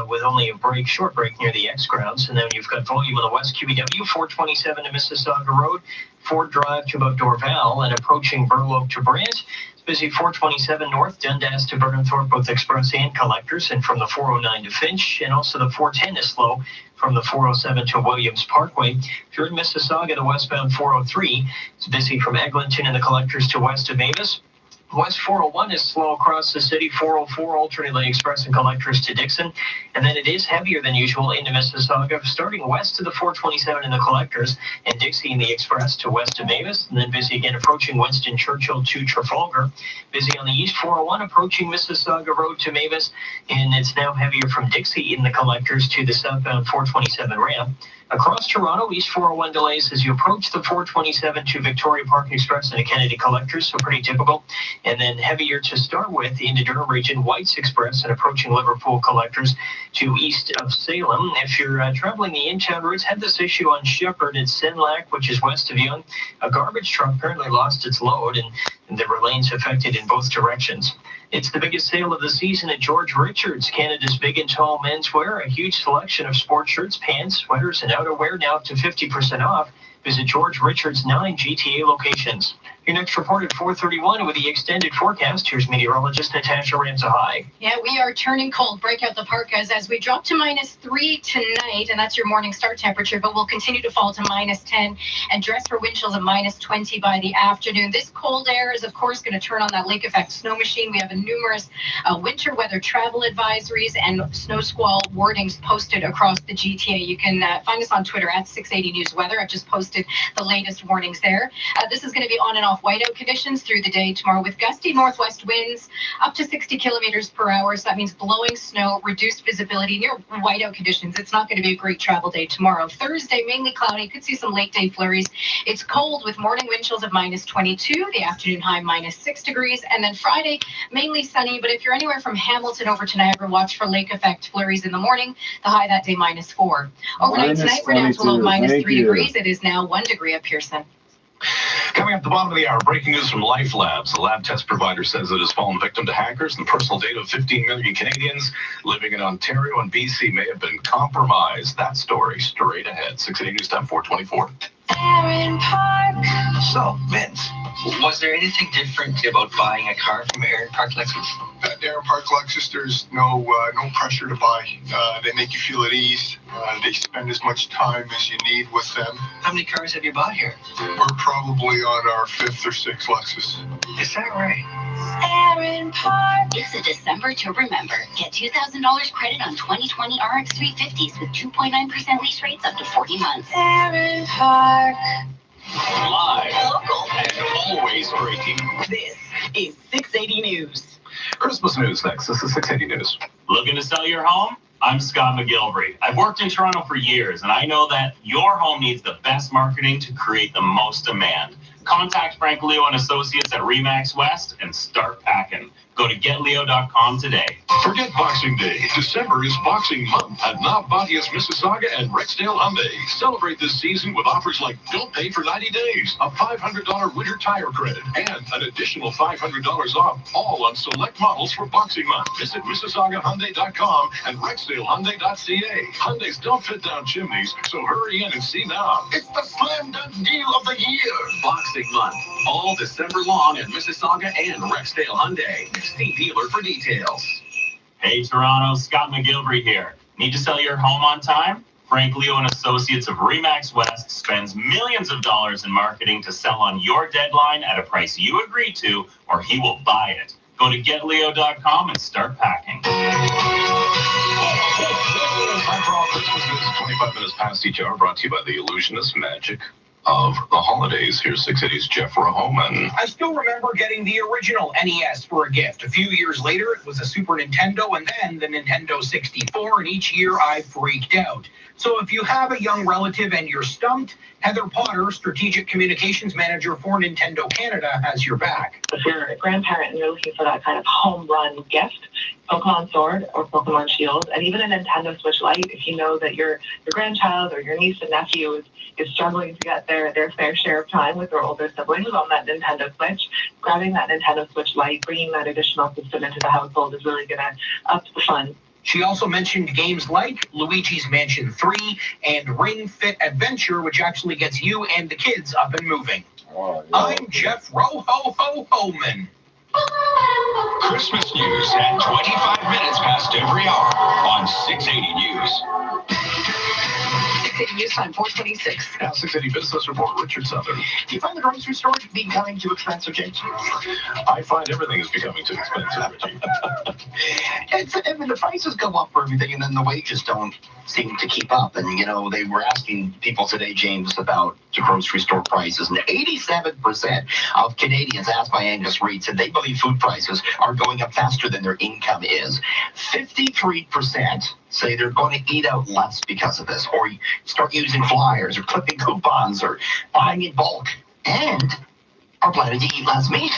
with only a short break near the X grounds. And then you've got volume on the west QEW, 427 to Mississauga Road, Ford Drive to about Dorval, and approaching Burloak to Brant. Busy 427 north, Dundas to Burnhamthorpe, both express and collectors, and from the 409 to Finch, and also the 410 is slow from the 407 to Williams Parkway. If you're in Mississauga, the westbound 403 is busy from Eglinton and the collectors to west of Mavis. West 401 is slow across the city, 404 alternately express and collectors to Dixon, and then it is heavier than usual into Mississauga, starting west of the 427 in the collectors, and Dixie in the express to west of Mavis, and then busy again approaching Winston Churchill to Trafalgar. Busy on the east 401 approaching Mississauga Road to Mavis, and it's now heavier from Dixie in the collectors to the southbound 427 ramp. Across Toronto, East 401 delays as you approach the 427 to Victoria Park Express and the Kennedy Collectors, so pretty typical. And then heavier to start with into Durham Region, White's Express and approaching Liverpool Collectors to east of Salem. If you're traveling the in-town routes, had this issue on Shepherd at Senlac, which is west of Yonge. A garbage truck apparently lost its load, and there were lanes affected in both directions. It's the biggest sale of the season at George Richards, Canada's big and tall menswear. A huge selection of sports shirts, pants, sweaters, and outerwear now up to 50% off. Visit George Richards' 9 GTA locations. Here's Your next report at 4:31 with the extended forecast. Here's meteorologist Natasha Ranzahai. Yeah, we are turning cold. Break out the parkas as we drop to -3 tonight, and that's your morning start temperature, but we'll continue to fall to -10 and dress for wind chills of -20 by the afternoon. This cold air is, of course, going to turn on that lake effect snow machine. We have numerous winter weather travel advisories and snow squall warnings posted across the GTA. You can find us on Twitter at 680 News Weather. I've just posted the latest warnings there. This is going to be on and off whiteout conditions through the day tomorrow with gusty northwest winds up to 60 kilometers per hour. So that means blowing snow, reduced visibility near whiteout conditions. It's not going to be a great travel day tomorrow. Thursday, mainly cloudy. Could see some late day flurries. It's cold with morning wind chills of -22, the afternoon high -6 degrees. And then Friday, mainly sunny. But if you're anywhere from Hamilton over to Niagara, watch for lake effect flurries in the morning. The high that day -4. Overnight tonight, we're down to low -3 degrees. It is now 1 degree at Pearson. Coming up at the bottom of the hour, breaking news from Life Labs. The lab test provider says it has fallen victim to hackers, and the personal data of 15 million Canadians living in Ontario and BC may have been compromised. That story straight ahead. 680 News Time 424. Aaron Park. So, Vince, was there anything different about buying a car from Aaron Park Lexus? At Aaron Park Lexus, there's no pressure to buy. They make you feel at ease. They spend as much time as you need with them. How many cars have you bought here? We're probably on our 5th or 6th Lexus. Is that right? Aaron Park. It's a December to remember. Get $2,000 credit on 2020 RX 350s with 2.9% lease rates up to 40 months. Aaron Park. Live, local, and always breaking. This is 680 News. Christmas news next. This is 680 News. Looking to sell your home? I'm Scott McGilvery. I've worked in Toronto for years, and I know that your home needs the best marketing to create the most demand. Contact Frank Leo and Associates at RE/MAX West and start packing. Go to getleo.com today. Forget Boxing Day. December is Boxing Month at Navbatias, Mississauga and Rexdale Hyundai. Celebrate this season with offers like don't pay for 90 days, a $500 winter tire credit, and an additional $500 off all on select models for Boxing Month. Visit MississaugaHyundai.com and RexdaleHyundai.ca. Hyundais don't fit down chimneys, so hurry in and see now. It's the slam dunk deal of the year. Boxing Month, all December long at Mississauga and Rexdale Hyundai. See dealer for details. Hey Toronto, Scott McGilvery here. Need to sell your home on time? Frank Leo and Associates of RE/MAX West spends millions of dollars in marketing to sell on your deadline at a price you agree to, or he will buy it. Go to getleo.com and start packing. Time for all Christmas news, 25 minutes past each hour, brought to you by the Illusionist Magic of the Holidays. Here's 680's Jeff Rahoman. I still remember getting the original NES for a gift. A few years later, it was a Super Nintendo and then the Nintendo 64, and each year I freaked out. So if you have a young relative and you're stumped, Heather Potter, Strategic Communications Manager for Nintendo Canada, has your back. If you're a grandparent and you're looking for that kind of home run gift, Pokemon Sword or Pokemon Shield, and even a Nintendo Switch Lite, if you know that your grandchild or your niece and nephew is struggling to get their fair share of time with their older siblings on that Nintendo Switch, grabbing that Nintendo Switch Lite, bringing that additional system into the household is really going to up the fun. She also mentioned games like Luigi's Mansion 3 and Ring Fit Adventure, which actually gets you and the kids up and moving. Oh, yeah. I'm Jeff Rohoman. Christmas news at 25 minutes past every hour on 680 News. 680 News Time, 426. Now, 680 Business Report, Richard Southern. Do you find the grocery store becoming too expensive, James? I find everything is becoming too expensive, Richard. I mean, the prices go up for everything, and then the wages don't seem to keep up. And, you know, they were asking people today, James, about the grocery store prices, and 87% of Canadians asked by Angus Reid said they believe food prices are going up faster than their income is. 53% say they're going to eat out less because of this, or start using flyers, or clipping coupons, or buying in bulk, and are planning to eat less meat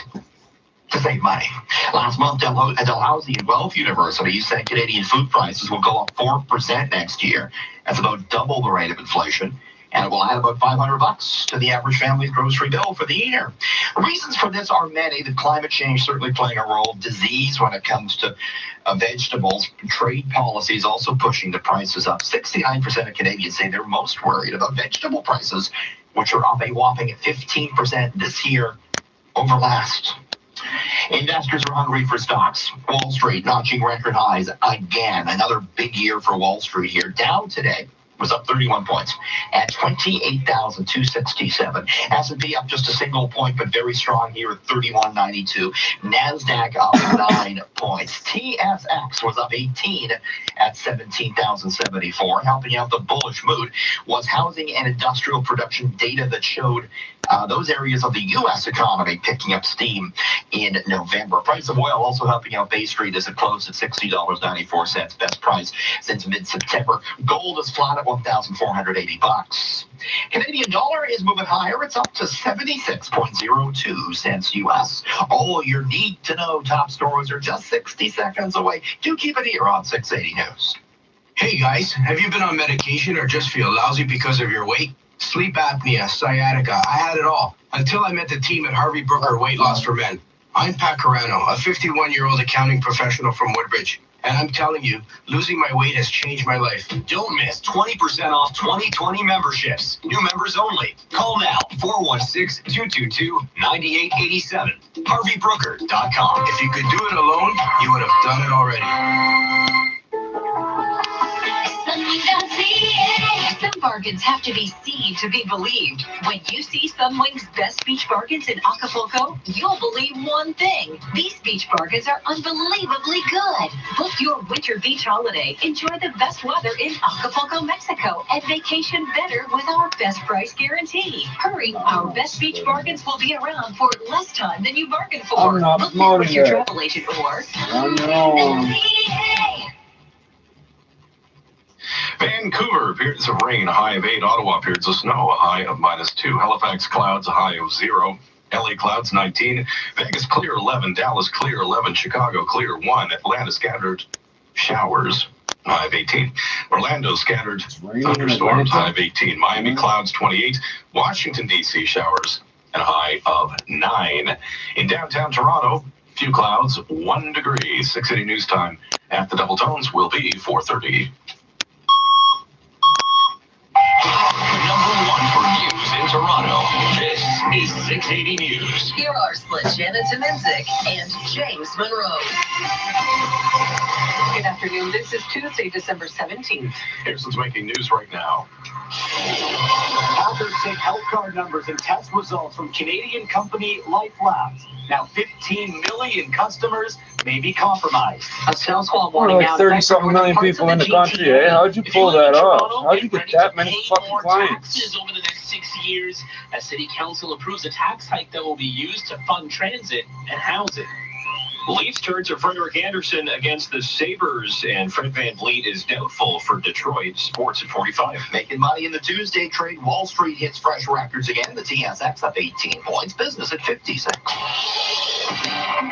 to save money. Last month, Dalhousie and Guelph University said Canadian food prices will go up 4% next year. That's about double the rate of inflation, and it will add about $500 to the average family's grocery bill for the year. Reasons for this are many. The climate change certainly playing a role. Disease when it comes to vegetables. Trade policies also pushing the prices up. 69% of Canadians say they're most worried about vegetable prices, which are up a whopping 15% this year over last. Investors are hungry for stocks. Wall Street notching record highs again. Another big year for Wall Street here. Dow today was up 31 points at 28,267. S&P up just a single point, but very strong here at 3192. NASDAQ up 9 points. TSX was up 18 at 17,074. Helping out the bullish mood was housing and industrial production data that showed those areas of the U.S. economy picking up steam in November. Price of oil also helping out Bay Street as it closed at $60.94, best price since mid-September. Gold is flat at $1,480. Canadian dollar is moving higher. It's up to 76.02 cents U.S. All your need-to-know top stories are just 60 seconds away. Do keep it here on 680 News. Hey guys, have you been on medication or just feel lousy because of your weight? Sleep apnea, sciatica, I had it all until I met the team at Harvey Brooker Weight Loss for Men. I'm Pat Carano, a 51-year-old accounting professional from Woodbridge, and I'm telling you, losing my weight has changed my life. Don't miss 20% off 2020 memberships. New members only. Call now, 416-222-9887. HarveyBrooker.com. If you could do it alone, you would have done it already. Some bargains have to be seen to be believed. When you see Sunwing's best beach bargains in Acapulco, you'll believe one thing. These beach bargains are unbelievably good. Book your winter beach holiday. Enjoy the best weather in Acapulco, Mexico, and vacation better with our best price guarantee. Hurry, our best beach bargains will be around for less time than you bargained for. I'm not Book now with your promoting travel agent or... Vancouver, appearance of rain, a high of 8. Ottawa, appearance of snow, a high of -2. Halifax, clouds, a high of 0. LA, clouds, 19. Vegas, clear, 11. Dallas, clear, 11. Chicago, clear, 1. Atlanta, scattered showers, high of 18. Orlando, scattered thunderstorms, high of 18. Miami, clouds, 28. Washington, D.C., showers, and a high of 9. In downtown Toronto, few clouds, 1 degree. 680 News Time at the Double Tones will be 4:30. Number 1 for news in Toronto. This is 680 News. Here are Sledgehammer Tomenzik and James Monroe. Good afternoon. This is Tuesday, December 17th. Here's what's making news right now. Authors take health card numbers and test results from Canadian company LifeLabs. Now 15 million customers may be compromised. A sales wall Well, warning like now. 30-something million people in the country, eh? How'd you pull that off? How'd you get that many fucking clients? Taxes over the next 6 years as City Council approves a tax hike that will be used to fund transit and housing. Leafs turn to Frederik Andersen against the Sabres, and Fred Van Vliet is doubtful for Detroit. Sports at 45. Making money in the Tuesday trade. Wall Street hits fresh records again. The TSX up 18 points. Business at 56.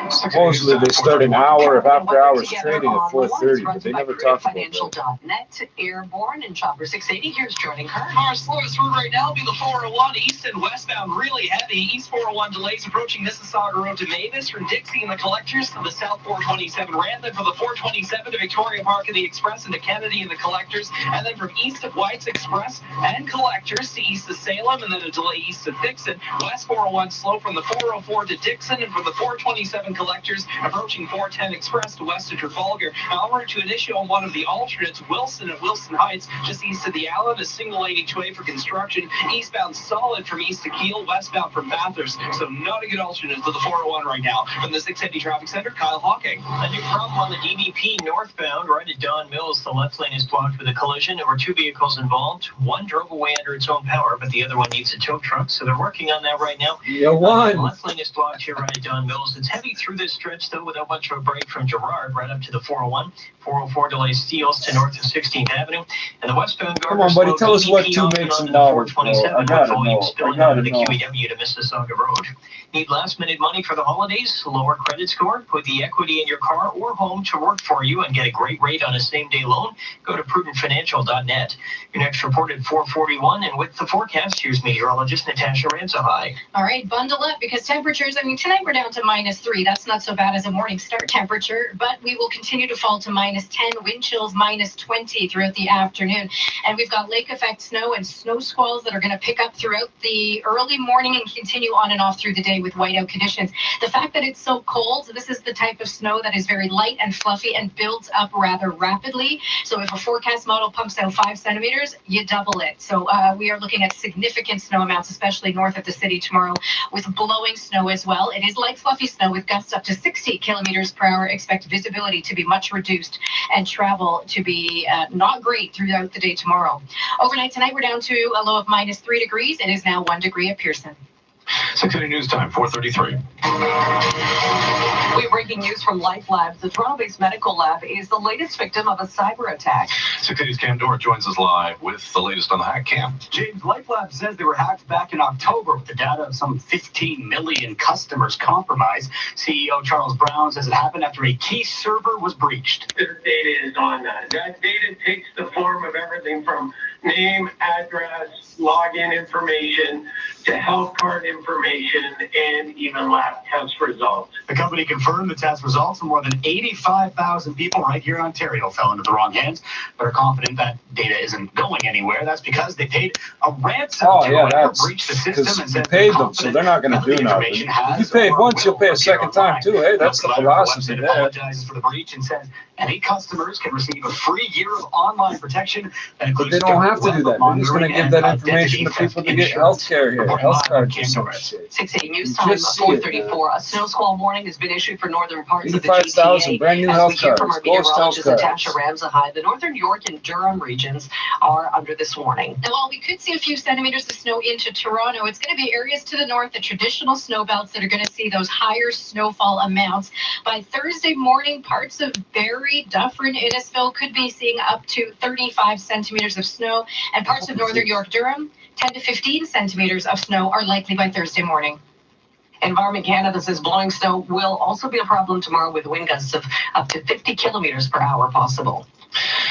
Supposedly they start an hour of after hours trading at 4:30, but they never talk about that. Financial.net, Airborne, and Chopper 680. Here's Jordan Kerr. Our slowest route right now will be the 401 east and westbound, really heavy. East 401 delays approaching Mississauga Road to Mavis, from Dixie and the Collectors to the South 427 ramp, then from the 427 to Victoria Park and the Express and to Kennedy and the Collectors, and then from east of White's Express and Collectors to east of Salem, and then a delay east of Dixon. West 401 slow from the 404 to Dixon, and from the 427 Collectors approaching 410 Express to west of Trafalgar. Now, en route to an issue on one of the alternates, Wilson and Wilson Heights, just east of the Allen, a single lane each way for construction. Eastbound solid from east to Kiel, westbound from Bathurst, so not a good alternate to the 401 right now. From the 680 Traffic Center, Kyle Hawking. A new problem on the DVP northbound, right at Don Mills. The left lane is blocked with a collision. There were 2 vehicles involved. One drove away under its own power, but the other one needs a tow truck, so they're working on that right now. You won. The left lane is blocked here right at Don Mills. It's heavy through this stretch, though, without much of a break from Gerrard right up to the 401. 404 delays Steeles to north of 16th Avenue. And the westbound Come on, buddy, tell us what 2 makes an hour, bro. I gotta know. Spilling out of the QEW to Mississauga Road. Need last-minute money for the holidays? Lower credit score? Put the equity in your car or home to work for you and get a great rate on a same-day loan? Go to prudentfinancial.net. Your next report at 4:41, and with the forecast, here's meteorologist Natasha Ranzahai. All right, bundle up because temperatures, tonight we're down to to -3. That's not so bad as a morning start temperature, but we will continue to fall to -10, wind chills -20 throughout the afternoon. And we've got lake effect snow and snow squalls that are going to pick up throughout the early morning and continue on and off through the day with whiteout conditions. The fact that it's so cold, this is the type of snow that is very light and fluffy and builds up rather rapidly. So if a forecast model pumps out 5 centimeters, you double it. So we are looking at significant snow amounts, especially north of the city tomorrow, with blowing snow as well. It is light fluffy snow with gusts up to 60 kilometers per hour. Expect visibility to be much reduced and travel to be not great throughout the day tomorrow. Overnight tonight, we're down to a low of -3 degrees. It is now 1 degree at Pearson. 6 City News Time, 4:33. We have breaking news from Life Labs. The Toronto-based medical lab is the latest victim of a cyber attack. 6 City's Cam Dorr joins us live with the latest on the hack. Cam. James, Life Labs says they were hacked back in October with the data of some 15 million customers compromised. CEO Charles Brown says it happened after a key server was breached. Their data is on that. That data takes the form of everything from name, address, login information, to health card information, and even lab test results. The company confirmed the test results, and more than 85,000 people right here in Ontario fell into the wrong hands. They're confident that data isn't going anywhere. That's because they paid a ransom to whoever breached the system. Because you paid them, so they're not going to do nothing. If you paid once, you'll pay a second time too. Hey, that's the philosophy there. Apologizes for the breach and says any customers can receive a free year of online protection. But they don't have to do that. They're just going to give that information to people to get health care here, health cards or some shit. 680 News Time, 4:34. A snow squall warning has been issued for northern parts of the 85,000 GTA. brand new As health we hear from cards. our Ghost health meteorologist cards. Natasha Ramsahide, the northern York and Durham regions are under this warning. Now, while we could see a few centimeters of snow into Toronto, it's going to be areas to the north, the traditional snow belts, that are going to see those higher snowfall amounts. By Thursday morning, parts of Barrie, Dufferin, Innisfil could be seeing up to 35 centimeters of snow, and parts of northern York, Durham, 10 to 15 centimeters of snow are likely by Thursday morning. Environment Canada says blowing snow will also be a problem tomorrow with wind gusts of up to 50 kilometers per hour possible.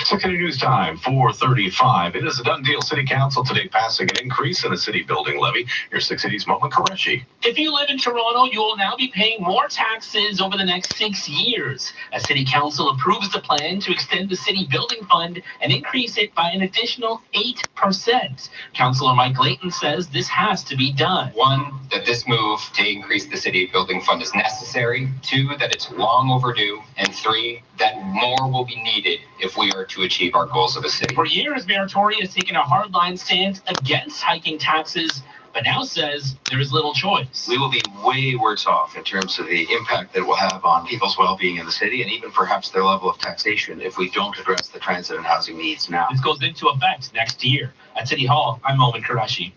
6 City News Time, 4:35. It is a done deal. City Council today passing an increase in the city building levy. Here's 6 City's Mohammed Qureshi. If you live in Toronto, you will now be paying more taxes over the next 6 years. As City Council approves the plan to extend the city building fund and increase it by an additional 8%. Councillor Mike Layton says this has to be done. 1, that this move to increase the city building fund is necessary. 2, that it's long overdue. And 3, that more will be needed if we are to achieve our goals of a city. For years, Mayor Tory has taken a hardline stance against hiking taxes, but now says there is little choice. We will be way worse off in terms of the impact that it will have on people's well-being in the city and even perhaps their level of taxation if we don't address the transit and housing needs now. This goes into effect next year. At City Hall, I'm Mohammed Qureshi.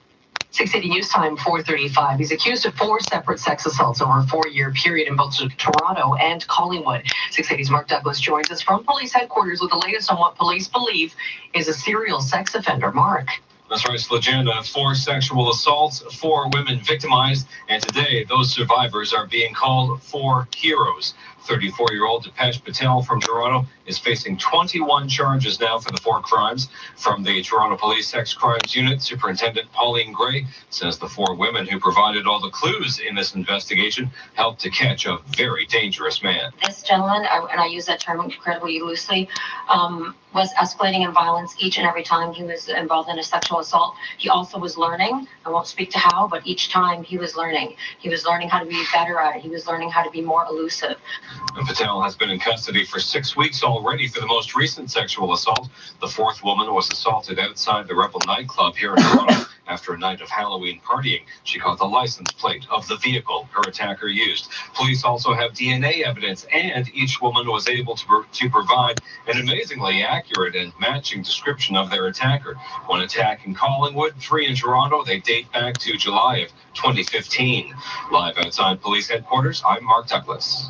680 News Time, 4:35. He's accused of 4 separate sex assaults over a 4-year period in both Toronto and Collingwood. 680's Mark Douglas joins us from police headquarters with the latest on what police believe is a serial sex offender. Mark. That's right, Slagenda. 4 sexual assaults, 4 women victimized, and today those survivors are being called 4 heroes. 34-year-old Dipesh Patel from Toronto is facing 21 charges now for the 4 crimes. From the Toronto Police Sex Crimes Unit, Superintendent Pauline Gray says the 4 women who provided all the clues in this investigation helped to catch a very dangerous man. This gentleman, and I use that term incredibly loosely, was escalating in violence each and every time he was involved in a sexual assault. He also was learning. I won't speak to how, but each time he was learning. He was learning how to be better at it. He was learning how to be more elusive. And Patel has been in custody for 6 weeks already for the most recent sexual assault. The 4th woman was assaulted outside the Rebel nightclub here in Toronto after a night of Halloween partying. She caught the license plate of the vehicle her attacker used. Police also have DNA evidence, and each woman was able to provide an amazingly accurate and matching description of their attacker. 1 attack in Collingwood, 3 in Toronto. They date back to July of 2015. Live outside police headquarters, I'm Mark Douglas.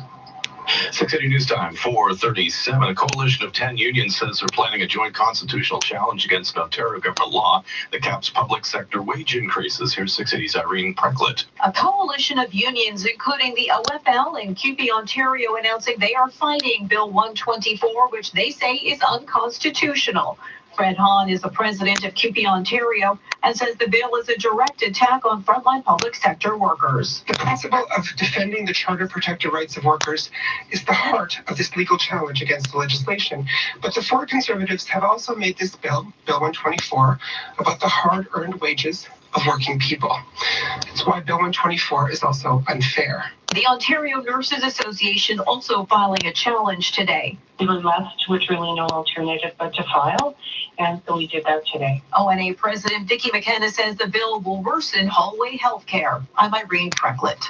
680 News Time, 4:37. A coalition of 10 unions says they're planning a joint constitutional challenge against an Ontario government law that caps public sector wage increases. Here's 680's Irene Precklett. A coalition of unions, including the OFL and QP Ontario, announcing they are fighting Bill 124, which they say is unconstitutional. Fred Hahn is the president of CUPE Ontario and says the bill is a direct attack on frontline public sector workers. The principle of defending the charter-protected rights of workers is the heart of this legal challenge against the legislation. But the four Conservatives have also made this bill, Bill 124, about the hard-earned wages of working people. That's why Bill 124 is also unfair. The Ontario Nurses Association also filing a challenge today. We were left with really no alternative but to file, and so we did that today. ONA President Vicki McKenna says the bill will worsen hallway health care. I'm Irene Precklett.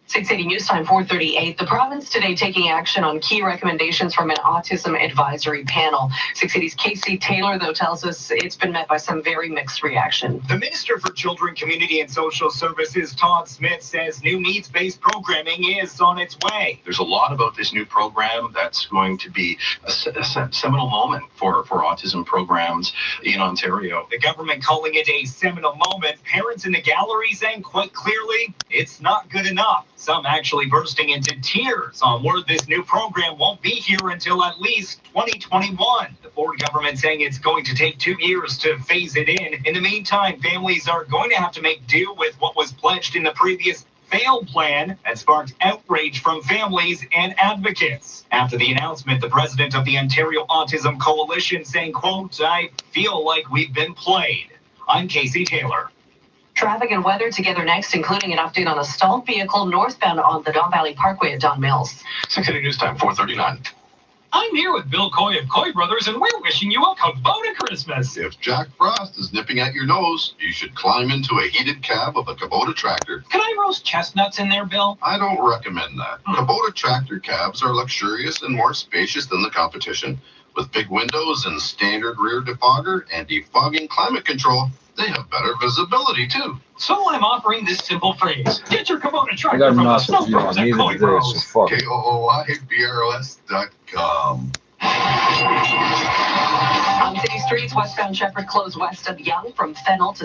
680 News Time 438. The province today taking action on key recommendations from an autism advisory panel. 680's Casey Taylor, though, tells us it's been met by some very mixed reaction. The Minister for Children, Community and Social Services, Todd Smith, says new needs-based programming is on its way. There's a lot about this new program that's going to be a seminal moment for autism programs in Ontario. The government calling it a seminal moment. Parents in the gallery saying quite clearly it's not good enough. Some actually bursting into tears on word this new program won't be here until at least 2021. The Ford government saying it's going to take 2 years to phase it in. In the meantime, families are going to have to make do with what was pledged in the previous failed plan that sparked outrage from families and advocates. After the announcement, the president of the Ontario Autism Coalition saying, quote, "I feel like we've been played." I'm Casey Taylor. Traffic and weather together next, including an update on a stalled vehicle northbound on the Don Valley Parkway at Don Mills. 680 News Time 439. I'm here with Bill Coy of Coy Brothers, and we're wishing you a Kubota Christmas. If Jack Frost is nipping at your nose, you should climb into a heated cab of a Kubota tractor. Can I roast chestnuts in there, Bill? I don't recommend that. Kubota tractor cabs are luxurious and more spacious than the competition. With big windows and standard rear defogger and defogging climate control, they have better visibility, too. So I'm offering this simple phrase. Get your Kubota tractor from the snow pros at Coy Bros. KOOYBROS.com. On city streets, westbound Shepherd closed west of Yonge from Fennel to